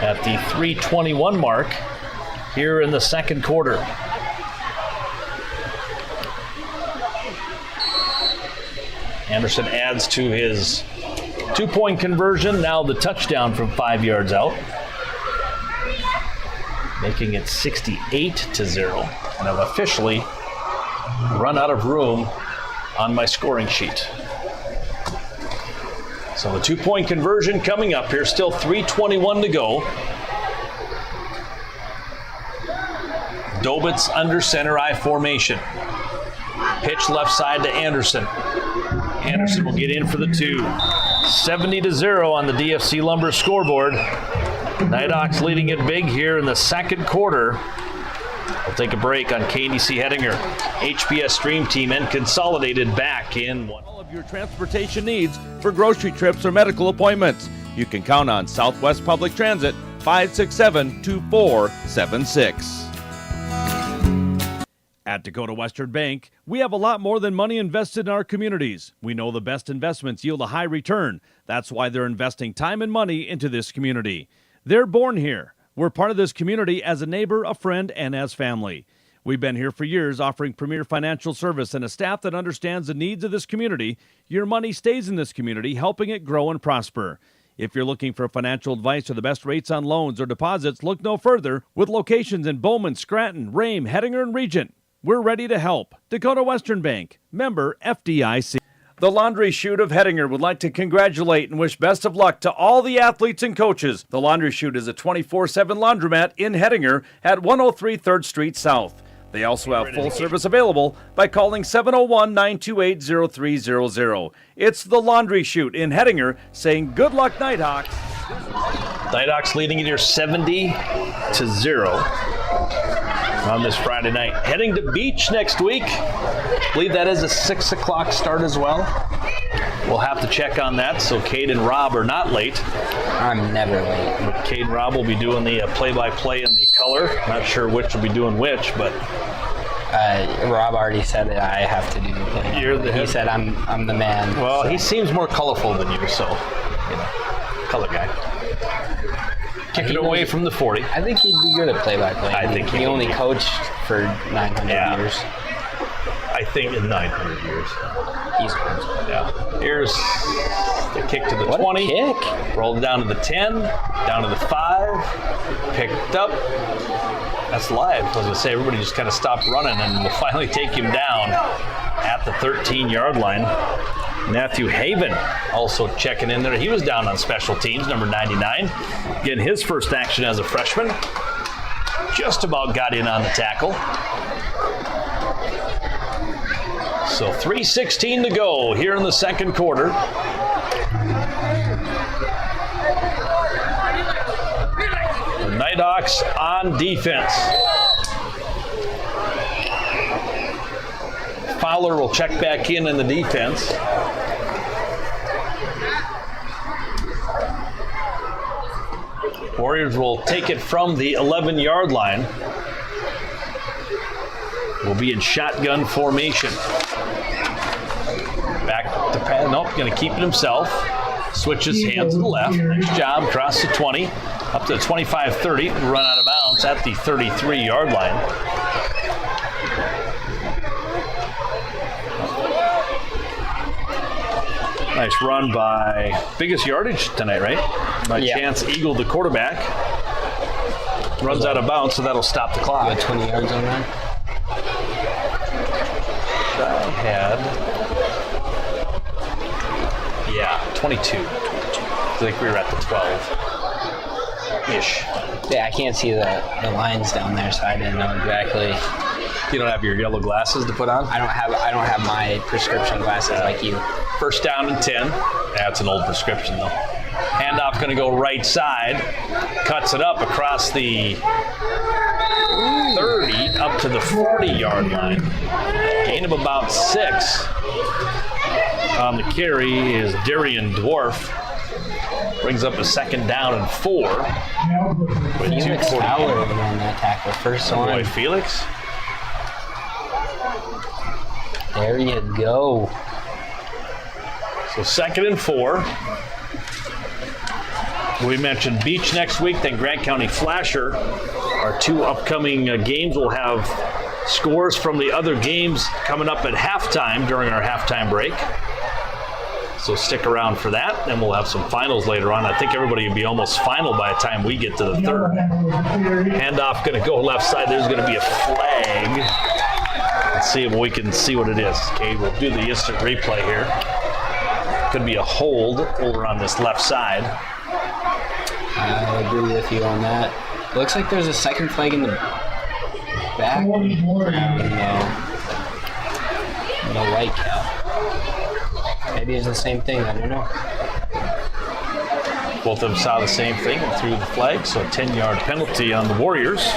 at the 3:21 mark here in the second quarter. Anderson adds to his 2-point conversion. Now the touchdown from 5 yards out. Making it 68-0. And I've officially run out of room on my scoring sheet. So the 2-point conversion coming up here. Still 3:21 to go. Dobitz under center I formation. Pitch left side to Anderson. Anderson will get in for the 2. 70-0 on the DFC Lumber scoreboard. Nighthawks leading it big here in the second quarter. We'll take a break on KDC Hettinger, HPS Stream Team, and Consolidated back in one. All of your transportation needs for grocery trips or medical appointments. You can count on Southwest Public Transit 567-2476. At Dakota Western Bank, we have a lot more than money invested in our communities. We know the best investments yield a high return. That's why they're investing time and money into this community. They're born here. We're part of this community as a neighbor, a friend, and as family. We've been here for years offering premier financial service and a staff that understands the needs of this community. Your money stays in this community, helping it grow and prosper. If you're looking for financial advice or the best rates on loans or deposits, look no further. With locations in Bowman, Scranton, Rame, Hettinger, and Regent, we're ready to help. Dakota Western Bank, member FDIC. The Laundry Chute of Hettinger would like to congratulate and wish best of luck to all the athletes and coaches. The Laundry Chute is a 24/7 laundromat in Hettinger at 103 3rd Street South. They also have full service available by calling 701-928-0300. It's the Laundry Chute in Hettinger saying good luck, Nighthawks. Nighthawks leading it here 70-0 on this Friday night. Heading to Beach next week. I believe that is a 6 o'clock start as well. We'll have to check on that, so Cade and Rob are not late. I'm never late. Cade and Rob will be doing the play-by-play and the color. Not sure which will be doing which, but... Rob already said that I have to do the play. You're the he said I'm the man. Well, so. He seems more colorful than you, so, color guy. kicking away from the 40. I think he'd be good at play-by-play. I think he only coached for 900 years. I think in 900 years. He's good. Yeah. Here's the kick to the What 20. A kick. Rolled down to the 10, down to the 5, picked up. That's live. I was going to say, everybody just kind of stopped running, and we'll finally take him down at the 13-yard line. Matthew Haven also checking in there. He was down on special teams, number 99, getting his first action as a freshman. Just about got in on the tackle. So 3:16 to go here in the second quarter. The Nighthawks on defense. Fowler will check back in the defense. Warriors will take it from the 11-yard line. Will be in shotgun formation. Back to pad. Nope, going to keep it himself. Switches hands to the left. Nice job. Across the 20. Up to the 25-30. Run out of bounds at the 33-yard line. Nice run by biggest yardage tonight, right? By Chance Eagle, the quarterback. Runs out of bounds, so that'll stop the clock. You got 20 yards on that? I had... Yeah, 22. I think we were at the 12-ish. Yeah, I can't see the lines down there, so I didn't know exactly. You don't have your yellow glasses to put on? I don't have my prescription glasses like you. First down and 10. That's an old prescription, though. Handoff going to go right side. Cuts it up across the 30 up to the 40-yard line. Gain of about 6. On the carry is Darian Dwarf. Brings up a second down and 4. Felix Fowler on that tackle. First one. Boy, Felix. There you go. So 2nd and 4. We mentioned Beach next week, then Grant County Flasher. Our 2 upcoming games will have scores from the other games coming up at halftime during our halftime break. So stick around for that, and we'll have some finals later on. I think everybody will be almost final by the time we get to the 3rd. Handoff going to go left side. There's going to be a flag. Let's see if we can see what it is. Okay, we'll do the instant replay here. Could be a hold over on this left side. I agree with you on that. Looks like there's a second flag in the back. No white cap. Maybe it's the same thing. I don't know. Both of them saw the same thing and threw the flag, so a 10-yard penalty on the Warriors.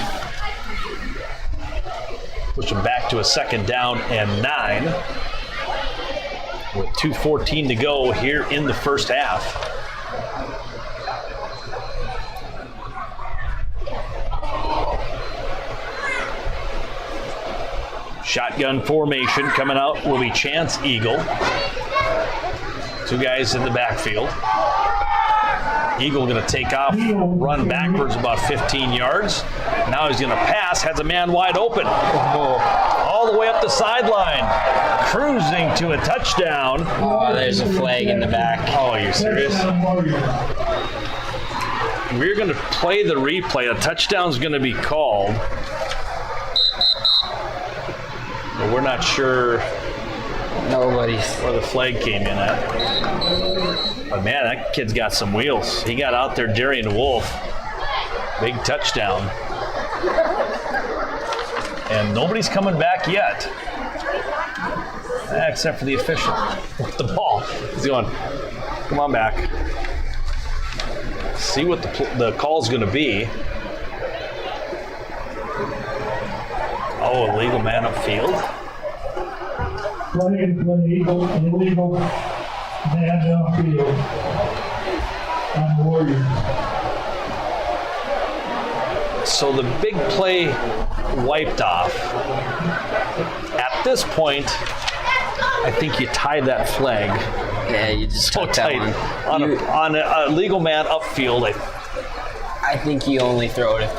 Push them back to a 2nd down and 9. With 2:14 to go here in the first half. Shotgun formation coming out will be Chance Eagle. 2 guys in the backfield. Eagle going to take off, run backwards about 15 yards. Now he's going to pass, has a man wide open. All the way up the sideline. Cruising to a touchdown. Oh, there's a flag in the back. Oh, are you serious? We're going to play the replay. A touchdown's going to be called. But we're not sure where the flag came in at. But man, that kid's got some wheels. He got out there, Darian Wolf. Big touchdown. And nobody's coming back yet. Except for the official with the ball. He's going, come on back. See what the call's going to be. Oh, illegal man upfield. Illegal man downfield on Warriors. So the big play wiped off. At this point, I think you tie that flag. Yeah, you just so tight on a legal man upfield. I I think you only throw it if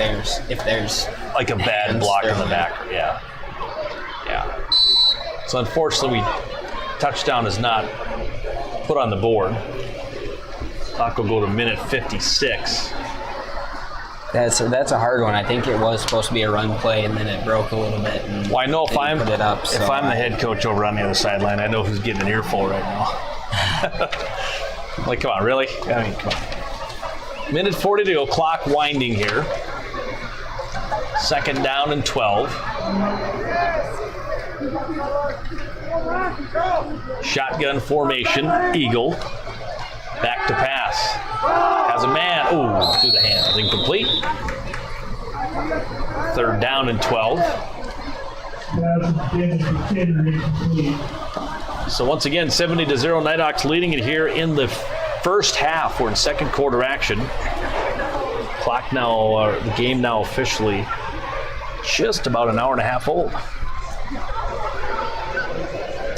there's like a bad block in the back. Yeah. So unfortunately, touchdown is not put on the board. Clock will go to minute 56. That's a hard one. I think it was supposed to be a run play, and then it broke a little bit. And well, I know if I'm put it up, if I'm the head coach over on the other sideline, I know who's getting an earful right now. Like, come on, really? I mean, come on. Minute 40 to go. Clock winding here. 2nd down and 12. Shotgun formation. Eagle. Back to pass. Has a man. Ooh, through the hands. Incomplete. 3rd down and 12. So once again, 70-0. Nighthawks leading it here in the first half. We're in second quarter action. Clock now, the game now officially just about an hour and a half old.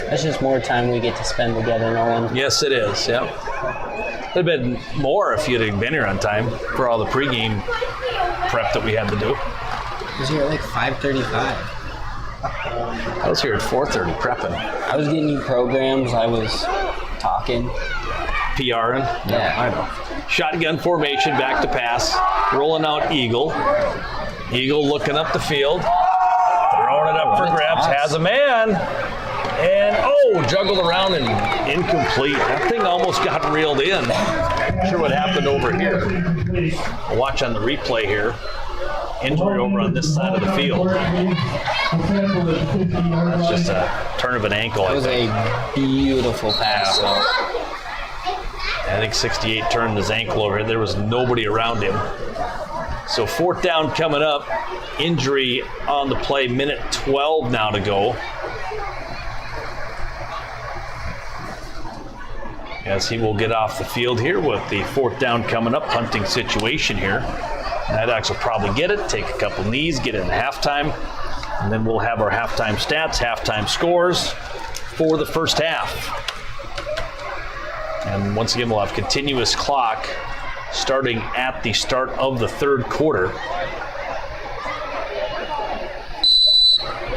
That's just more time we get to spend together, Nolan. Yes, it is. Yep. It'd have been more if you'd have been here on time for all the pregame prep that we had to do. I was here at like 5:35. I was here at 4:30 prepping. I was getting you programs. I was talking. PRing? Yeah. I know. Shotgun formation, back to pass. Rolling out Eagle. Eagle looking up the field. Throwing it up for grabs. Has a man. And, juggled around and incomplete. That thing almost got reeled in. Not sure what happened over here. I'll watch on the replay here. Injury over on this side of the field. That's just a turn of an ankle. That was a beautiful pass. I think 68 turned his ankle over. There was nobody around him. So 4th down coming up. Injury on the play. Minute 12 now to go. As he will get off the field here with the 4th down coming up. Punting situation here. Nighthawks will probably get it, take a couple knees, get it in halftime, and then we'll have our halftime stats, halftime scores for the first half. And once again, we'll have continuous clock starting at the start of the 3rd quarter.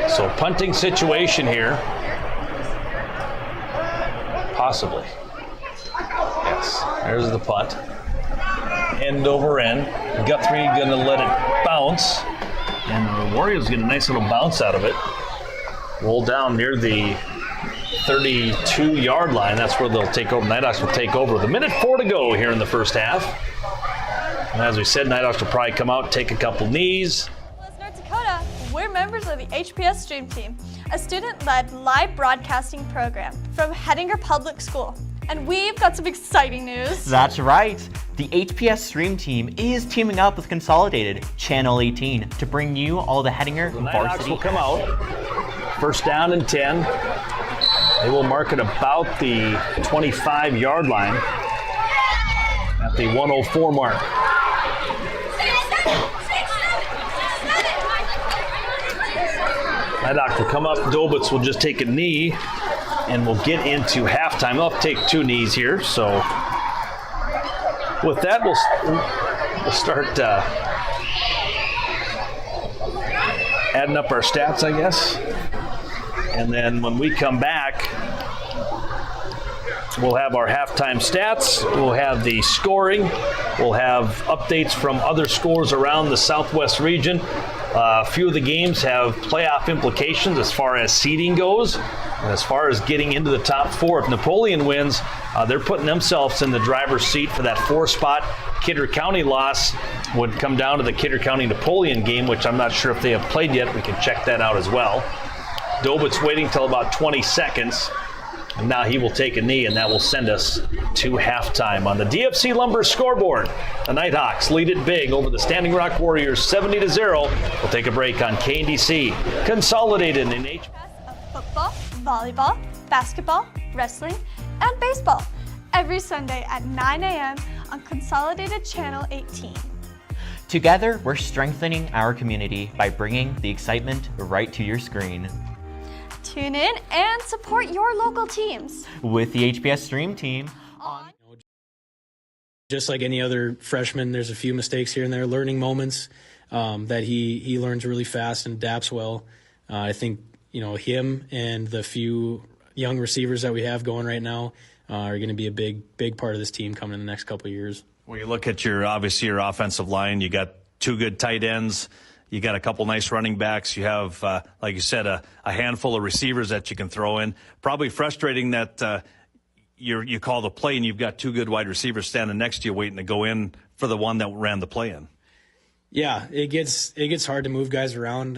So punting situation here. Possibly. Yes, there's the punt. End over end. Guthrie gonna let it bounce. And the Warriors get a nice little bounce out of it. Roll down near the 32-yard line. That's where they'll take over. Nighthawks will take over. The minute 4 to go here in the first half. And as we said, Nighthawks will probably come out, take a couple knees. North Dakota, we're members of the HPS Stream Team, a student-led live broadcasting program from Hettinger Public School. And we've got some exciting news. That's right. The HPS Stream Team is teaming up with Consolidated Channel 18 to bring you all the Hettinger Varsity. Will come out. 1st down and 10. They will mark it about the 25-yard line at the 104 mark. Nighthawks will come up. Dobitz will just take a knee. And we'll get into halftime. They'll take 2 knees here. So with that, we'll start adding up our stats, I guess. And then when we come back, we'll have our halftime stats. We'll have the scoring. We'll have updates from other scores around the Southwest region. A few of the games have playoff implications as far as seeding goes. And as far as getting into the top 4, if Napoleon wins, they're putting themselves in the driver's seat for that 4 spot. Kidder County loss would come down to the Kidder County Napoleon game, which I'm not sure if they have played yet. We can check that out as well. Dobitz waiting till about 20 seconds. And now he will take a knee, and that will send us to halftime on the DFC Lumber scoreboard. The Nighthawks lead it big over the Standing Rock Warriors, 70-0. We'll take a break on KNDC. Consolidated in HPS. Football, volleyball, basketball, wrestling, and baseball. Every Sunday at 9 a.m. on Consolidated Channel 18. Together, we're strengthening our community by bringing the excitement right to your screen. Tune in and support your local teams with the HPS Stream Team on Just like any other freshman, there's a few mistakes here and there, learning moments that he learns really fast and adapts well. I think, him and the few young receivers that we have going right now are going to be a big part of this team coming in the next couple of years. When you look at your offensive line, you got 2 good tight ends. You got a couple nice running backs. You have, like you said, a handful of receivers that you can throw in. Probably frustrating that you call the play and you've got 2 good wide receivers standing next to you waiting to go in for the one that ran the play in. Yeah, it gets hard to move guys around.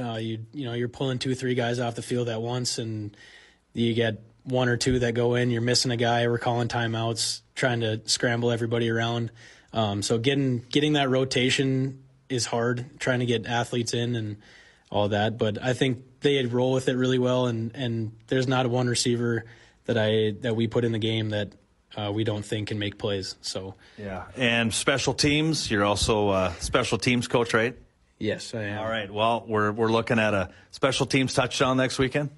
You're pulling 2-3 guys off the field at once, and you get 1 or 2 that go in. You're missing a guy. We're calling timeouts, trying to scramble everybody around. So getting that rotation is hard, trying to get athletes in and all that. But I think they roll with it really well, and there's not one receiver that we put in the game that we don't think can make plays. So yeah, and special teams. You're also a special teams coach, right? Yes, I am. All right. Well, we're looking at a special teams touchdown next weekend.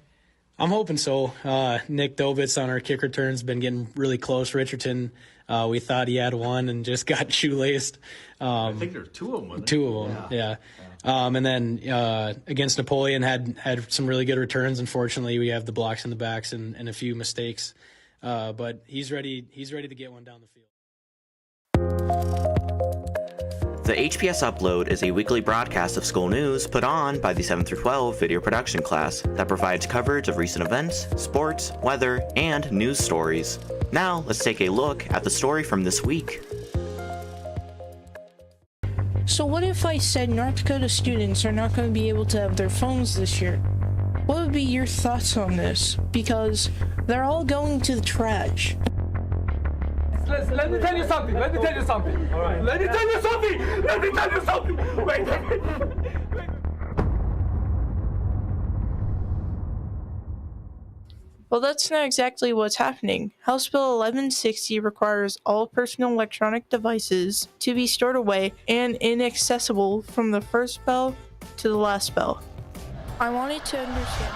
I'm hoping so. Nick Dovitz on our kick returns been getting really close. Richardson, we thought he had one and just got shoelaced. I think there's 2 of them. Wasn't 2 of them, yeah. And then against Napoleon had some really good returns. Unfortunately, we have the blocks in the backs and a few mistakes. But he's ready. He's ready to get one down the field. The HPS Upload is a weekly broadcast of school news put on by the 7 through 12 video production class that provides coverage of recent events, sports, weather, and news stories. Now, let's take a look at the story from this week. So what if I said North Dakota students are not going to be able to have their phones this year? What would be your thoughts on this? Because they're all going to the trash. Let me tell you something. Let me tell you something. All right. Let me tell you something. Let me tell you something. Wait. Well, that's not exactly what's happening. House Bill 1160 requires all personal electronic devices to be stored away and inaccessible from the first bell to the last bell. I wanted to understand.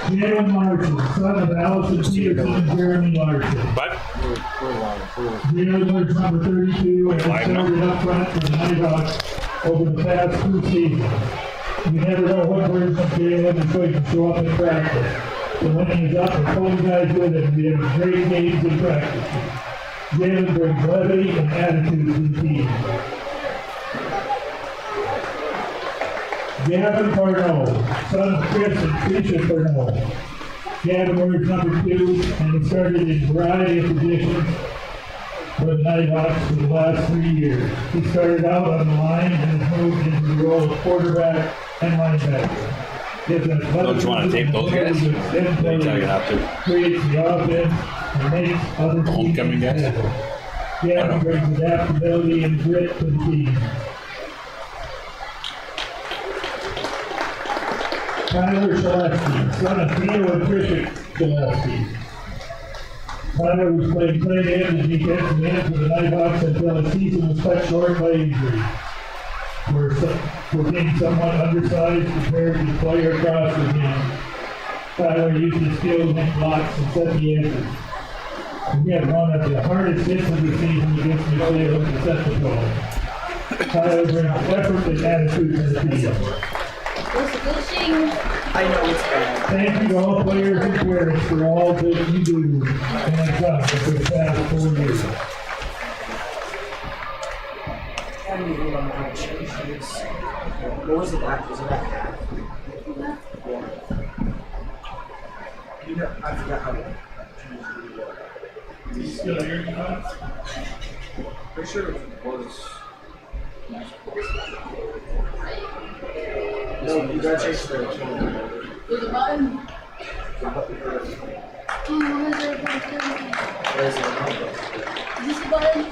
Jalen Larson, son of Allison Peterson and Jeremy Larson. What? Jalen was number 32 and started up front for the Nighthawks over the past 2 seasons. You never know what version of Jalen is going to show up in practice. So when he's up and pulling guys with him, we have great games in practice. Jalen brings levity and attitude to the team. Gavin Parnell, son of Chris and Tricia Parnell. Gavin wears number 2 and he started in a variety of positions for the Nighthawks for the last 3 years. He started out on the line and has moved into the role of quarterback and linebacker. Don't you want to tape those guys? They tell you not to. Creates the offense and makes other teams homecoming guys. Gavin brings adaptability and grit to the team. Tyler Shaleski, son of Theo and Tricia Shaleski. Tyler was playing tight end and defensive end for the Nighthawks until his season was cut short by injury. For being somewhat undersized compared to player across from him, Tyler used his skills in blocks and set the answers. We had one of the hardest hits of the season against Michelle to set the goal. Tyler brings effort and attitude to the field. I know it's bad. Thank you to all players and parents for all that you do and have done for the past 4 years. What was the back? Was it that half? Yeah. I forgot how to Do you still hear me, Tom? Pretty sure it was. No, you gotta change the There's a button. Where's it? Is this the button?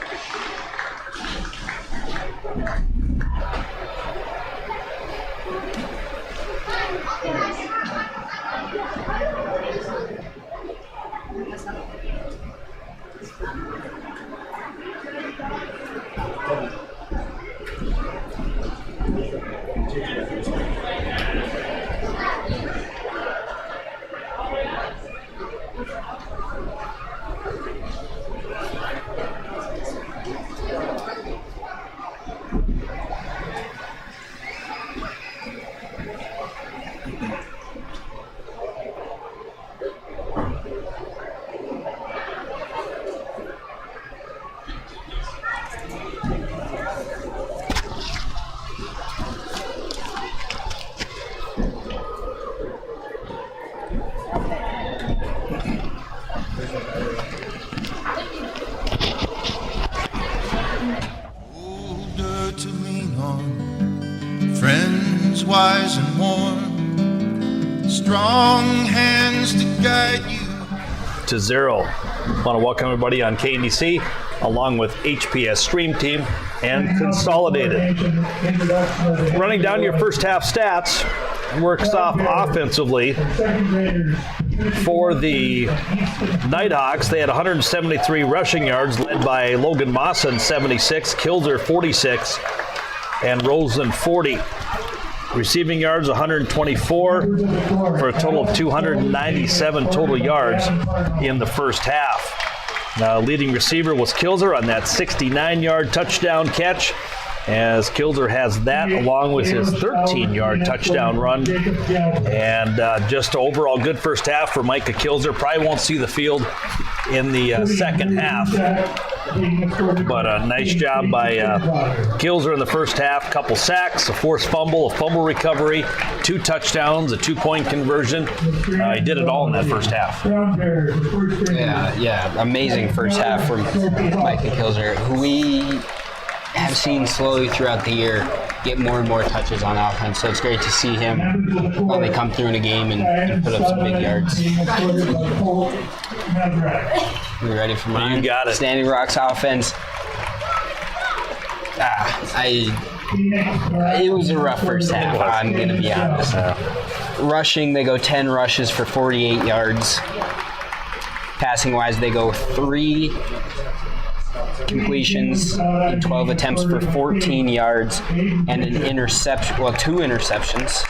wise and warm, strong hands to guide you. 2-0. Want to welcome everybody on KNDC, along with HPS Stream Team and Consolidated. Running down your first half stats, works off offensively for the Nighthawks. They had 173 rushing yards, led by Logan Mawson, 76, Kilzer, 46, and Roseland, 40. Receiving yards, 124, for a total of 297 total yards in the first half. Leading receiver was Kilzer on that 69-yard touchdown catch, as Kilzer has that along with his 13-yard touchdown run. And just overall good first half for Micah Kilzer. Probably won't see the field in the second half. But a nice job by Kilzer in the first half. Couple sacks, a forced fumble, a fumble recovery, 2 touchdowns, a 2-point conversion. He did it all in that first half. Yeah, amazing first half from Micah Kilzer, who we have seen slowly throughout the year get more and more touches on offense. So it's great to see him finally come through in a game and put up some big yards. We ready for mine? You got it. Standing Rock's offense. It was a rough first half, I'm going to be honest. Rushing, they go 10 rushes for 48 yards. Passing-wise, they go 3 completions in 12 attempts for 14 yards and an interception, 2 interceptions,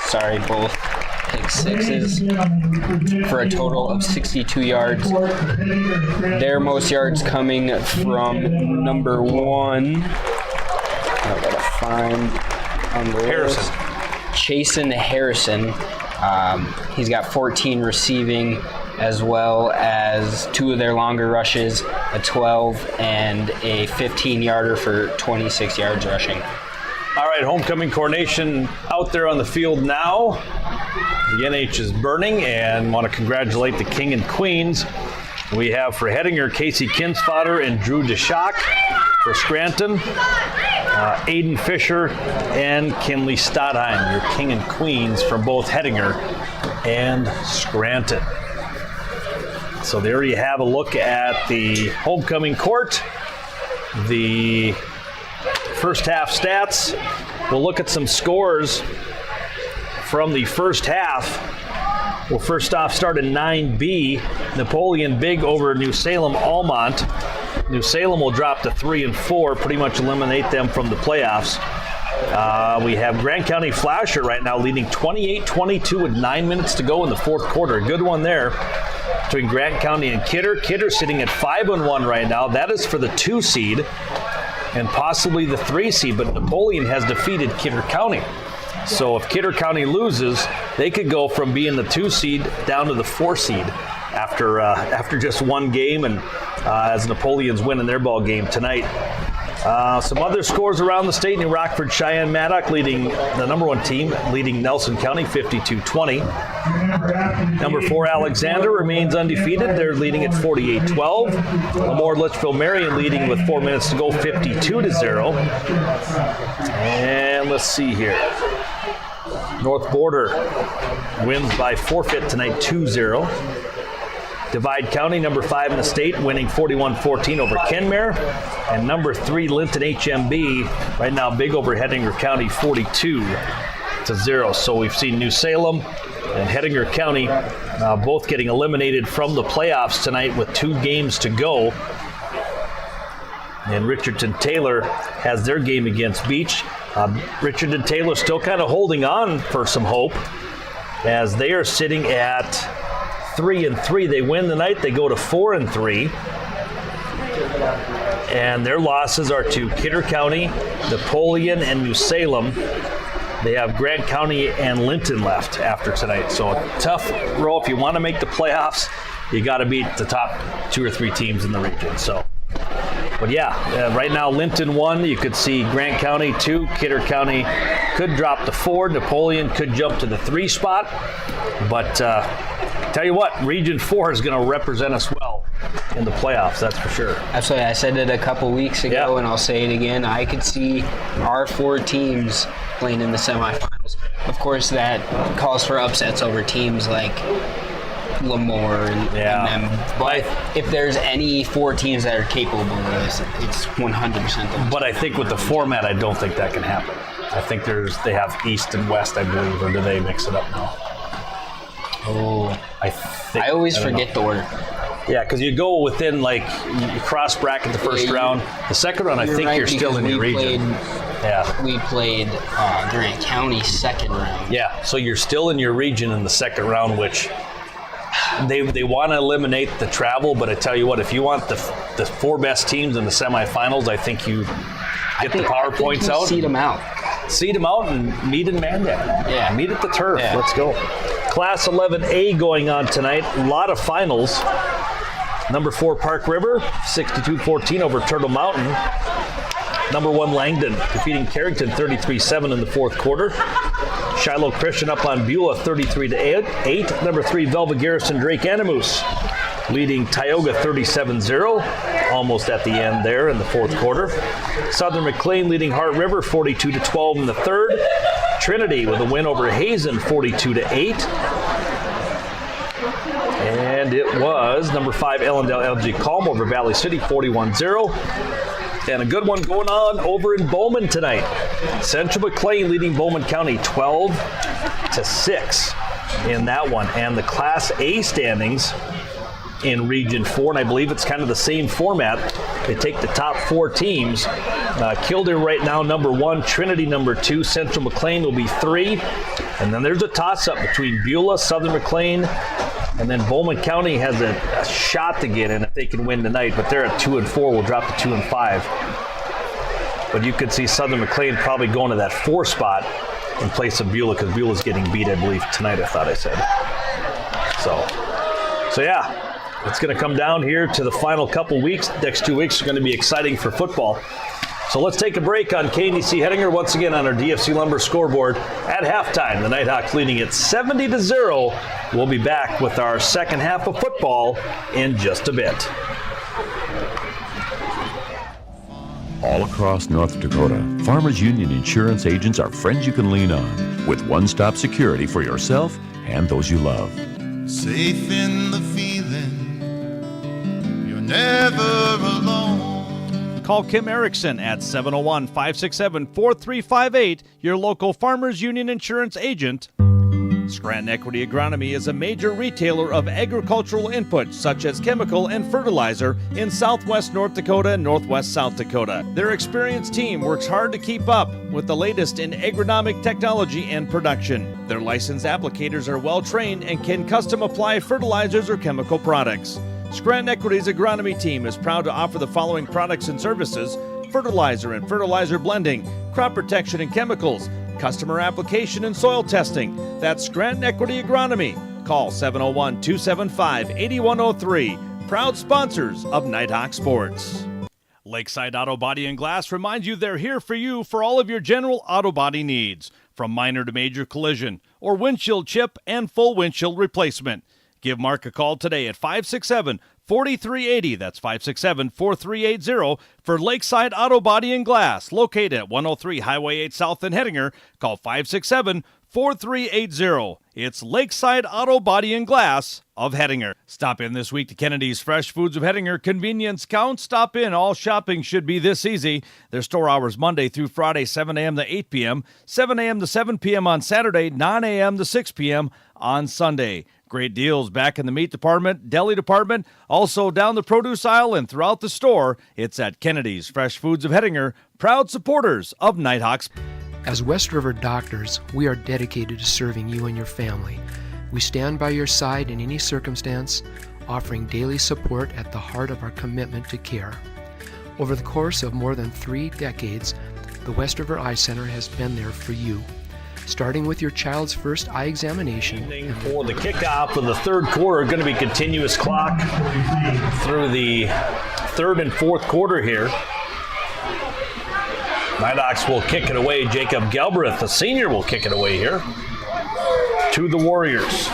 both pick sixes, for a total of 62 yards. Their most yards coming from number 1. I gotta find on the list. Chasen Harrison. He's got 14 receiving, as well as 2 of their longer rushes, a 12 and a 15-yarder for 26 yards rushing. All right, homecoming coronation out there on the field now. The NH is burning, and want to congratulate the King and Queens. We have for Hettinger, Casey Kinsfader and Drew DeShock. For Scranton, Aiden Fisher and Kinley Stadheim, your King and Queens from both Hettinger and Scranton. So there you have a look at the homecoming court, the first half stats. We'll look at some scores from the first half. We'll first off start in 9B, Napoleon Big over New Salem Almont. New Salem will drop to 3-4, pretty much eliminate them from the playoffs. We have Grant County Flasher right now leading 28-22 with 9 minutes to go in the fourth quarter. Good one there between Grant County and Kidder. Kidder sitting at 5-1 right now. That is for the 2 seed and possibly the 3 seed, but Napoleon has defeated Kidder County. So if Kidder County loses, they could go from being the 2 seed down to the 4 seed after just one game, and as Napoleon's winning their ball game tonight. Some other scores around the state: New Rockford Cheyenne Maddock leading the number 1 team, leading Nelson County 52-20. Number 4 Alexander remains undefeated. They're leading at 48-12. Lemoore Litchfield Marion leading with 4 minutes to go, 52-0. And let's see here. North Border wins by forfeit tonight, 2-0. Divide County, number 5 in the state, winning 41-14 over Kenmare. And number 3, Linton HMB, right now big over Hettinger County, 42-0. So we've seen New Salem and Hettinger County both getting eliminated from the playoffs tonight with 2 games to go. And Richardson Taylor has their game against Beach. Richardson Taylor still kind of holding on for some hope, as they are sitting at 3-3. They win the night, they go to 4-3. And their losses are to Kidder County, Napoleon, and New Salem. They have Grant County and Linton left after tonight. So a tough row. If you want to make the playoffs, you got to beat the top 2 or 3 teams in the region. So, but yeah, right now Linton 1. You could see Grant County 2. Kidder County could drop to 4. Napoleon could jump to the 3 spot. But tell you what, Region 4 is going to represent us well in the playoffs, that's for sure. Absolutely. I said it a couple weeks ago, and I'll say it again. I could see our 4 teams playing in the semifinals. of course, that calls for upsets over teams like Lemoore and them. But if there's any 4 teams that are capable of this, it's 100% them. But I think with the format, I don't think that can happen. I think they have East and West, I believe, or do they mix it up now? Oh, I always forget the order. Yeah, because you go within, like, you cross bracket the first round. The second round, I think you're still in your region. We played Grant County second round. Yeah, so you're still in your region in the second round, which they want to eliminate the travel, but I tell you what, if you want the 4 best teams in the semifinals, I think you get the PowerPoints out. Seed them out. Seed them out and meet in Mandan. Yeah. Meet at the turf. Yeah. Let's go. Class 11A going on tonight. A lot of finals. Number 4 Park River, 62-14 over Turtle Mountain. Number 1 Langdon defeating Carrington 33-7 in the 4th quarter. Shiloh Christian up on Beulah 33-8. Number 3 Velva Garrison Drake Animus leading Tioga 37-0, almost at the end there in the 4th quarter. Southern McLean leading Hart River 42-12 in the 3rd. Trinity with a win over Hazen 42-8. And it was number 5 Ellendale LG Calm over Valley City 41-0. And a good one going on over in Bowman tonight. Central McLean leading Bowman County 12-6 in that one. And the Class A standings in Region 4, and I believe it's kind of the same format. They take the top 4 teams. Kildare right now number 1, Trinity number 2, Central McLean will be 3. And then there's a toss-up between Beulah, Southern McLean, and then Bowman County has a shot to get in if they can win tonight, but they're at 2-4. We'll drop to 2-5. But you could see Southern McLean probably going to that 4 spot in place of Beulah, because Beulah's getting beat, I believe, tonight, I thought I said. So yeah, it's going to come down here to the final couple weeks. Next 2 weeks are going to be exciting for football. So let's take a break on KNDC Hettinger once again on our DFC Lumber scoreboard. At halftime, the Nighthawks leading it 70-0. We'll be back with our second half of football in just a bit. All across North Dakota, Farmers Union insurance agents are friends you can lean on, with one-stop security for yourself and those you love. Safe in the feeling, you're never alone. Call Kim Erickson at 701-567-4358, your local Farmers Union insurance agent. Scranton Equity Agronomy is a major retailer of agricultural inputs such as chemical and fertilizer in southwest North Dakota and northwest South Dakota. Their experienced team works hard to keep up with the latest in agronomic technology and production. Their licensed applicators are well trained and can custom apply fertilizers or chemical products. Scranton Equity's agronomy team is proud to offer the following products and services: fertilizer and fertilizer blending, crop protection and chemicals, customer application and soil testing. That's Scranton Equity Agronomy. Call 701-275-8103. Proud sponsors of Nighthawk Sports. Lakeside Auto Body and Glass reminds you they're here for you for all of your general auto body needs, from minor to major collision or windshield chip and full windshield replacement. Give Mark a call today at 567-4380. That's 567-4380 for Lakeside Auto Body and Glass, located at 103 Highway 8 South in Hettinger. Call 567-4380. It's Lakeside Auto Body and Glass of Hettinger. Stop in this week to Kennedy's Fresh Foods of Hettinger. Convenience counts. Stop in. All shopping should be this easy. Their store hours Monday through Friday, 7 a.m. to 8 p.m., 7 a.m. to 7 p.m. on Saturday, 9 a.m. to 6 p.m. on Sunday. Great deals back in the meat department, deli department, also down the produce aisle and throughout the store. It's at Kennedy's Fresh Foods of Hettinger, proud supporters of Nighthawks. As West River doctors, we are dedicated to serving you and your family. We stand by your side in any circumstance, offering daily support at the heart of our commitment to care. Over the course of more than 3 decades, the West River Eye Center has been there for you. Starting with your child's first eye examination. For the kickoff of the third quarter, going to be continuous clock through the third and fourth quarter here. Nighthawks will kick it away. Jacob Galbraith, the senior, will kick it away here to the Warriors.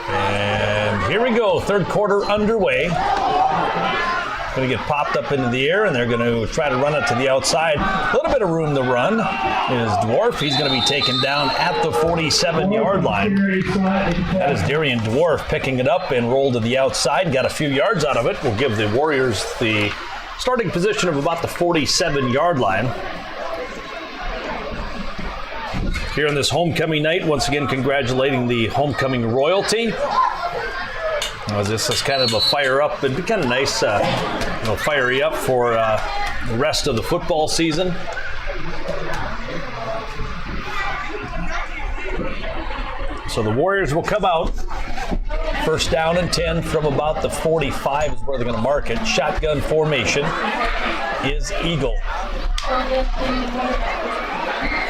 And here we go, third quarter underway. Going to get popped up into the air, and they're going to try to run it to the outside. A little bit of room to run is Dwarf. He's going to be taken down at the 47-yard line. That is Darian Dwarf picking it up and rolled to the outside. Got a few yards out of it. Will give the Warriors the starting position of about the 47-yard line. Here on this homecoming night, once again congratulating the homecoming royalty. This is kind of a fire up. It'd be kind of nice, fire you up for the rest of the football season. So the Warriors will come out. First down and 10 from about the 45 is where they're going to mark it. Shotgun formation is Eagle.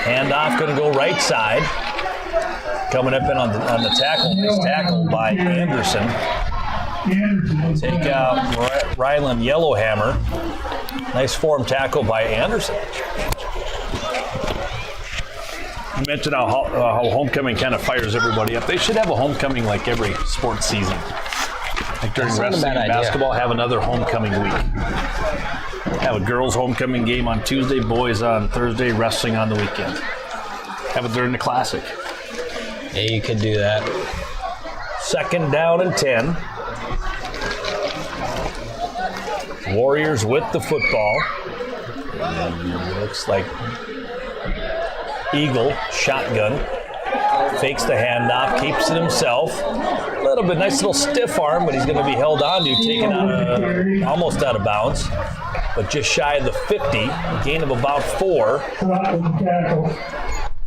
Handoff going to go right side. Coming up in on the tackle. Nice tackle by Anderson. Take out Rylan Yellowhammer. Nice form tackle by Anderson. You mentioned how homecoming kind of fires everybody up. They should have a homecoming like every sports season. Like during wrestling and basketball, have another homecoming week. Have a girls' homecoming game on Tuesday, boys on Thursday, wrestling on the weekend. Have it during the Classic. Yeah, you could do that. Second down and 10. Warriors with the football. Looks like Eagle, shotgun. Fakes the handoff, keeps it himself. A little bit, nice little stiff arm, but he's going to be held on to, taken out almost out of bounds. But just shy of the 50, gain of about 4.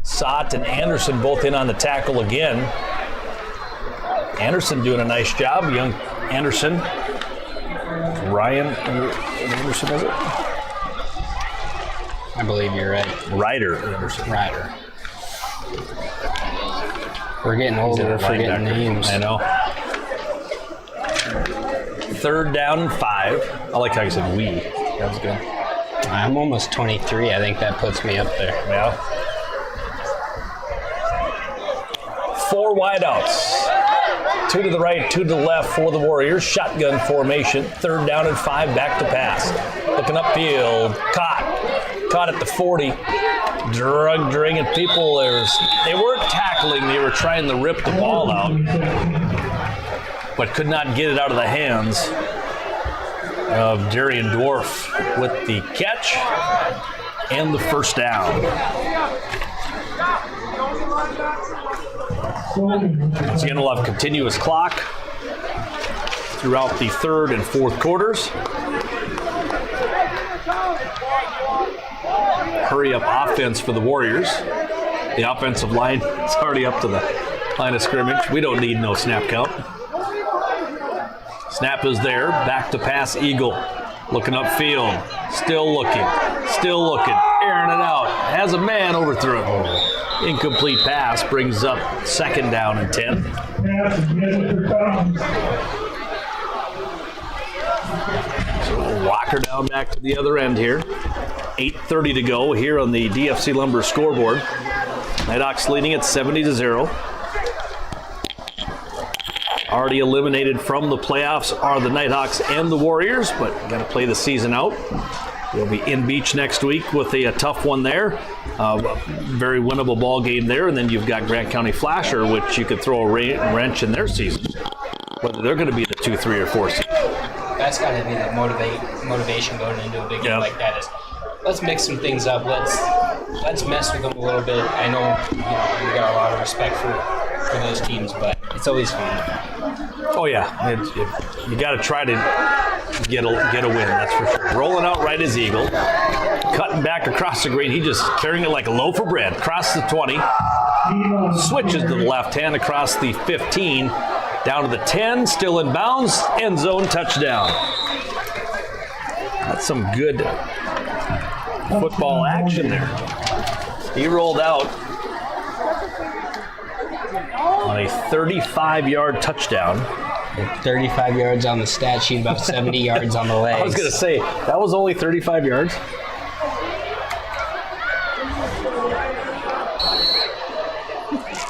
Sott and Anderson both in on the tackle again. Anderson doing a nice job. Young Anderson. Ryan Anderson, is it? I believe you're right. Ryder Anderson. Ryder. We're getting older, we're forgetting names. I know. Third down and 5. I like how you said we. That was good. I'm almost 23. I think that puts me up there. Yeah. 4 wideouts. 2 to the right, 2 to the left for the Warriors. Shotgun formation. Third down and 5. Back to pass. Looking upfield. Caught at the 40. Dragging people. They weren't tackling. They were trying to rip the ball out, but could not get it out of the hands of Darian Dwarf with the catch and the first down. Once again, we'll have continuous clock throughout the third and fourth quarters. Hurry up offense for the Warriors. The offensive line is already up to the line of scrimmage. We don't need no snap count. Snap is there. Back to pass Eagle. Looking upfield. Still looking. Airing it out. Has a man overthrown. Incomplete pass brings up second down and 10. So we'll walk her down back to the other end here. 8:30 to go here on the DFC Lumber scoreboard. NIghthawks leading at 70-0. Already eliminated from the playoffs are the NIghthawks and the Warriors, but got to play the season out. We'll be in Beach next week with a tough one there. Very winnable ball game there, and then you've got Grant County Flasher, which you could throw a wrench in their season, whether they're going to be the 2, 3, or 4 seed. That's got to be the motivation going into a big game like that. Is let's mix some things up. Let's mess with them a little bit. I know we got a lot of respect for those teams, but it's always fun. Oh yeah, you got to try to get a win. That's for sure. Rolling out right as Eagle, cutting back across the green. He just carrying it like a loaf of bread. Across the 20, switches to the left hand across the 15, down to the 10, still in bounds. End zone touchdown. That's some good football action there. He rolled out on a 35-yard touchdown. 35 yards on the stat sheet, about 70 yards on the legs. I was going to say, that was only 35 yards.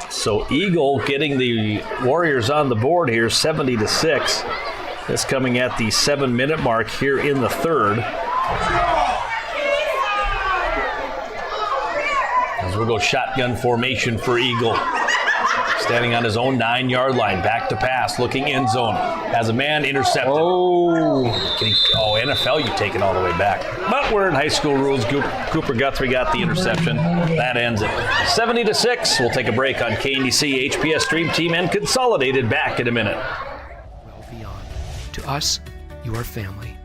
So Eagle getting the Warriors on the board here, 70-6. This coming at the 7-minute mark here in the third. As we'll go shotgun formation for Eagle. Standing on his own 9-yard line. Back to pass. Looking end zone. Has a man intercepted. NFL, you take it all the way back. But we're in high school rules. Cooper Guthrie got the interception. That ends it. 70-6. We'll take a break on KNDC, HPS Stream Team, and Consolidated. Back in a minute. Well beyond. To us, you are family.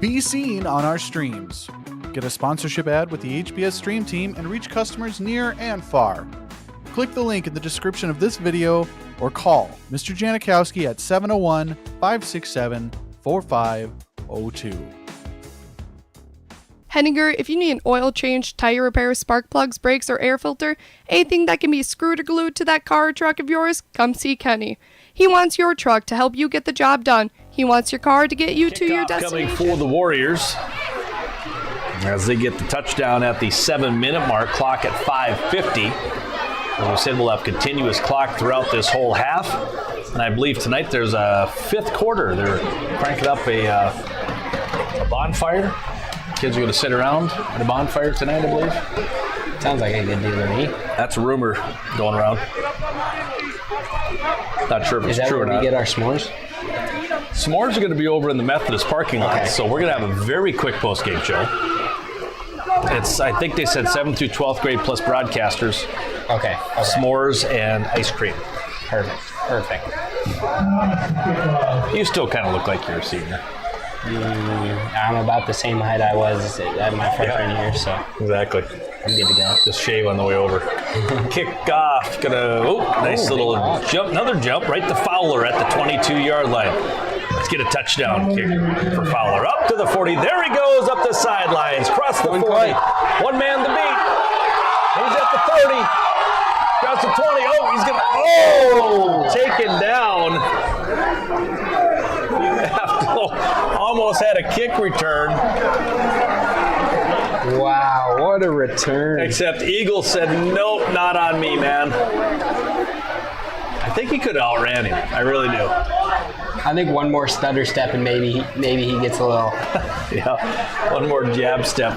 Be seen on our streams. Get a sponsorship ad with the HPS Stream Team and reach customers near and far. Click the link in the description of this video or call Mr. Janikowski at 701-567-4502. Hettinger, if you need an oil change, tire repair, spark plugs, brakes, or air filter, anything that can be screwed or glued to that car or truck of yours, come see Kenny. He wants your truck to help you get the job done. He wants your car to get you to your destination. Coming for the Warriors as they get the touchdown at the 7-minute mark, clock at 5:50. As we said, we'll have continuous clock throughout this whole half. And I believe tonight there's a 5th quarter. They're cranking up a bonfire. Kids are going to sit around at a bonfire tonight, I believe. Sounds like a good deal to me. That's a rumor going around. Not sure if it's true or not. Is that where we get our s'mores? S'mores are going to be over in the Methodist parking lot, okay. So we're going to have a very quick post-game show. I think they said 7th through 12th grade plus broadcasters. Okay. S'mores and ice cream. Perfect. You still kind of look like you're a senior. I'm about the same height I was at my freshman year, so. Exactly. I'm good to go. Just shave on the way over. Kick off. Nice little jump. Another jump right to Fowler at the 22-yard line. Let's get a touchdown kick for Fowler. Up to the 40. There he goes up the sidelines. Cross the 40. One man to beat. He's at the 30. Across the 20. He's going to. Taken down. Almost had a kick return. Wow, what a return. Except Eagle said, nope, not on me, man. I think he could have outran him. I really do. I think one more stutter step and maybe he gets a little. Yeah, one more jab step.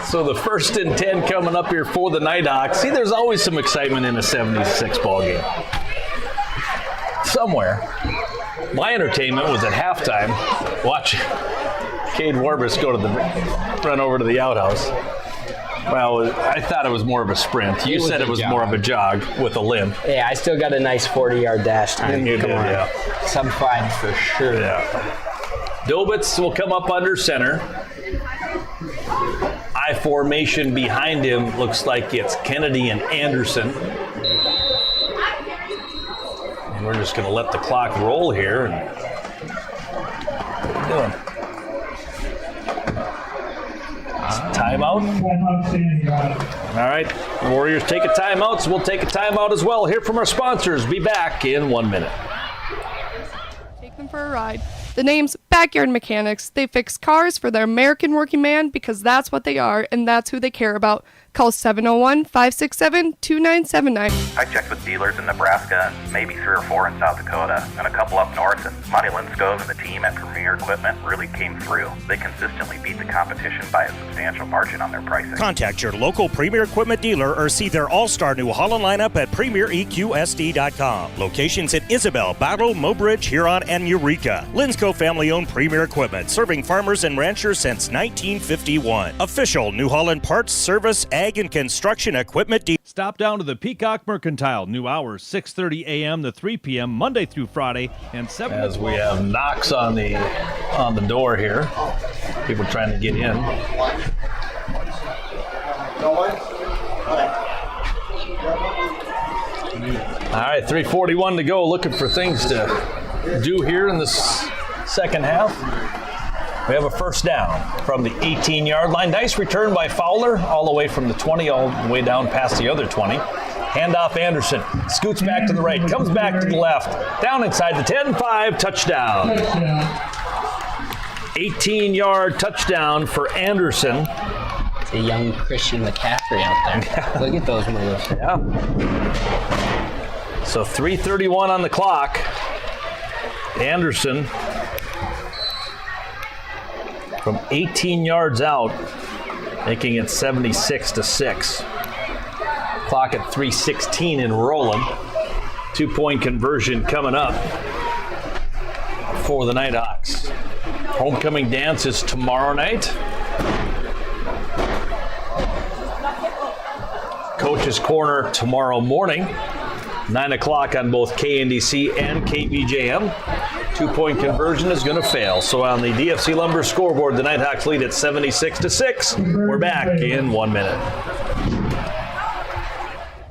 So the 1st and 10 coming up here for the Nighthawks. See, there's always some excitement in a 76 ball game. Somewhere. My entertainment was at halftime watching Cade Warbus run over to the outhouse. Well, I thought it was more of a sprint. You said it was more of a jog with a limp. Yeah, I still got a nice 40-yard dash time. You did, yeah. Sub 5 for sure. Yeah. Dobitz will come up under center. I formation behind him looks like it's Kennedy and Anderson. And we're just going to let the clock roll here. What are you doing? Timeout. All right. The Warriors take a timeout, so we'll take a timeout as well. Hear from our sponsors. Be back in 1 minute. Take them for a ride. The name's Backyard Mechanics. They fix cars for the American working man because that's what they are and that's who they care about. Call 701-567-2979. I checked with dealers in Nebraska, maybe 3 or 4 in South Dakota, and a couple up north, and Monty Linskov and the team at Premier Equipment really came through. They consistently beat the competition by a substantial margin on their pricing. Contact your local Premier Equipment dealer or see their all-star New Holland lineup at PremierEQSD.com. Locations in Isabel, Battle, Mobridge, Huron, and Eureka. Linskov family-owned Premier Equipment, serving farmers and ranchers since 1951. Official New Holland parts, service, ag, and construction equipment. Stop down to the Peacock Mercantile. New hours 6:30 a.m. to 3 p.m. Monday through Friday, and 7 as we have knocks on the door here. People trying to get in. All right, 3:41 to go. Looking for things to do here in this second half. We have a first down from the 18-yard line. Nice return by Fowler, all the way from the 20, all the way down past the other 20. Handoff Anderson, scoots back to the right, comes back to the left, down inside the 10-5, touchdown. 18-yard touchdown for Anderson. It's a young Christian McCaffrey out there. Look at those moves. Yeah. So 3:31 on the clock. Anderson from 18 yards out, making it 76-6. Clock at 3:16 and rolling. 2-point conversion coming up for the Nighthawks. Homecoming dance is tomorrow night. Coach's Corner tomorrow morning. 9 o'clock on both KNDC and KBJM. 2-point conversion is going to fail. So on the DFC Lumber scoreboard, the Nighthawks lead at 76-6. We're back in 1 minute.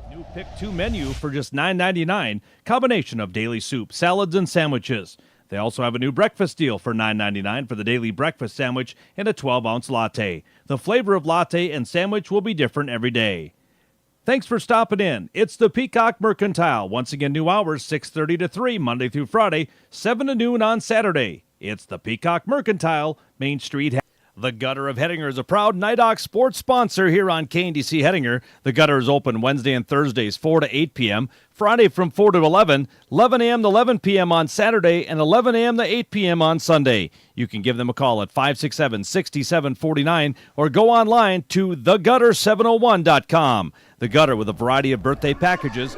New Pick 2 menu for just $9.99. Combination of daily soup, salads, and sandwiches. They also have a new breakfast deal for $9.99 for the daily breakfast sandwich and a 12-ounce latte. The flavor of latte and sandwich will be different every day. Thanks for stopping in. It's the Peacock Mercantile. Once again, new hours, 6:30 to 3, Monday through Friday, 7 to noon on Saturday. It's the Peacock Mercantile, Main Street. The Gutter of Hettinger is a proud Nighthawks sports sponsor here on KNDC Hettinger. The Gutter is open Wednesday and Thursdays, 4 to 8 p.m., Friday from 4 to 11, 11 a.m. to 11 p.m. on Saturday, and 11 a.m. to 8 p.m. on Sunday. You can give them a call at 567-6749 or go online to thegutter701.com. The Gutter with a variety of birthday packages.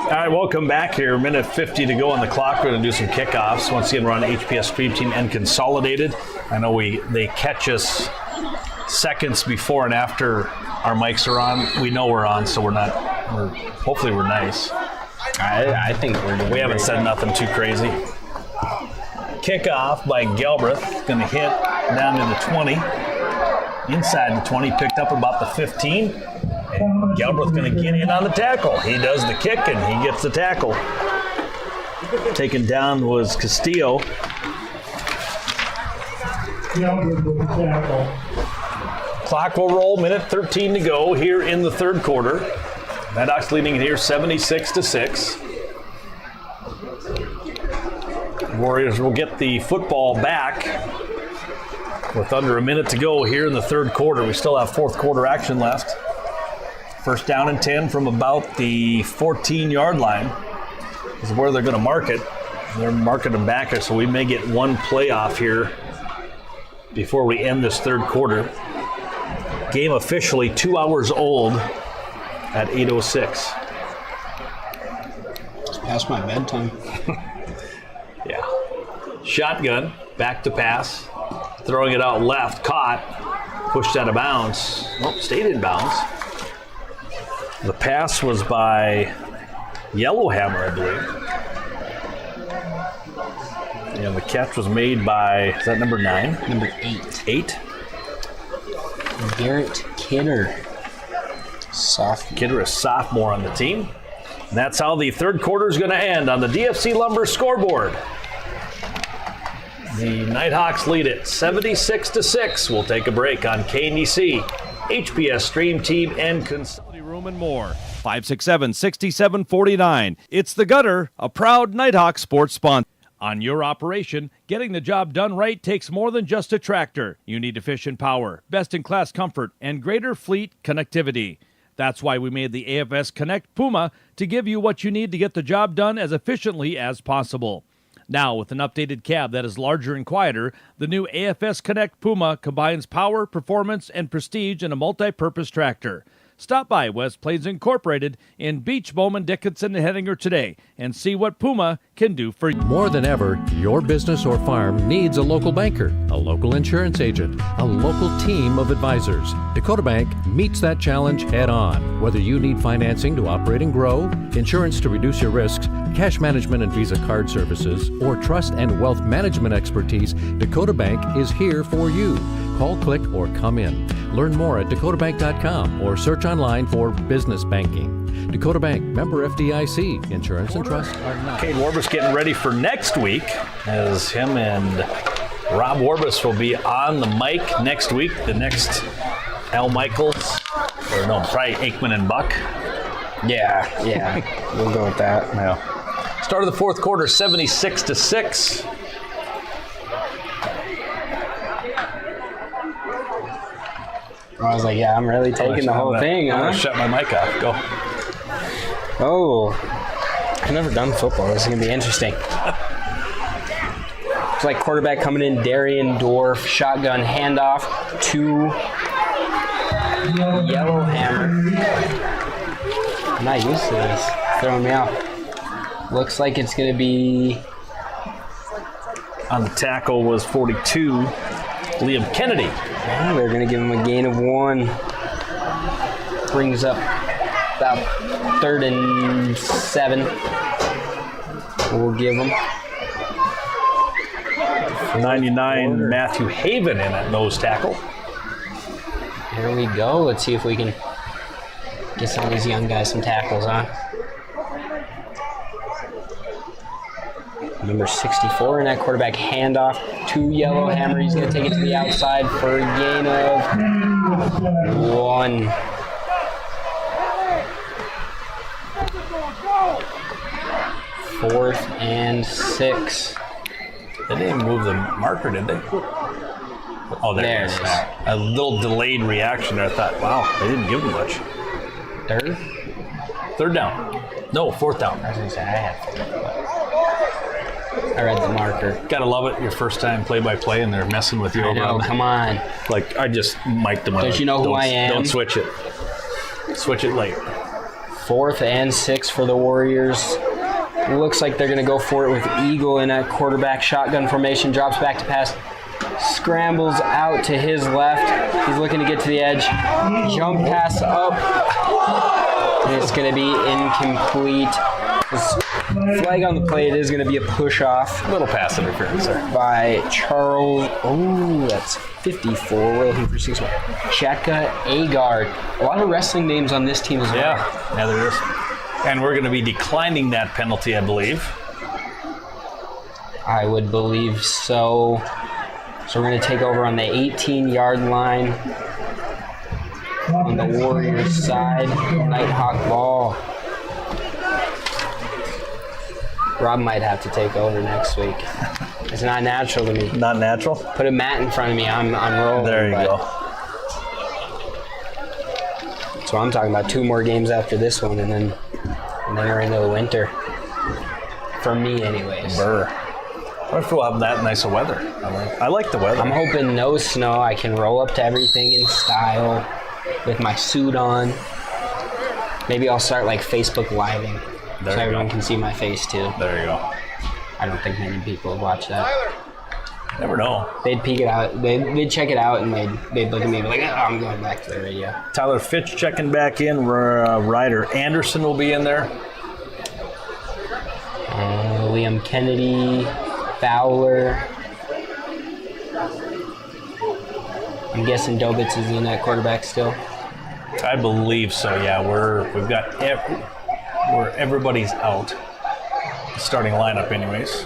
All right, welcome back here. Minute 50 to go on the clock. We're going to do some kickoffs. Once again, we're on HPS Stream Team and Consolidated. I know they catch us seconds before and after our mics are on. We know we're on, so hopefully we're nice. I think we're doing We haven't said nothing too crazy. Kickoff by Galbraith. Going to hit down to the 20. Inside the 20, picked up about the 15. And Galbraith's going to get in on the tackle. He does the kick and he gets the tackle. Taken down was Castillo. Clock will roll, minute 13 to go here in the third quarter. Nighthawks leading it here 76-6. Warriors will get the football back with under a minute to go here in the third quarter. We still have fourth quarter action left. First down and 10 from about the 14-yard line is where they're going to mark it. They're marking them back, so we may get one playoff here before we end this third quarter. Game officially 2 hours old at 8:06. It's past my bedtime. Yeah. Shotgun, back to pass. Throwing it out left, caught, pushed out of bounds. Nope, stayed in bounds. The pass was by Yellowhammer, I believe. And the catch was made by, is that number 9? Number 8. 8? Garrett Kidder. Kidder, a sophomore on the team. And that's how the third quarter is going to end on the DFC Lumber scoreboard. The Nighthawks lead it 76-6. We'll take a break on KNDC, HPS Stream Team, and Consolidated. Room and more. 567-6749. It's the Gutter, a proud Nighthawks sports sponsor. On your operation, getting the job done right takes more than just a tractor. You need efficient power, best-in-class comfort, and greater fleet connectivity. That's why we made the AFS Connect Puma to give you what you need to get the job done as efficiently as possible. Now, with an updated cab that is larger and quieter, the new AFS Connect Puma combines power, performance, and prestige in a multi-purpose tractor. Stop by West Plains Incorporated in Beach, Bowman, Dickinson, and Hettinger today and see what Puma can do for you. More than ever, your business or farm needs a local banker, a local insurance agent, a local team of advisors. Dakota Bank meets that challenge head on. Whether you need financing to operate and grow, insurance to reduce your risks, cash management and Visa card services, or trust and wealth management expertise, Dakota Bank is here for you. Call, click, or come in. Learn more at dakotabank.com or search online for business banking. Dakota Bank, member FDIC. Insurance and trust are not. Kate Warbus getting ready for next week as him and Rob Warbus will be on the mic next week. The next Al Michaels, probably Aikman and Buck. Yeah, we'll go with that. Yeah. Start of the fourth quarter, 76-6. I was like, yeah, I'm really taking the whole thing, I'm huh? gonna shut my mic off. Go. Oh, I've never done football. This is going to be interesting. It's like quarterback coming in, Darian Dorff, shotgun handoff to Yellowhammer. I'm not used to this. Throwing me off. Looks like it's going to be... On the tackle was 42, Liam Kennedy. Yeah, they're going to give him a gain of 1. Brings up about 3rd and 7. We'll give them 99, Matthew Haven in at nose tackle. Here we go. Let's see if we can get some of these young guys some tackles on. Number 64 in that quarterback handoff to Yellowhammer. He's going to take it to the outside for a gain of 1. Fourth and 6. They didn't even move the marker, did they? Oh, there it is. A little delayed reaction there. I thought, wow, they didn't give them much. Third? Third down. No, fourth down. I was going to say, I had I read the marker. Gotta love it. Your first time play-by-play, and they're messing with you. I know, come on. Like, I just mic'd them. Don't you know who I am? Don't switch it. Switch it late. 4th and 6 for the Warriors. Looks like they're going to go for it with Eagle in that quarterback shotgun formation. Drops back to pass. Scrambles out to his left. He's looking to get to the edge. Jump pass up. It's going to be incomplete. Flag on the play. It is going to be a push-off. Little pass interference there. By Charles. Oh, that's 54. We're looking for 6. Chatka Agard. A lot of wrestling names on this team as well. Yeah, there is. And we're going to be declining that penalty, I believe. I would believe so. So we're going to take over on the 18-yard line on the Warriors side. Nighthawk ball. Rob might have to take over next week. It's not natural to me. Not natural? Put a mat in front of me. I'm rolling. There you go. So I'm talking about 2 more games after this one, and then we're into the winter. For me, anyways. Brr. What if we'll have that nice of weather? I like the weather. I'm hoping no snow. I can roll up to everything in style with my suit on. Maybe I'll start like Facebook Living so everyone can see my face too. There you go. I don't think many people would watch that. Never know. They'd peek it out. They'd check it out and they'd look at me and be like, oh, I'm going back to the radio. Tyler Fitch checking back in. Ryder Anderson will be in there. Liam Kennedy, Fowler. I'm guessing Dobitz is in that quarterback still. I believe so. Yeah, we've got everybody's out. Starting lineup, anyways.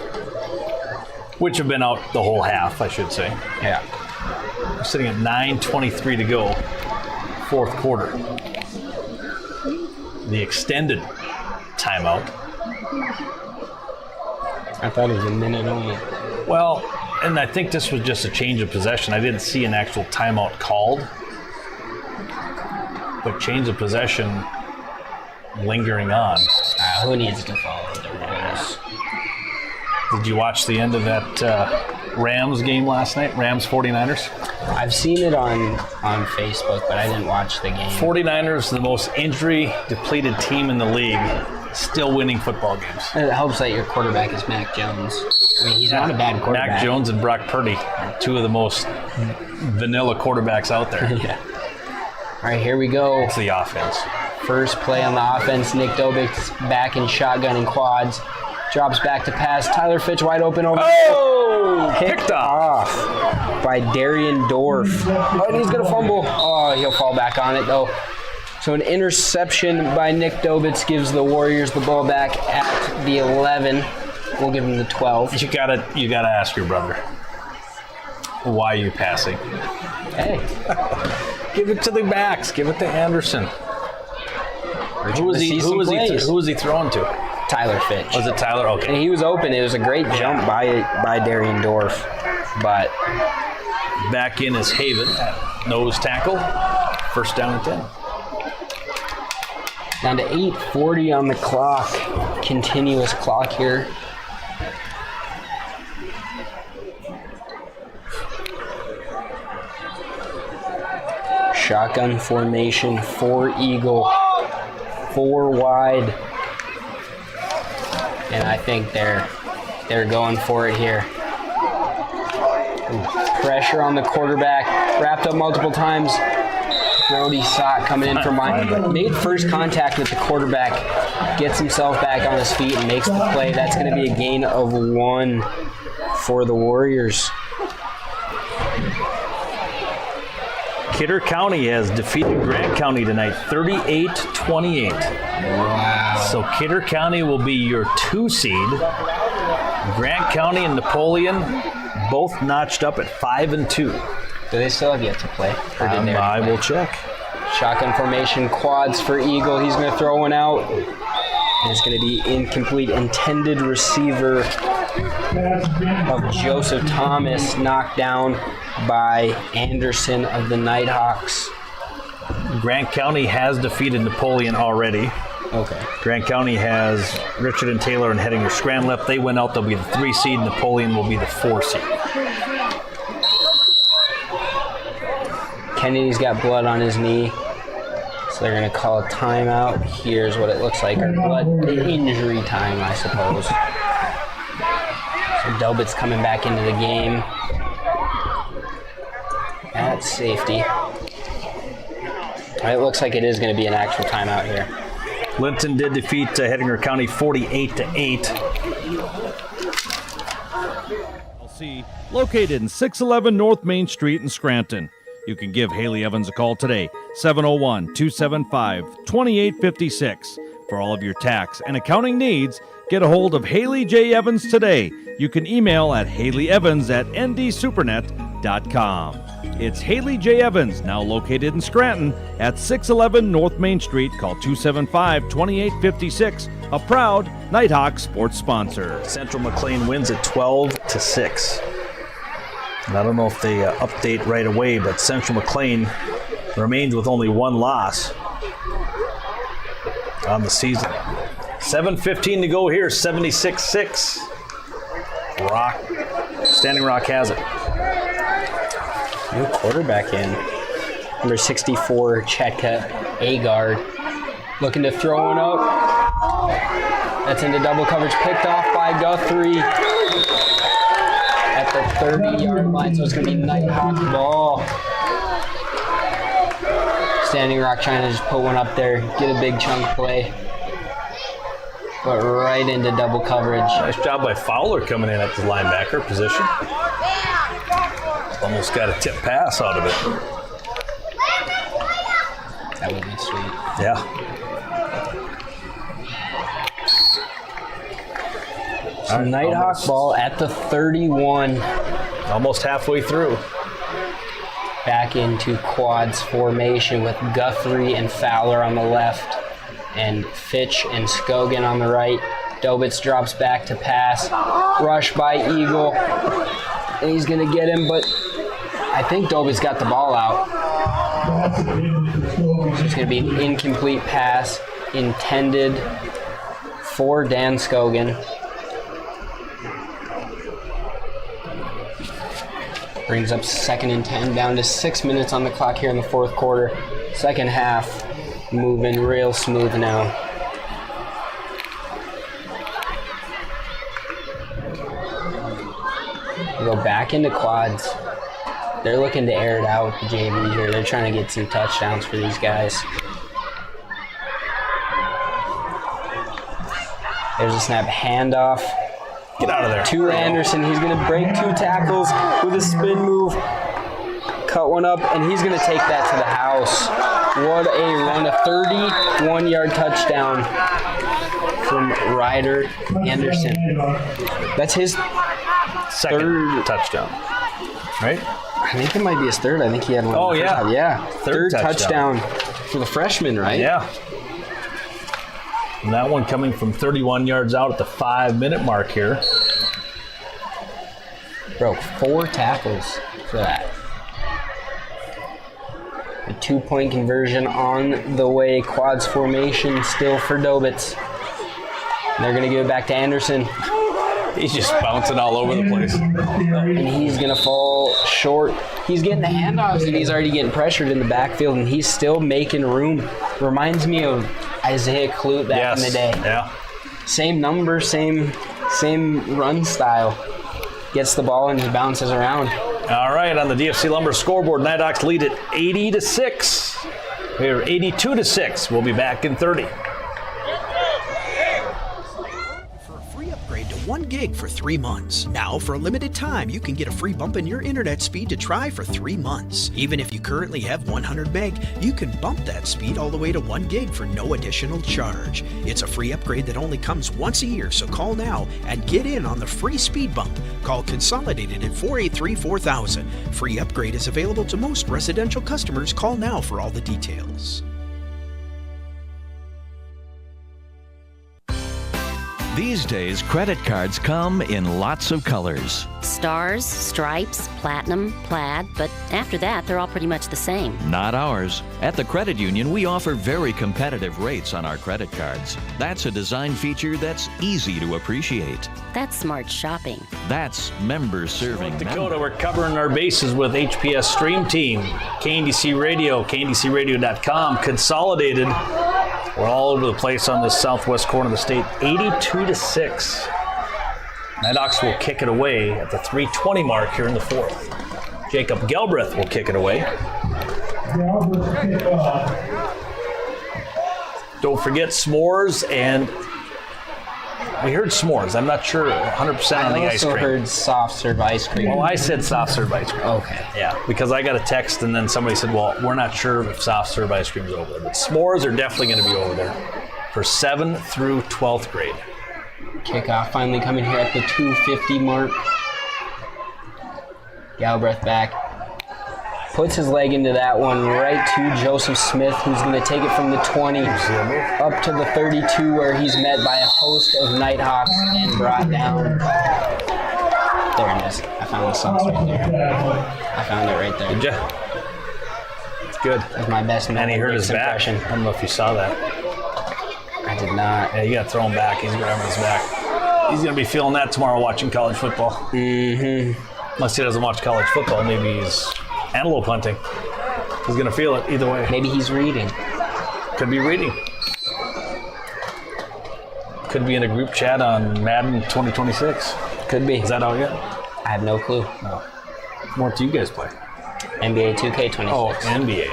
Which have been out the whole half, I should say. Yeah. We're sitting at 9:23 to go, fourth quarter. The extended timeout. I thought it was a minute only. Well, and I think this was just a change of possession. I didn't see an actual timeout called. But change of possession lingering on. Who needs to follow the rules? Did you watch the end of that Rams game last night? Rams 49ers? I've seen it on Facebook, but I didn't watch the game. 49ers, the most injury-depleted team in the league, still winning football games. It helps that your quarterback is Mac Jones. I mean, he's not a bad quarterback. Mac Jones and Brock Purdy, two of the most vanilla quarterbacks out there. Yeah. All right, here we go. It's the offense. First play on the offense. Nick Dobitz back in shotgun and quads. Drops back to pass. Tyler Fitch wide open over. Oh! Picked off by Darian Dorff. Oh, and he's going to fumble. Oh, he'll fall back on it, though. So an interception by Nick Dobitz gives the Warriors the ball back at the 11. We'll give him the 12. You gotta ask your brother. Why are you passing? Hey. Give it to the backs. Give it to Anderson. Who was he throwing to? Tyler Fitch. Was it Tyler? Okay. And he was open. It was a great jump by Darian Dorff. But back in is Haven at nose tackle. First down and 10. Down to 8:40 on the clock. Continuous clock here. Shotgun formation, 4 eagle, 4 wide. And I think they're going for it here. Ooh, pressure on the quarterback, wrapped up multiple times. Brody saw it coming in from behind. Made first contact with the quarterback, gets himself back on his feet and makes the play. That's going to be a gain of 1 for the Warriors. Kidder County has defeated Grant County tonight, 38-28. Wow. So Kidder County will be your 2 seed. Grant County and Napoleon both notched up at 5 and 2. Do they still have yet to play? I will check. Shotgun formation, quads for Eagle. He's going to throw one out. And it's going to be incomplete. Intended receiver of Joseph Thomas, knocked down by Anderson of the Nighthawks. Grant County has defeated Napoleon already. Okay. Grant County has Richard and Taylor and Hettinger scramble up. They went out. They'll be the 3 seed. Napoleon will be the 4 seed. Kennedy's got blood on his knee, so they're going to call a timeout. Here's what it looks like, or blood injury time, I suppose. So Delbit's coming back into the game at safety. It looks like it is going to be an actual timeout here. Linton did defeat Hettinger County 48-8. Located in 611 North Main Street in Scranton. You can give Haley Evans a call today, 701-275-2856. For all of your tax and accounting needs, get a hold of Haley J. Evans today. You can email at haleyevans@ndsupernet.com. It's Haley J. Evans, now located in Scranton at 611 North Main Street. Call 275-2856, a proud Nighthawks sports sponsor. Central McLean wins at 12-6. And I don't know if they update right away, but Central McLean remains with only 1 loss on the season. 7:15 to go here, 76-6. Standing Rock has it. New quarterback in. Number 64, Chetka Agard. Looking to throw one up. That's into double coverage, picked off by Guthrie at the 30-yard line, so it's going to be Nighthawk ball. Standing Rock trying to just put one up there, get a big chunk play, but right into double coverage. Nice job by Fowler coming in at the linebacker position. Almost got a tip pass out of it. That would be sweet. Yeah. So Nighthawk ball at the 31. Almost halfway through. Back into quads formation with Guthrie and Fowler on the left and Fitch and Scogan on the right. Dobitz drops back to pass. Rush by Eagle. And he's going to get him, but I think Dobitz got the ball out. So it's going to be an incomplete pass intended for Dan Scogan. Brings up 2nd and 10, down to 6 minutes on the clock here in the 4th quarter. Second half, moving real smooth now. We go back into quads. They're looking to air it out with the JV here. They're trying to get some touchdowns for these guys. There's a snap handoff. Get out of there. To Anderson. He's going to break 2 tackles with a spin move. Cut one up, and he's going to take that to the house. What a run. A 31-yard touchdown from Ryder Anderson. That's his second touchdown, right? I think it might be his third. I think he had one. Oh, yeah. Yeah. Third touchdown for the freshman, right? Yeah. And that one coming from 31 yards out at the 5-minute mark here. Broke 4 tackles for that. A 2-point conversion on the way. Quads formation still for Dobitz. They're going to give it back to Anderson. He's just bouncing all over the place. And he's going to fall short. He's getting the handoffs, and he's already getting pressured in the backfield, and he's still making room. Reminds me of Isaiah Klute back in the day. Yeah. Same number, same run style. Gets the ball and just bounces around. All right, on the DFC Lumber scoreboard, Nighthawks lead it 80-6. We're 82-6. We'll be back in 30. Upgrade to 1 gig for 3 months. Now, for a limited time, you can get a free bump in your internet speed to try for 3 months. Even if you currently have 100 meg, you can bump that speed all the way to 1 gig for no additional charge. It's a free upgrade that only comes once a year, so call now and get in on the free speed bump. Call Consolidated at 483-4000. Free upgrade is available to most residential customers. Call now for all the details. These days, credit cards come in lots of colors. Stars, stripes, platinum, plaid, but after that, they're all pretty much the same. Not ours. At the Credit Union, we offer very competitive rates on our credit cards. That's a design feature that's easy to appreciate. That's smart shopping. That's members serving North Dakota, we're covering our bases with HPS Stream Team, KNDC Radio, KNDCRadio.com, Consolidated. We're all over the place on this southwest corner of the state, 82-6. Nighthawks will kick it away at the 3:20 mark here in the 4th. Jacob Gelbreth will kick it away. Don't forget s'mores, and we heard s'mores. I'm not sure 100% on the ice cream. I also heard soft serve ice cream. Well, I said soft serve ice cream. Okay. Yeah, because I got a text and then somebody said, well, we're not sure if soft serve ice cream is over there. But s'mores are definitely going to be over there for 7th through 12th grade. Kickoff finally coming here at the 2:50 mark. Galbraith back. Puts his leg into that one right to Joseph Smith, who's going to take it from the 20 up to the 32, where he's met by a host of Nighthawks and brought down. There it is. I found the sauce right there. I found it right there. Did ya? It's good. That's my best And he hurt his back. I don't know if you saw that. I did not. Yeah, you got to throw him back. He's grabbing his back. He's going to be feeling that tomorrow watching college football. Mm-hmm. Unless he doesn't watch college football, maybe he's antelope hunting. He's going to feel it either way. Maybe he's reading. Could be reading. Could be in a group chat on Madden 2026. Could be. Is that out yet? I have no clue. No. What do you guys play? NBA 2K26. Oh, NBA.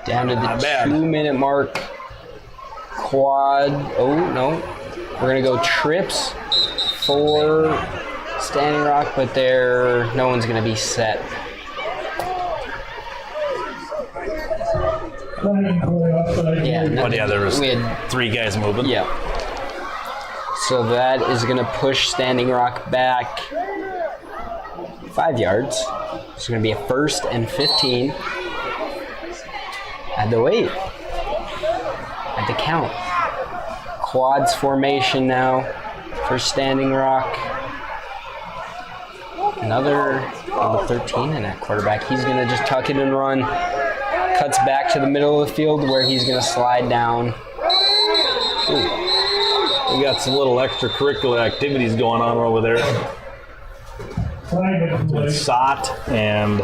Down to the 2-minute mark. Quad. Oh, no. We're going to go trips for Standing Rock, but no one's going to be set. There was 3 guys moving. Yeah. So that is going to push Standing Rock back 5 yards. It's going to be a 1st and 15. At the weight. At the count. Quads formation now for Standing Rock. Another number 13 in that quarterback. He's going to just tuck it and run. Cuts back to the middle of the field where he's going to slide down. Ooh. We got some little extracurricular activities going on over there. With Sot and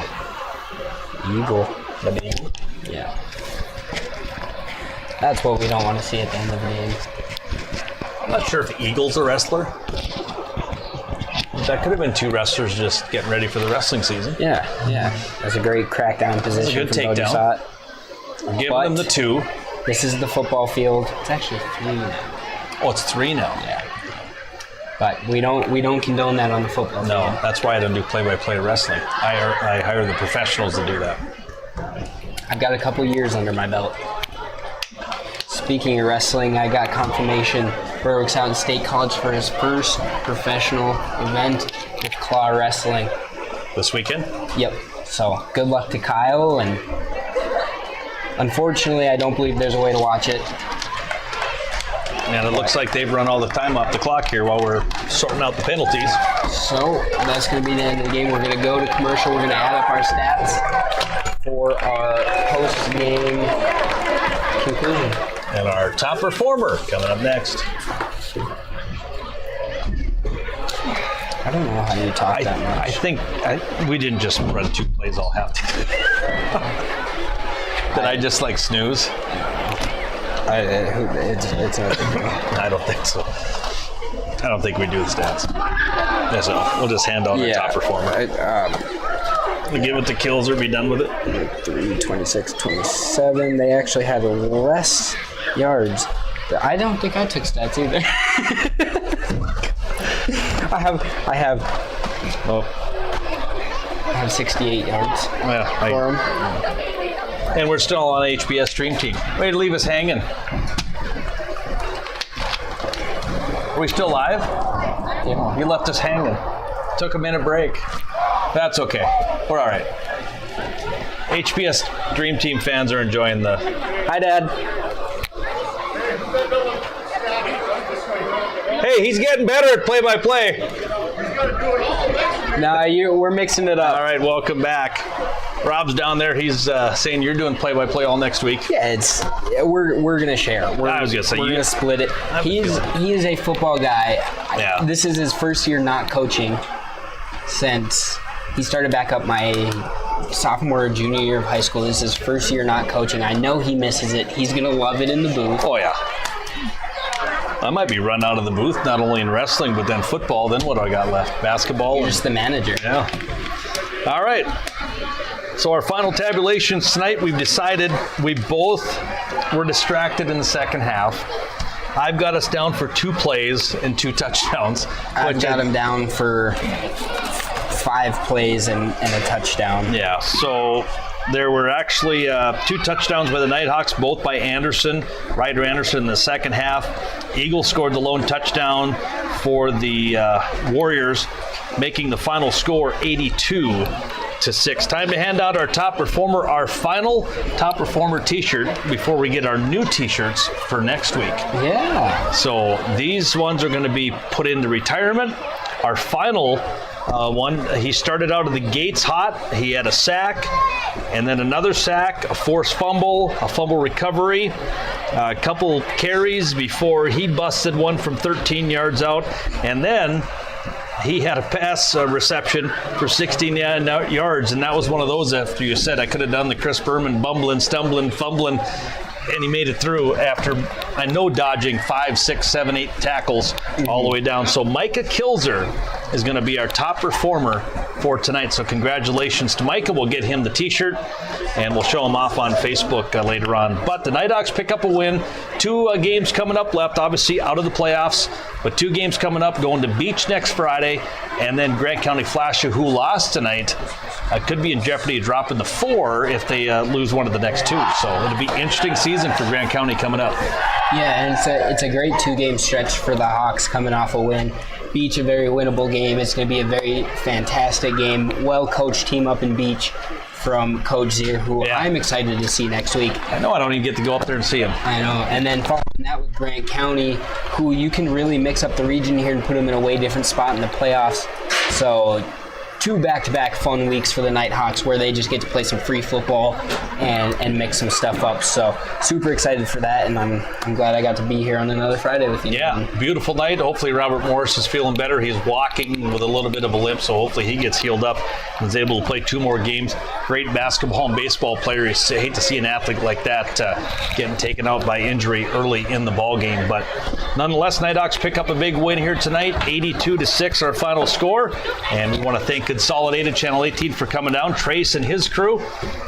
Eagle. Yeah. That's what we don't want to see at the end of the game. I'm not sure if Eagle's a wrestler. That could have been 2 wrestlers just getting ready for the wrestling season. Yeah. That's a great crackdown position. That's a good takedown. Give them the 2. This is the football field. It's actually 3 now. Oh, it's 3 now. Yeah. But we don't condone that on the football field. No, that's why I don't do play-by-play wrestling. I hire the professionals to do that. I've got a couple years under my belt. Speaking of wrestling, I got confirmation Berwick's out in State College for his first professional event with claw wrestling. This weekend? Yep. So good luck to Kyle, and unfortunately I don't believe there's a way to watch it. And it looks like they've run all the time off the clock here while we're sorting out the penalties. So that's going to be the end of the game. We're going to go to commercial. We're going to add up our stats for our post-game conclusion. And our top performer coming up next. I don't know how you talk that much. I think we didn't just run 2 plays all half time. Did I just snooze? It's I don't think so. I don't think we do the stats. Yeah, so we'll just hand on the top performer. We'll give it to Kills or be done with it. 3, 26, 27. They actually had less yards. I don't think I took stats either. I have 68 yards for him. And we're still on HBS Stream Team. Way to leave us hanging. Are we still live? Yeah. You left us hanging. Took a minute break. That's okay. We're all right. HBS Dream Team fans are enjoying the... Hi, Dad. Hey, he's getting better at play-by-play. No, we're mixing it up. All right, welcome back. Rob's down there. He's saying you're doing play-by-play all next week. Yeah, we're gonna share. I was gonna say we're gonna split it. He is a football guy. Yeah. This is his first year not coaching since he started back up my sophomore or junior year of high school. This is his first year not coaching. I know he misses it. He's gonna love it in the booth. Oh yeah. I might be run out of the booth, not only in wrestling, but then football. Then what do I got left? Basketball? You're just the manager. Yeah. All right. So our final tabulations tonight, we've decided we both were distracted in the second half. I've got us down for 2 plays and 2 touchdowns. I've got him down for 5 plays and a touchdown. Yeah, so there were actually 2 touchdowns by the Nighthawks, both by Anderson, Ryder Anderson in the second half. Eagles scored the lone touchdown for the Warriors, making the final score 82-6. Time to hand out our top performer, our final top performer t-shirt before we get our new t-shirts for next week. Yeah. So these ones are going to be put into retirement. Our final one, he started out of the gates hot. He had a sack and then another sack, a forced fumble, a fumble recovery, a couple carries before he busted one from 13 yards out, and then he had a pass reception for 16 yards, and that was one of those after you said I could have done the Chris Berman bumbling, stumbling, fumbling, and he made it through after, I know, dodging 5, 6, 7, 8 tackles all the way down. So Micah Kilzer is going to be our top performer for tonight. So congratulations to Micah. We'll get him the t-shirt, and we'll show him off on Facebook later on. But the Nighthawks pick up a win. 2 games coming up left, obviously out of the playoffs, but 2 games coming up, going to Beach next Friday, and then Grant County Flash, who lost tonight, could be in jeopardy of dropping the 4 if they lose one of the next 2. So it'll be an interesting season for Grant County coming up. Yeah, and it's a great 2-game stretch for the Hawks coming off a win. Beach, a very winnable game. It's going to be a very fantastic game. Well-coached team up in Beach from Coach Zier, who I'm excited to see next week. I know I don't even get to go up there and see him. I know. And then following that with Grant County, who you can really mix up the region here and put them in a way different spot in the playoffs. So 2 back-to-back fun weeks for the Nighthawks where they just get to play some free football and mix some stuff up. So super excited for that, and I'm glad I got to be here on another Friday with you. Yeah, beautiful night. Hopefully Robert Morris is feeling better. He's walking with a little bit of a limp, so hopefully he gets healed up and is able to play 2 more games. Great basketball and baseball player. You hate to see an athlete like that getting taken out by injury early in the ball game. But nonetheless, Nighthawks pick up a big win here tonight, 82-6 our final score. And we want to thank Consolidated Channel 18 for coming down, Trace and his crew.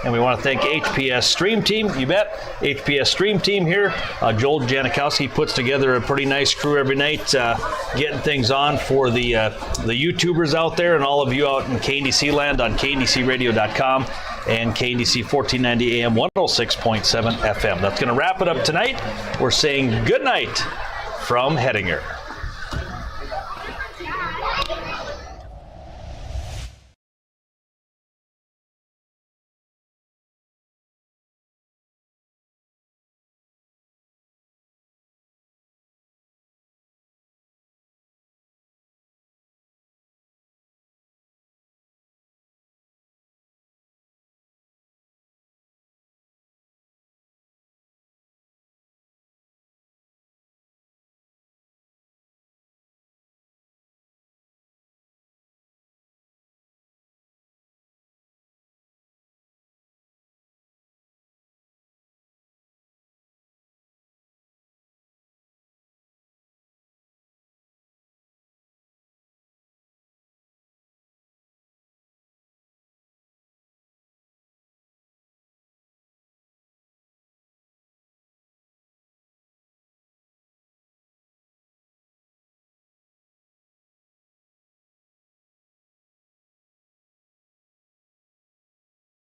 And we want to thank HPS Stream Team, you bet, HPS Stream Team here. Joel Janikowski puts together a pretty nice crew every night, getting things on for the YouTubers out there and all of you out in KNDC land on KNDCradio.com and KNDC 1490 AM 106.7 FM. That's going to wrap it up tonight. We're saying good night from Hettinger.